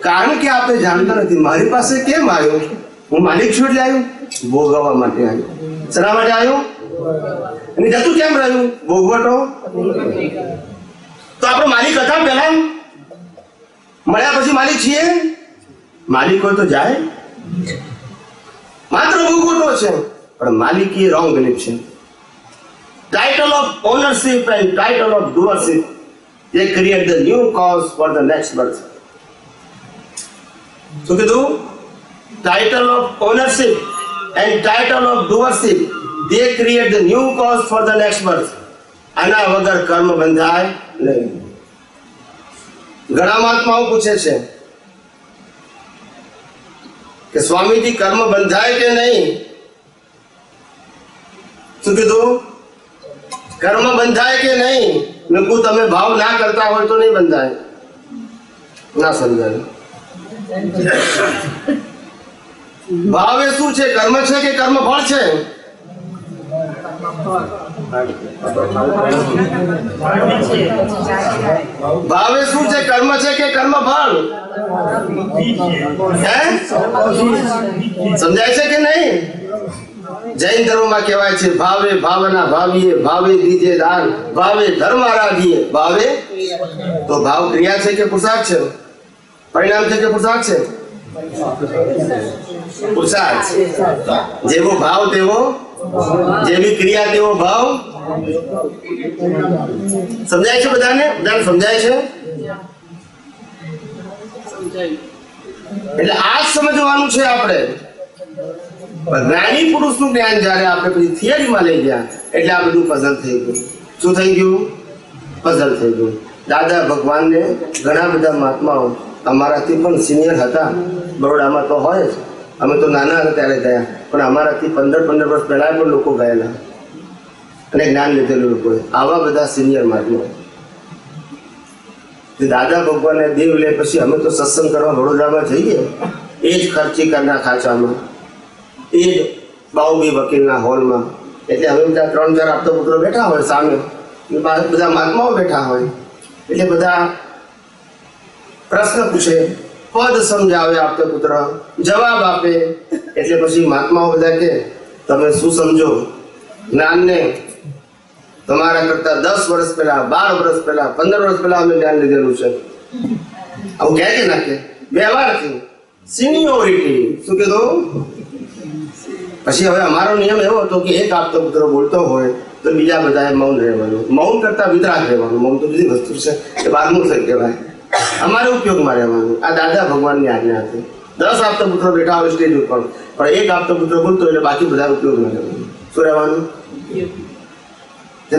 કારણ કે આપણે જાણતા નથી. મારી પાસે કેમ આવ્યું? હું માલિક છું એટલે આવ્યું? ભોગવવા માટે આવ્યું. શના માટે આવ્યું? અને જતું કેમ રહ્યું? ભોગવટો. તો આપણો માલિક હતા પહેલા? મળ્યા પછી માલિક છીએ? માલિક હોય તો જાય? માત્ર ભોગવટો છે પણ માલિકી રોંગ બિલીફ છે. Title of ownership and title of doership, they create the new cause for the next birth. શું કીધું? Title of ownership and title of doership, they create the new cause for the next birth. આના વગર કર્મ બંધાય નહીં. ઘણા મહાત્માઓ પૂછે છે કે સ્વામીજી કર્મ બંધાય કે નહીં? શું કીધું? કર્મ બંધાય કે નહીં? મેં કહું તમે ભાવ ના કરતા હોય તો નહીં બંધાય. ના સમજાય. ભાવ એ શું છે? કર્મ છે કે કર્મ ફળ છે? ભાવ એ શું છે? કર્મ છે કે કર્મ ફળ? હે? સમજાય છે કે નહીં? જૈન ધર્મમાં કહેવાય છે ભાવે ભાવના ભાવીએ, ભાવે દીજે દાન, ભાવે ધર્મ આરાધીએ. ભાવે તો ભાવ ક્રિયા છે કે પુરુષાર્થ છે? પરિણામ છે કે પુરુષાર્થ છે? પુરુષાર્થ. જેવો ભાવ તેવો, જેવી ક્રિયા તેવો ભાવ. સમજાય છે બધાને? બધાને સમજાય છે? એટલે આ જ સમજવાનું છે આપણે. જ્ઞાની પુરુષનું જ્ઞાન જયારે આપણે પછી થિયરીમાં લઈ ગયા એટલે આ બધું પઝલ થઈ ગયું. શું થઈ ગયું? પઝલ થઈ ગયું. દાદા ભગવાનને ઘણા બધા મહાત્માઓ અમારાથી પણ સિનિયર હતા. બરોડામાં તો હોય જ. અમે તો નાના હતા ત્યારે ગયા, પણ અમારાથી 15 વર્ષ પહેલા પણ લોકો ગયેલા અને જ્ઞાન લીધેલું લોકોએ. આવા બધા સિનિયર મહાત્માઓ દાદા ભગવાનને દેવ લે પછી અમે તો સત્સંગ કરવા વડોદરામાં જઈએ, એ જ ખર્ચીકરના ખાંચામાં, એ જ બાઉબી વકીલના હોલમાં. એટલે હવે બધા 3-4 આપતા પુત્રો બેઠા હોય સામે, બધા મહાત્માઓ બેઠા હોય. એટલે બધા પ્રશ્ન પૂછે, પદ સમજાવે, આપતો પુત્ર જવાબ આપે. એટલે પછી મહાત્માઓ બધા કે તમે શું સમજો? જ્ઞાનને તમારા કરતા 10 વર્ષ પહેલા, 12 વર્ષ પહેલા, 15 વર્ષ પહેલા અમે જ્ઞાન લીધેલું છે. આવું કહે કે ના કે? વ્યવહારથી સિનિયોરિટી. શું કીધું? પછી હવે અમારો નિયમ એવો હતો કે એક આપતો પુત્ર બોલતો હોય તો બીજા બધાએ મૌન રહેવાનું. મૌન કરતા વિતરાગ રહેવાનું. મૌન તો બીજી વસ્તુ છે, એ બારમું થઈ કહેવાય. અમારે ઉપયોગમાં રહેવાનું. આ દાદા ભગવાનની આજ્ઞા હતી. 10 આપતો પુત્રો બેઠા હોય સ્ટેજ ઉપર, પણ એક આપતો પુત્ર બોલતો એટલે બાકી બધા ઉપયોગમાં રહેવાનું. શું રહેવાનું?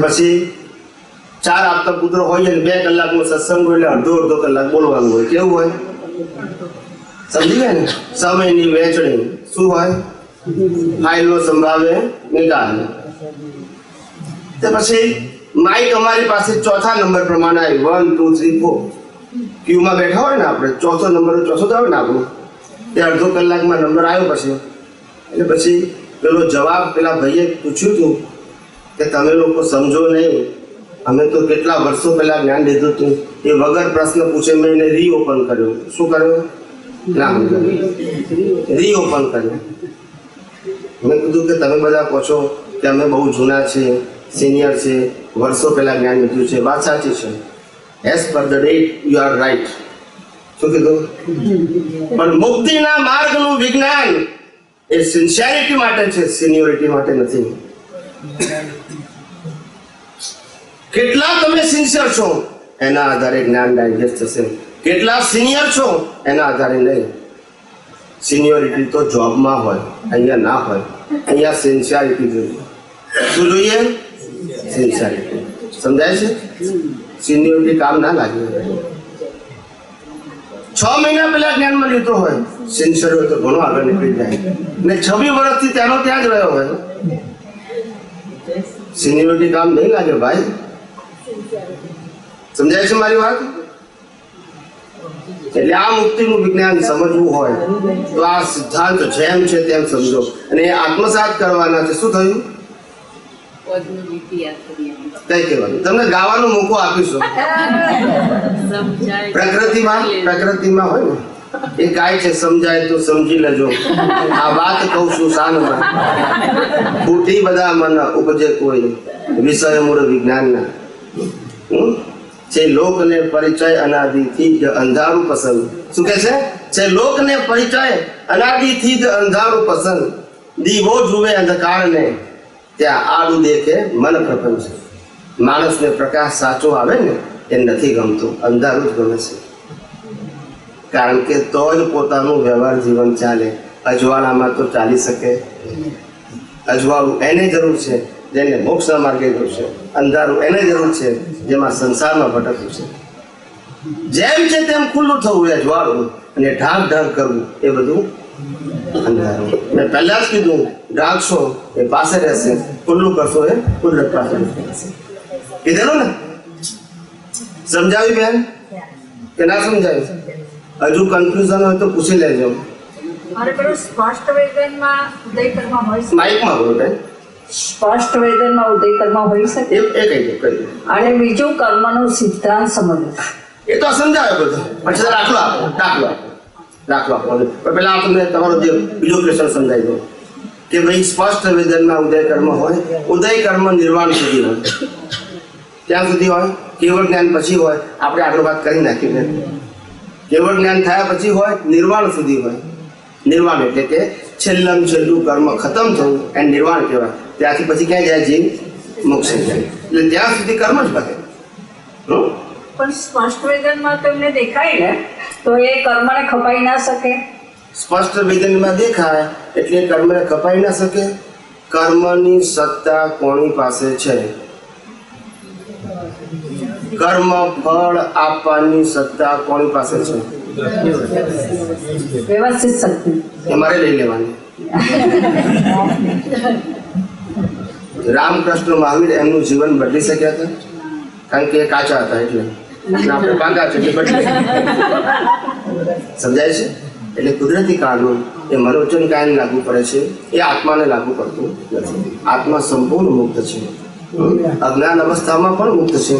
પછી 4 આપતા પુત્રો હોય ને 2 કલાકનો સત્સંગ હોય એટલે અડધો કલાક બોલવાનું હોય. કેવું હોય? સમજી ગયા ને? સમયની વહેંચણી. શું હોય? ફાઇલનો સંભાવે નિકાલ. તે પછી માઇક અમારી પાસે 4થા નંબર પ્રમાણે આવી. 1 2 3 4 ક્યુમાં બેઠા હોય ને આપણે, 4થો નંબર જ આવે ને આપણું, તે અડધો કલાકમાં નંબર આવ્યો પછી. એટલે પછી પેલો જવાબ પેલા ભાઈએ પૂછ્યું હતું કે તમે લોકો સમજો નહીં, અમે તો કેટલા વર્ષો પહેલા જ્ઞાન લીધું હતું. એ વગર પ્રશ્ન પૂછે મેં એને રીઓપન કર્યો. શું કર્યો? ના રીઓપન કર્યો. મેં કીધું કે તમે બધા કહો છો કે અમે બહુ જૂના છીએ, સિનિયર છે, વર્ષો પહેલા જ્ઞાન લીધું છે. વાત સાચી છે. As per the date you are right. શું કીધું? પણ મુક્તિના માર્ગનું વિજ્ઞાન એ સિન્સિયરિટી માટે છે, સિનિયોરિટી માટે નથી. કેટલા તમે સિન્સિયર છો એના આધારે જ્ઞાન ડાયજેસ્ટ થશે. કેટલા સિનિયર છો એના આધારે નહીં. સિનિયોરિટી તો જોબમાં હોય, અહીંયા ના હોય. અહીંયા સિન્સિયરિટી જોઈએ. શું જોઈએ? સિન્સિયરિટી. સમજાય છે? સિનિયોરિટી કામ ના લાગે. 6 મહિના પહેલા જ્ઞાનમાં લીધો હોય, સિન્સિયર હોય તો ઘણો આગળ નીકળી જાય. ને 26 વર્ષથી ત્યાંનો ત્યાં જ રહ્યો હોય, સિનિયોરિટી કામ નહીં લાગે ભાઈ. સમજાય છે મારી વાત? એટલે આ મુક્તિનું વિજ્ઞાન સમજવું હોય તો આ સિદ્ધાંત જેમ છે તેમ સમજો અને એ આત્મસાત કરવાના છે. શું થયું? કઈ કહેવાનું? તમને ગાવાનો મોકો આપીશું. પ્રકૃતિમાં હોય ને એ ગાય છે, સમજાય તો સમજી લેજો. આ વાત કહું છું શાનમાં. ફૂટી બધા મન ઉપજે કોઈ વિષય મૂળ વિજ્ઞાનના. છે લોકને પરિચય અનાદિથી જ અંધારું પસંદ. શું કે છે લોકને પરિચય અનાદિથી જ અંધારું પસંદ. દીવો જુએ અંધકારને ત્યાં આડું દેખે મન પ્રપંચ. માણસને પ્રકાશ સાચો આવે ને એ નથી ગમતો, અંધારું જ ગમે છે. કારણ કે તો જ પોતાનું વ્યવહાર જીવન ચાલે. અજવાળામાં તો ચાલી શકે. અજવાળું એને જરૂર છે જેને મોક્ષના માર્ગે જરૂર છે. અંધારું એને જરૂર છે જેમાં સંસારમાં ભટકવું છે. જેમ છે તેમ ખુલ્લું થવું એ જ્વાળું, અને ઢાંક ઢાંક કરવું એ બધું અંધારું. મેં પહેલા જ કીધું, ઢાંકશો એ પાસે રહેશે, ખુલ્લું કરશો એ કુદરત પાસે રહેશે. કીધેલું ને? સમજાવી બેન કે ના સમજાવી? હજુ કન્ફ્યુઝન હોય તો પૂછી લેજો. મારે પેલું સ્પષ્ટ વેદનમાં ઉદય કર્મ હોય શકે? માઇકમાં બોલો બેન. સ્પષ્ટ વેદનમાં ઉદય કર્મ હોઈ શકે? એ કહી દો, કહી દો. અને બીજું કર્મનો સિદ્ધાંત સમજવું. એ તો સમજાવે બધું. પછી દાખલો આપો, દાખલો આપો. પણ પેલા તમને તમારો જે બીજો ક્વેશ્ચન સમજાવી દો કે ભાઈ સ્પષ્ટ વેદનમાં ઉદય કર્મ હોય. ઉદય કર્મ નિર્વાણ સુધી હોય. ક્યાં સુધી હોય? કેવળ જ્ઞાન પછી હોય. આપણે આગળ વાત કરી નાખી ને. કેવળ જ્ઞાન થયા પછી હોય, નિર્વાણ સુધી હોય. નિર્વાણ એટલે કે છેલ્લું કર્મ ખતમ થવું એને નિર્વાણ કહેવાય. ત્યાંથી પછી ક્યાં જાય? જીવ મોક્ષ જાય. એટલે ત્યાં સુધી કર્મ જ પતે. પણ સ્પષ્ટ વેદનમાં તો એમને દેખાય ને, તો એ કર્મને ખપાઈ ના શકે. સ્પષ્ટ વેદનમાં દેખાય એટલે કર્મને કપાઈ ના શકે. કર્મની સત્તા કોની પાસે છે? કર્મ ફળ આપવાની સત્તા કોની પાસે છે? વ્યવસ્થિત શક્તિ. એ મારે લઈ લેવાની. રામકૃષ્ણ મહાવીર એમનું જીવન બદલી શક્યા હતા, કારણ કે એ કાચા હતા એટલે. આપણે પાકા છે એટલે બદલી. સમજાય છે? એટલે કુદરતી કાનૂન એ મનોવચન કાયમ લાગુ પડે છે, એ આત્માને લાગુ પડતું નથી. આત્મા સંપૂર્ણ મુક્ત છે. અજ્ઞાન અવસ્થામાં પણ મુક્ત છે,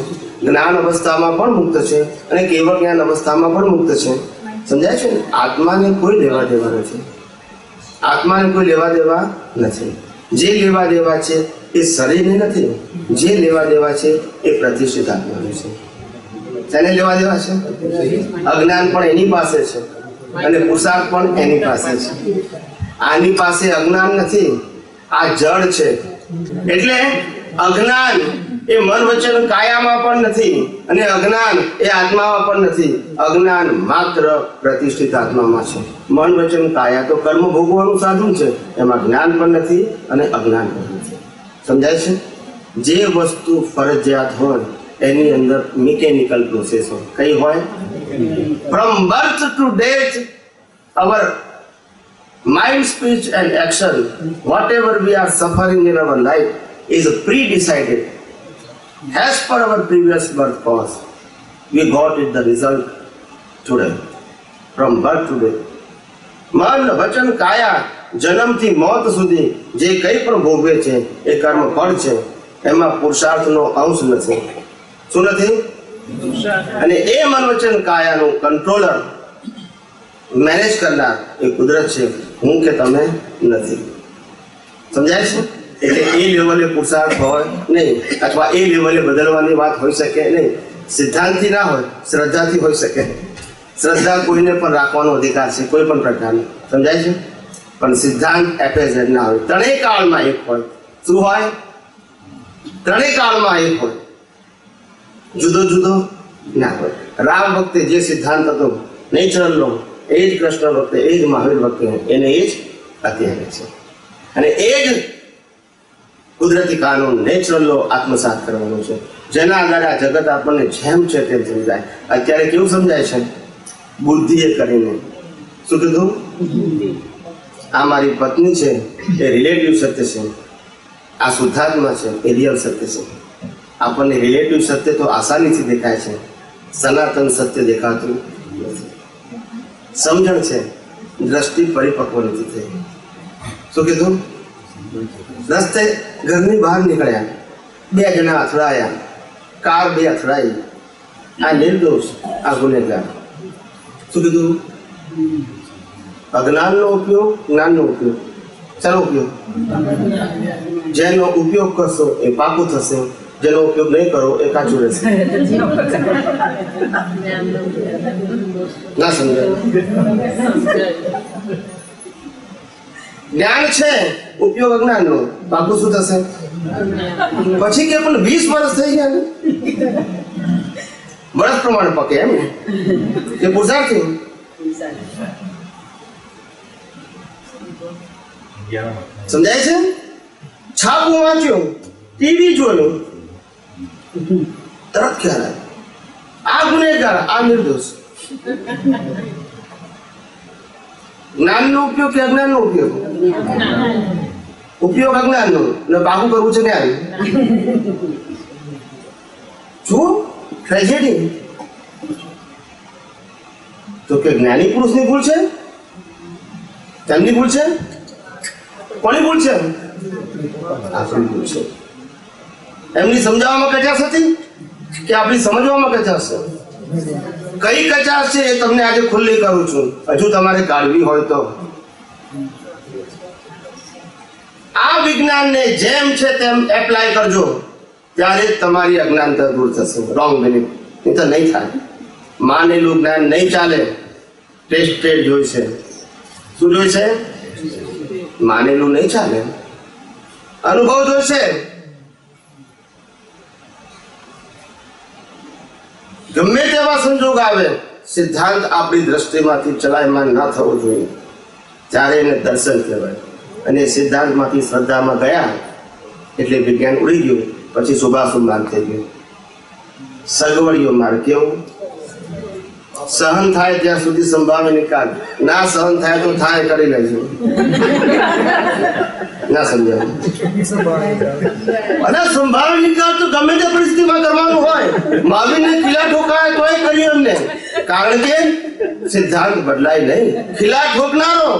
જ્ઞાન અવસ્થામાં પણ મુક્ત છે, અને કેવળ જ્ઞાન અવસ્થામાં પણ મુક્ત છે. સમજાય છે ને? આત્માને કોઈ લેવા દેવા નથી. આત્માને કોઈ લેવા દેવા નથી. જે લેવા દેવા છે એ શરીરને નથી. જે લેવા દેવા છે એ પ્રતિષ્ઠિત આત્માને છે. તેને લેવા દેવા છે? અજ્ઞાન પણ એની પાસે છે અને પુરુષાર્થ પણ એની પાસે છે. આની પાસે અજ્ઞાન નથી, આ જળ છે. એટલે અજ્ઞાન એ મન વચન કાયામાં પણ નથી, અને અજ્ઞાન એ આત્મામાં પણ નથી. અજ્ઞાન માત્ર પ્રતિષ્ઠિત આત્મામાં છે. મન વચન કાયા તો કર્મ ભોગવાનું સાધન છે, એમાં જ્ઞાન પણ નથી અને અજ્ઞાન પણ નથી. સમજાય છે? જે વસ્તુ ફરજિયાત હોય એની અંદર મિકેનિકલ પ્રોસેસ હોય. કઈ હોય? From birth to death our mind, speech and action, whatever we are suffering in our life is pre-decided. As per our previous birth cause, we got it the result today. From birth to death. મન વચન કાયા જન્મથી મોત સુધી જે કંઈ પણ ભોગવે છે એ કર્મ ફળ છે. એમાં પુરુષાર્થનો અંશ નથી. શું નથી? અને એ મન વચન કાયાનું કંટ્રોલર, મેનેજ કરનાર એ કુદરત છે, હું કે તમે નથી. સમજાય છે? એટલે એ લેવલે પુરુષાર્થ હોય નહીં, અથવા એ લેવલે બદલવાની વાત હોઈ શકે નહીં. સિદ્ધાંતથી ના હોય, શ્રદ્ધાથી હોઈ શકે. શ્રદ્ધા કોઈને પણ રાખવાનો અધિકાર છે, કોઈ પણ પ્રકારનો. સમજાય છે? પણ સિદ્ધાંત એપેઝેડ ના હોય. ત્રણેય કાળમાં એક હોય. શું હોય? ત્રણેય કાળમાં એક હોય, જુદો જુદો ના હોય. રામ વખતે જે સિદ્ધાંત હતો નેચરલ લો, એ જ કૃષ્ણ વખતે, એ જ મહાવીર વખતે, એને એ જ અત્યારે છે. અને એ જ કુદરતી કાનૂન નેચરલ લો આત્મસાત કરવાનો છે, જેના આધારે આ જગત આપણને જેમ છે તેમ સમજાય. અત્યારે કેવું સમજાય છે? બુદ્ધિએ કરીને. શું કીધું? આ મારી પત્ની છે એ રિલેટિવ સત્ય છે, આ શુદ્ધાત્મા છે એ રિયલ સત્ય છે. આપણને રિલેટિવ સત્ય તો આસાનીથી દેખાય છે, સનાતન સત્ય દેખાતું નથી. સમજણ છે, દ્રષ્ટિ પરિપક્વ નથી થઈ. શું કીધું? રસ્તે ઘરની બહાર નીકળ્યા, બે જણા અથડાયા, કાર બે અથડાઈ. આ નિર્દોષ, આ ગુનેગાર. શું કીધું? અજ્ઞાનનો ઉપયોગ, જ્ઞાનનો ઉપયોગ. ચાલો ઉપયોગ. જેનો ઉપયોગ કરશો એ પાકું થશે, જેનો ઉપયોગ નહીં કરો એ કાચું રહેશે. ના સમજાય? જ્ઞાન છે, ઉપયોગ અજ્ઞાનનો, પાકું શું થશે? પછી કે પણ 20 વર્ષ થઈ ગયા ને, વર્ષ પ્રમાણે પકે એમ ને, કે પુરુષાર્થી. સમજાય છે? છાપું વાંચ્યું, ટીવી જોયું, તરત ખ્યાલ આવ્યો આ ગુનેગાર બિચારા આ નિર્દોષ. જ્ઞાનનો ઉપયોગ કે અજ્ઞાનનો ઉપયોગ? ઉપયોગ અજ્ઞાનનો ને પાકું કરવું છે જ્ઞાન. શું ટ્રેજેડી? તો કે જ્ઞાની પુરુષની ભૂલ છે? તેમની ભૂલ છે? કોની ભૂલ છે? આપણી ભૂલ છે. એમની સમજાવવામાં કચાશ હતી કે આપણી સમજવામાં કચાશ છે? કઈ કચાશ છે એ તમને આજે ખુલ્લી કરું છું, હજુ તમારે કાઢવી હોય તો. આ વિજ્ઞાનને જેમ છે તેમ એપ્લાય કરજો, ત્યારે જ તમારી અજ્ઞાનતા દૂર થશે. રોંગ બિલીફ એ તો નહીં થાય. માનેલું જ્ઞાન નહીં ચાલે, ટેસ્ટેડ જોઈશે. શું જોઈશે? માનેલું નહીં ચાલે, અનુભવ જોઈશે. ગમે તેવા સંજોગ આવે, સિદ્ધાંત આપણી દ્રષ્ટિમાંથી ચલાયમાન ના થવો જોઈએ, ત્યારે એને દર્શન કહેવાય. અને સિદ્ધાંતમાંથી શ્રદ્ધામાં ગયા એટલે વિજ્ઞાન ઉડી ગયું, પછી શુભાશુભ માર્ગ થઈ ગયો. સગવડીયો માર્ગ કેવું? સહન થાય ત્યાં સુધી સંભાવે નિકાલ, ના સહન થાય તો થાય કરી લેજો. ના સમજાય? અને સંભાવે નિકાલ તો ગમે તે પરિસ્થિતિમાં કરવાનું હોય. મહાવીરને ખીલા ઠોકાય તોય કરી અમને, કારણ કે સિદ્ધાંત બદલાય નહીં. ખીલા ઠોકનારો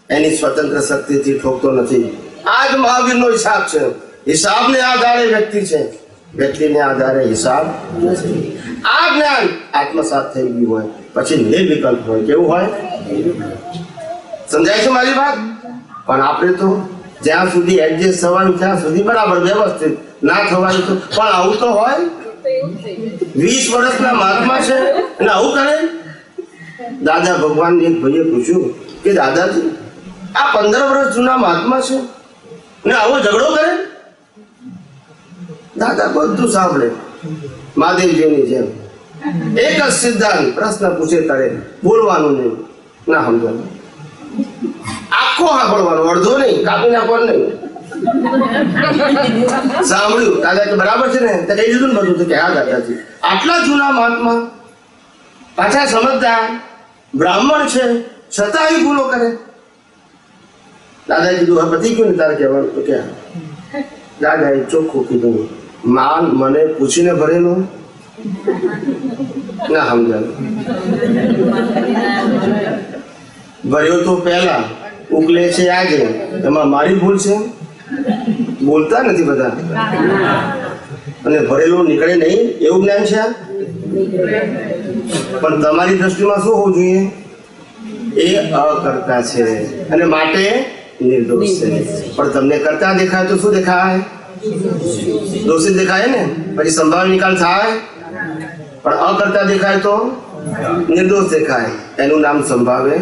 એની સ્વતંત્ર શક્તિથી ઠોકતો નથી. આ જ મહાવીરનો હિસાબ છે. હિસાબને આધારે વ્યક્તિ છે, વ્યક્તિને આધારે હિસાબ નથી. આ જ્ઞાન આત્મસાત થઈ ગયું હોય પછી નિર્વિકલ્પ હોય. કેવું હોય? સમજાય છે મારી વાત? પણ આપણે તો જ્યાં સુધી એડજસ્ટ થવાનું ત્યાં સુધી બરાબર વ્યવસ્થિત, ના થવાનું તો પણ આવું તો હોય. 20 વર્ષના મહાત્મા છે અને આવું કરે. દાદા ભગવાનને એક ભાઈએ પૂછ્યું કે દાદાજી આ 15 વર્ષ જૂના મહાત્મા છે ને આવો ઝઘડો કરે? દાદા બધું સાંભળે, મહાદેવજીની જેમ એક જ સિદ્ધાંત, પ્રશ્ન પૂછે કરે, બોલવાનું નહીં, ના સમજવાનું. આખો સાંભળવાનો, અડધો નહીં, કાપી નાખવાનું નહીં. સાંભળ્યું દાદા કે બરાબર છે ને, તો કહી દીધું ને બધું. તો કે હા દાદાજી. આટલા જૂના મહાત્મા, પાછા સમજદાર, બ્રાહ્મણ છે, છતાં ભૂલો કરે. દાદા કીધું હા પતી ગયું ને તારે કહેવાનું? તો કે દાદાએ ચોખ્ખું કીધું, માલ મને પૂછીને ભરેલો, ના સમજાય. ભર્યો તો પહેલા, ઉકલે છે આજે, એમાં મારી ભૂલ છે? બોલતા નથી બધા. અને ભરેલું નીકળે નહીં એવું જ્ઞાન છે. પણ તમારી દ્રષ્ટિમાં શું હોવું જોઈએ? એ અકર્તા છે અને માટે નિર્દોષ છે. પણ તમને કરતા દેખાય તો શું દેખાય? દોષિત દેખાય ને, પછી સંભાવ નિકાલ થાય. પણ અકર્તા દેખાય તો નિર્દોષ દેખાય, એનું નામ સંભાવે.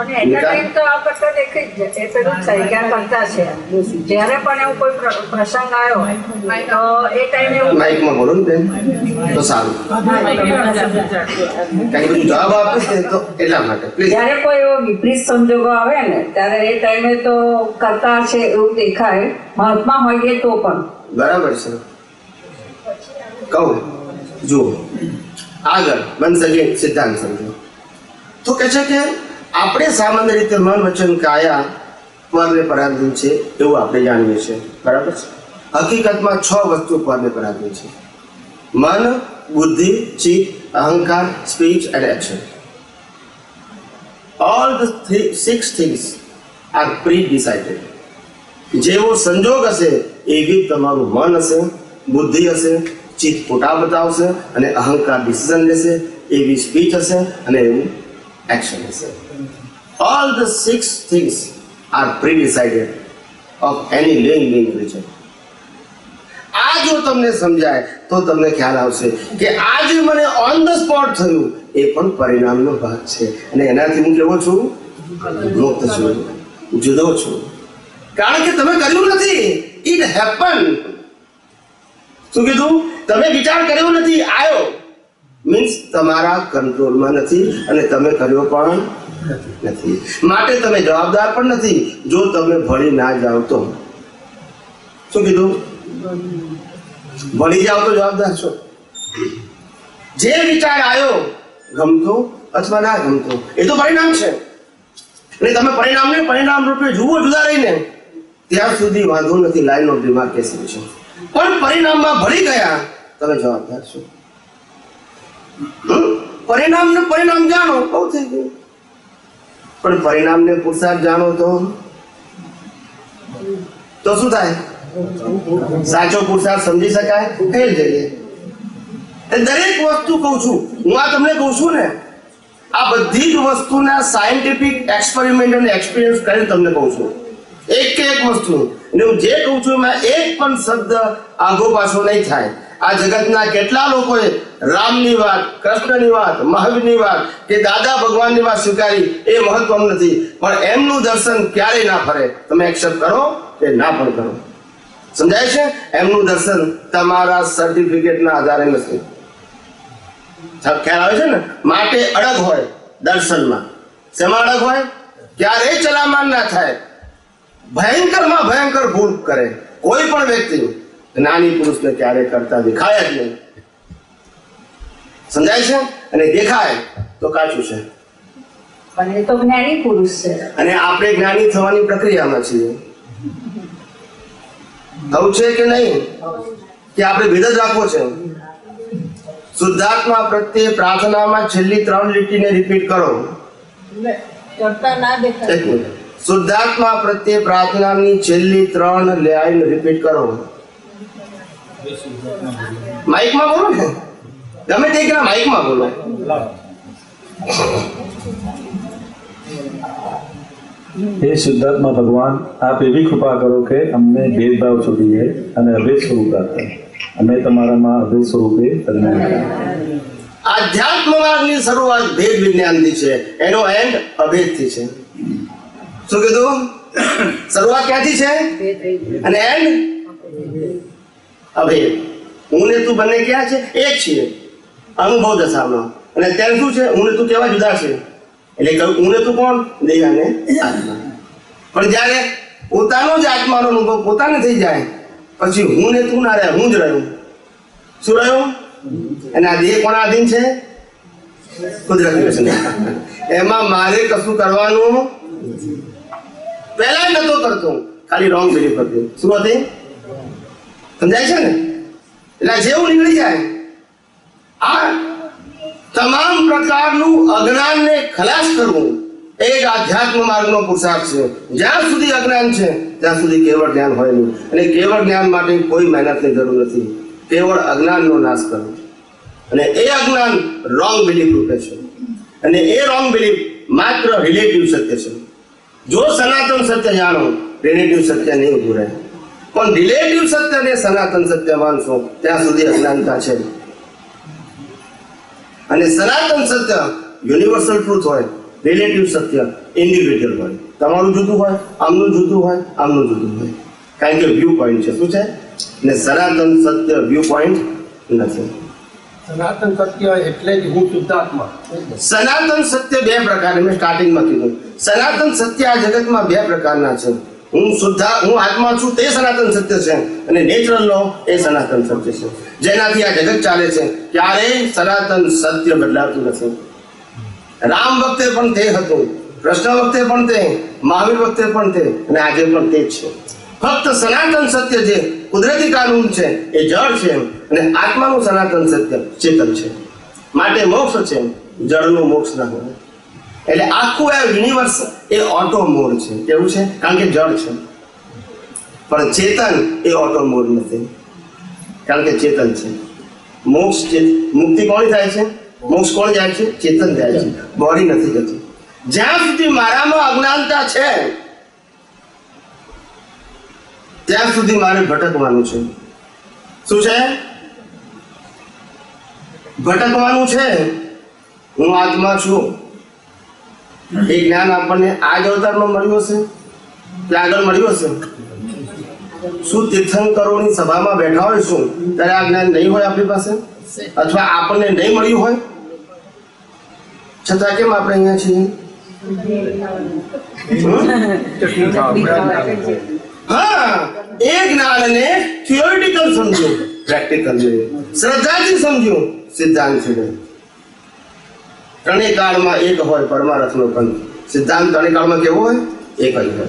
અને એના ટાઈમ તો આ કરતા દેખાય જ છે. એ પેલું જ થાય કે આ કરતા છે. જ્યારે પણ એવું કોઈ પ્રસંગ આવ્યો તો એ ટાઈમે એવું માઇકમાં બોલો ને બેન તો સારું, કઈ બધું જવાબ આપે છે તો એટલા માટે પ્લીઝ. જ્યારે કોઈ એવો વિપરીત સંજોગો આવે ને ત્યારે એ ટાઈમે તો કરતા છે એવું દેખાય, મહાત્મા હોઈએ તો પણ. બરાબર છે. કહું જુઓ આગળ બનશે સિદ્ધાંત સમજો તો કે છે કે આપણે સામાન્ય રીતે મન વચન કાયા પરને પરાધીન છે એવું આપણે જાણીએ છીએ. બરાબર છે? હકીકતમાં 6 વસ્તુ પરને પરાધીન છે: મન, બુદ્ધિ, ચિત્ત, અહંકાર, speech and action. All the 6 things are pre-decided. જેવો સંજોગ હશે એવી તમારું મન હશે, બુદ્ધિ હશે, ચિત્ત ફોટા બતાવશે અને અહંકાર ડિસિઝન લેશે, એવી સ્પીચ હશે અને એવું એક્શન હશે. All the 6 things are pre-decided of any living creature. આ જો તમને સમજાય તો તમને ખ્યાલ આવશે કે આ જે મને ઓન ધ સ્પોટ થયું એ પણ પરિણામનો ભાગ છે અને એનાથી હું કેવો છું? મુક્ત છું, જુદો છું. કારણ કે તમે કર્યું નથી, ઇટ હેપન. શું કીધું? તમે વિચાર કર્યો નથી, આવ્યો. મીન્સ તમારા કંટ્રોલમાં નથી અને તમે કર્યો પણ નથી. માટે તમે જવાબદાર પણ નથી જો તમે ભળી ના જાઓ તો. શું કીધું? ભળી જાઓ તો જવાબદાર છો. જે વિચાર આવ્યો ગમતો અથવા ના ગમતો એ તો પરિણામ છે, અને તમે પરિણામ રૂપે જુઓ જુદા રહીને ત્યાં સુધી વાંધો નથી, લાઈન ઓફ ડિમાર્કેશન છે. પણ પરિણામમાં ભળી ગયા તમે જવાબદાર છો. પરિણામ જાણો બહુ થઈ ગયું, પણ પરિણામને પુરુષાર્થ જાણો તો શું થાય? સાચો પુરુષાર્થ સમજી શકાય, ફેલ જઈએ. દરેક વસ્તુ કહું છું હું, આ તમને કહું છું ને, આ બધી જ વસ્તુના સાયન્ટિફિક એક્સપેરિમેન્ટ અને એક્સપિરિયન્સ કરીને તમને કહું છું. એક વસ્તુ અને હું જે કહું છું એમાં એક પણ શબ્દ આગો પાછો નહીં થાય. આ જગતના કેટલા લોકોએ રામની વાત, કૃષ્ણની વાત, મહાવીરની વાત કે દાદા ભગવાનની વાત સ્વીકારી, એ મહત્વનું નથી, પણ એમનું દર્શન ક્યારેય ના ફરે. તમે એક્સેપ્ટ કરો કે ના પણ કરો, સમજાય છે? એમનું દર્શન તમારા સર્ટિફિકેટના આધારે નથી. ખ્યાલ આવે છે ને? માટે અડગ હોય દર્શનમાં. શેમાં અડગ હોય? ક્યારેય ચલામાન ના થાય, ભયંકરમાં ભયંકર ભૂલ કરે કોઈ પણ વ્યક્તિ જ્ઞાની પુરુષને ક્યારે કરતા દેખાય જ નહીં. સમજાય છે? અને દેખાય તો કાચું છે. પણ એ તો જ્ઞાની પુરુષ છે, અને આપણે જ્ઞાની થવાની પ્રક્રિયામાં છીએ. થવું છે કે નહીં? કે આપણે ભેદ જ રાખવો છે? શુદ્ધાત્મા પ્રત્યે પ્રાર્થનામાં છેલ્લી 3 લીટીને રિપીટ કરો. કરતા ના દેખાય. એક મિનિટ. શુદ્ધાત્મા પ્રત્યે પ્રાર્થનાની છેલ્લી 3 લાઈન રિપીટ કરો. માઇકમાં બોલો ને, ગમે તે કે માઇકમાં બોલો. હે શુદ્ધાત્મા ભગવાન, આપ એવી કૃપા કરો કે અમને ભેદભાવ છૂટી જાય અને અભેદ સ્વરૂપ પ્રાપ્ત થાય. અમે તમારામાં અભેદ સ્વરૂપે આધ્યાત્મ માર્ગની શરૂઆત ભેદ વિજ્ઞાનથી છે, એનો એન્ડ અભેદથી છે. શું કીધું? શરૂઆત ક્યાંથી છે અને એન્ડ અભેદ. હું ને તું બંને ક્યાં છે? એક છીએ અનુભવ દશામાં. અને અત્યારે શું છે? હું ને તું કેવા જુદા છે? એટલે હું ને તું કોણ? દેહ અને આત્મા. પણ જ્યારે પોતાનો જ આત્માનો અનુભવ પોતાને થઈ જાય પછી હું ને તું ના રહે, હું જ રહ્યું. શું રહ્યું? અને આ દેહ કોના આધીન છે? કુદરતી રચના. એમાં મારે કશું કરવાનું પહેલા નતો કરતો, ખાલી રોંગ બિલીફ હતી. શું હતી? સમજાય છે ને? એટલે જેવું નીકળી જાય. આ તમામ પ્રકારનું અજ્ઞાનને ખલાસ કરવું એ જ આધ્યાત્મ માર્ગનો પુરુષાર્થ છે. જ્યાં સુધી અજ્ઞાન છે ત્યાં સુધી કેવળ જ્ઞાન હોય નહીં, અને કેવળ જ્ઞાન માટે કોઈ મહેનતની જરૂર નથી. કેવળ અજ્ઞાનનો નાશ કરવો, અને એ અજ્ઞાન રોંગ બિલીફ રૂપે છે, અને એ રોંગ બિલીફ માત્ર રિલેટિવ સત્ય છે. જો સનાતન સત્ય જાણો, રિલેટિવ સત્ય નહીં ઉભું રહે. પણ રિલેટિવ સત્યને સનાતન સત્ય માનશો ત્યાં સુધી અજ્ઞાનતા છે. અને સનાતન સત્ય યુનિવર્સલ ટ્રુથ હોય, રિલેટિવ સત્ય ઇન્ડિવિડ્યુઅલ હોય. તમારું જુદું હોય, આમનું જુદું હોય, આમનું જુદું હોય, કારણ કે વ્યૂ પોઈન્ટ છે. શું છે? ને સનાતન સત્ય વ્યૂ પોઈન્ટ નથી. સનાતન સત્ય એટલે જ હું શુદ્ધાત્મા. સનાતન સત્ય 2 પ્રકાર, મેં સ્ટાર્ટિંગમાં કીધું. સનાતન સત્ય આ જગતમાં 2 પ્રકારના છે. હું આત્મા છું તે સનાતન સત્ય છે, અને નેચરલ લો એ સનાતન સત્ય છે, જેનાથી આ જગત ચાલે છે. ક્યારેય સનાતન સત્ય બદલાતું નથી. રામ વખતે પણ તે હતું, કૃષ્ણ વખતે પણ તે, મહાવીર વખતે પણ તે, અને આજે પણ તે જ છે. ફક્ત સનાતન સત્ય જે કુદરતી કાનૂન છે એ જળ છે, અને આત્માનું સનાતન સત્ય ચેતન છે. માટે મોક્ષ છે, જળનો મોક્ષ ના હોય. એટલે આખું આ યુનિવર્સ એ ઓટો મોડ છે. કેવું છે? કારણ કે જળ છે. પણ ચેતન એ ઓટો મોડ નથી, કારણ કે ચેતન છે. મોક્ષ મુક્તિ કોણ થાય છે? મોક્ષ કોણ જાય છે? ચેતન જાય છે, બોડી નથી જતી. જ્યાં સુધી મારામાં અજ્ઞાનતા છે ત્યાં સુધી મારે ભટકવાનું છે. શું છે? ભટકવાનું છે. હું આત્મા છું એ જ્ઞાન આપણને આ જ અવતારમાં મળ્યું હશે કે આગળ મળ્યું હશે? શું તીર્થંકરોની સભામાં બેઠા હોય શું ત્યારે આ જ્ઞાન નહીં હોય આપણી પાસે, અથવા આપણને નહીં મળ્યું હોય? છતાં કેમ આપણે અહીંયા છીએ? હા, એ જ્ઞાનને થિયોરિટિકલ સમજ્યું, પ્રેક્ટિકલ જોયું, શ્રદ્ધાથી સમજ્યું, સિદ્ધાંત છે. ત્રણેય કાળમાં એક હોય પરમાર્થનો પંથ. સિદ્ધાંત ત્રણેય કાળમાં કેવો હોય? એક જ હોય.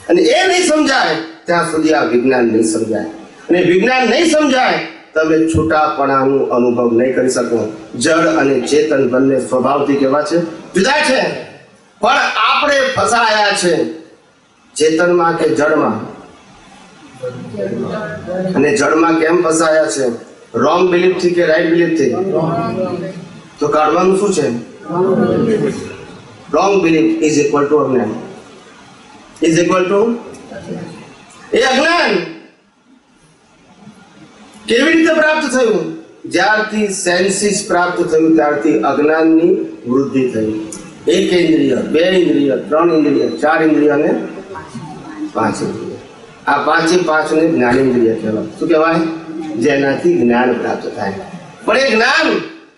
અને એ નહીં સમજાય ત્યાં સુધી આ વિજ્ઞાન નહીં સમજાય. અને વિજ્ઞાન નહીં સમજાય તમે છૂટાપણાનું અનુભવ નહીં કરી શકો. જળ અને ચેતન બંને સ્વભાવથી કેવા છે? જુદા છે. પણ આપણે ફસાયા છે ચેતનમાં કે જળમાં. અને જળમાં કેમ ફસાયા છે? રોંગ બિલીફ થી કે રાઈટ બિલીફ થી? તો કાઢવાનું શું છે? Wrong belief is equal to અજ્ઞાન. ઇઝ ઇક્વલ ટુ એ અજ્ઞાન. કેવી રીતે પ્રાપ્ત થયું? જ્યારથી સેન્સીસ પ્રાપ્ત થયું ત્યારથી અજ્ઞાનની વૃદ્ધિ થઈ. એક ઇન્દ્રિય, બે ઇન્દ્રિય, ત્રણ ઇન્દ્રિય, ચાર ઇન્દ્રિય અને પાંચ ઇન્દ્રિય. આ પાંચે પાંચને જ્ઞાનેન્દ્રિય કહેવાય. શું કહેવાય? જેનાથી જ્ઞાન પ્રાપ્ત થાય. પણ એ જ્ઞાન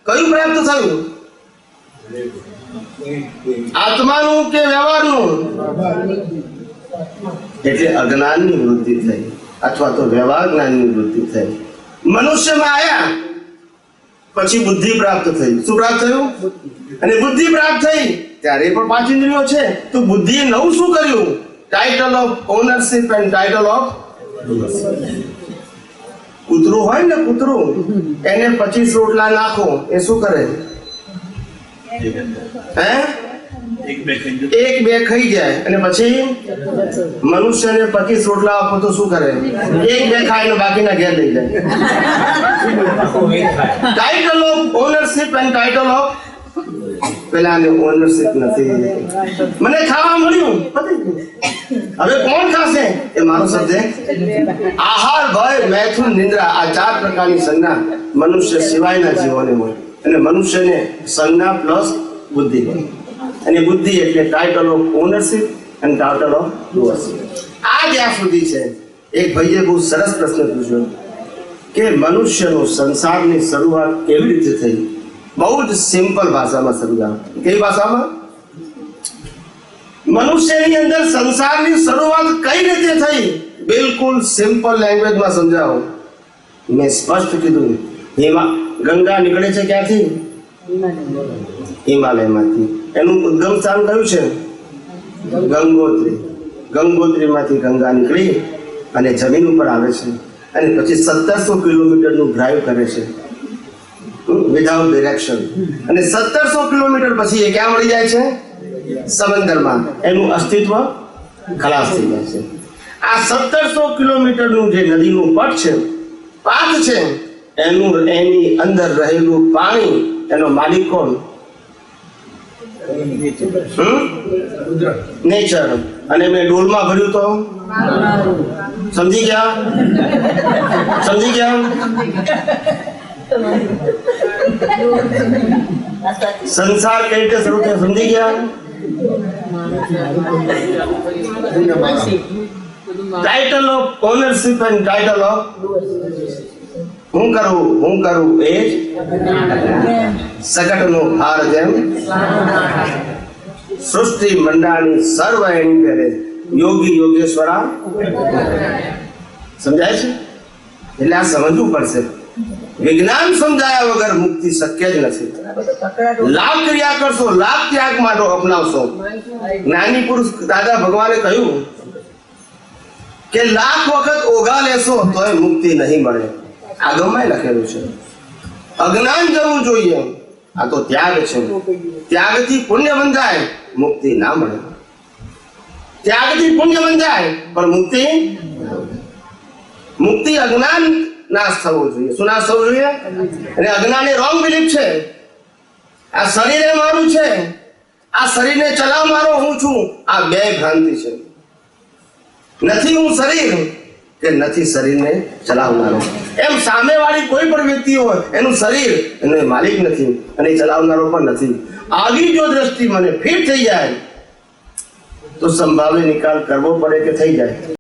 કયું પ્રાપ્ત થયું? આત્માનું કે વ્યવહારનું? એટલે અજ્ઞાનની વૃદ્ધિ થઈ અથવા તો વ્યવહાર જ્ઞાનની વૃદ્ધિ થઈ. મનુષ્યમાં આવ્યા પછી બુદ્ધિ પ્રાપ્ત થઈ. શું પ્રાપ્ત થયું? અને બુદ્ધિ પ્રાપ્ત થઈ ત્યારે પણ પાંચ ઇન્દ્રિયો છે. તો બુદ્ધિએ નવું શું કર્યું? Title of ownership and title of કૂતરું હોય ને, કૂતરું એને 25 રોટલા નાખો એ શું કરે? હે? એક બે ખાઈ જાય. અને પછી મનુષ્યને 25 રોટલા આપો તો શું કરે? એક બે ખાઈને બાકીના ઘેર લઈ જાય. Title of ownership and title of પેલાને ઓનરશિપ નથી. મને ખાવા મળ્યું, હવે કોણ ખાશે? એ મારો સબ્જેક્ટ. આહાર, ભય, મૈથુન, નિંદ્રા આ 4 પ્રકારની સંજ્ઞા મનુષ્ય સિવાયના જીવોને હોય. અને મનુષ્યને સંજ્ઞા પ્લસ બુદ્ધિ હોય. અને બુદ્ધિ એટલે ટાઇટલ ઓફ ઓનરશિપ અને ટાઇટલ ઓફ ડુઅરશિપ. આ જ્યાં સુધી છે. એક ભાઈએ બહુ સરસ પ્રશ્ન પૂછ્યો કે મનુષ્યનો સંસારની શરૂઆત કેવી રીતે થઈ? બહુ જ સિમ્પલ ભાષામાં સમજાવો. કઈ ભાષામાં? મનુષ્યની અંદર સંસારની શરૂઆત કઈ રીતે થઈ? બિલકુલ સિમ્પલ લેંગ્વેજમાં સમજાવો. મેં સ્પષ્ટ કીધું. ગંગા નીકળે છે ક્યાંથી? હિમાલયમાંથી. એનું ઉદ્ગમ સ્થાન કયું છે? ગંગોત્રી. ગંગોત્રીમાંથી ગંગા નીકળી અને જમીન ઉપર આવે છે. અને પછી 1700 કિલોમીટરનું ડ્રાઈવ કરે છે વિધાઉટ ડિરેક્શન. અને 1700 કિલોમીટર પછી એ ક્યાં મળી જાય છે? સમંદરમાં. એનું અસ્તિત્વ ખલાસ થઈ જાય છે. આ 1700 કિલોમીટરનું જે નદીનું પટ છે, પાથ છે, એની અંદર રહેલું પાણી એનો માલિક કોણ? નેચર. અને મેં ડોલમાં ભર્યું તો સમજી ગયા? સમજી ગયા? સંસાર કઈ રીતે શરૂ થયો? સમજી ગયા? Title of ownership and title of હું કરું એ જ સગટનો ભાર જેમ સૃષ્ટિ મંડાણી સર્વ એની કરે યોગી યોગેશ્વરા. સમજાય છે? એટલે આ સમજવું પડશે. વિજ્ઞાન સમજાયા વગર મુક્તિ શક્ય જ નથી. લાભ ક્રિયા કરશો, લાભ ત્યાગ માટે અપનાવશો. જ્ઞાની પુરુષ દાદા ભગવાને કહ્યું કે લાખ વખત ઓઘા લેશો તોય મુક્તિ નહીં મળે. આગળમાં લખેલું છે. અજ્ઞાન જવું જોઈએ. આ તો ત્યાગ છે. ત્યાગથી પુણ્ય બંધાય, મુક્તિ ના મળે. ત્યાગથી પુણ્ય બંધાય પણ મુક્તિ અજ્ઞાન નાશ થવો જોઈએ. શું નાશ થવું જોઈએ? અને અજ્ઞાન એ રોંગ બિલીફ છે. આ શરીર એ મારું છે, આ શરીરને ચલાવનારો હું છું. આ બે ભ્રાંતિ છે. નથી હું શરીર કે નથી શરીરને ચલાવનારો. એમ સામેવાળી કોઈ પણ વ્યક્તિ હોય એનું શરીર એનો માલિક નથી અને ચલાવનારો પણ નથી. આવી જો દ્રષ્ટિ મને ફિટ થઈ જાય તો સંભાવને નિકાલ કરવો પડે કે થઈ જાય?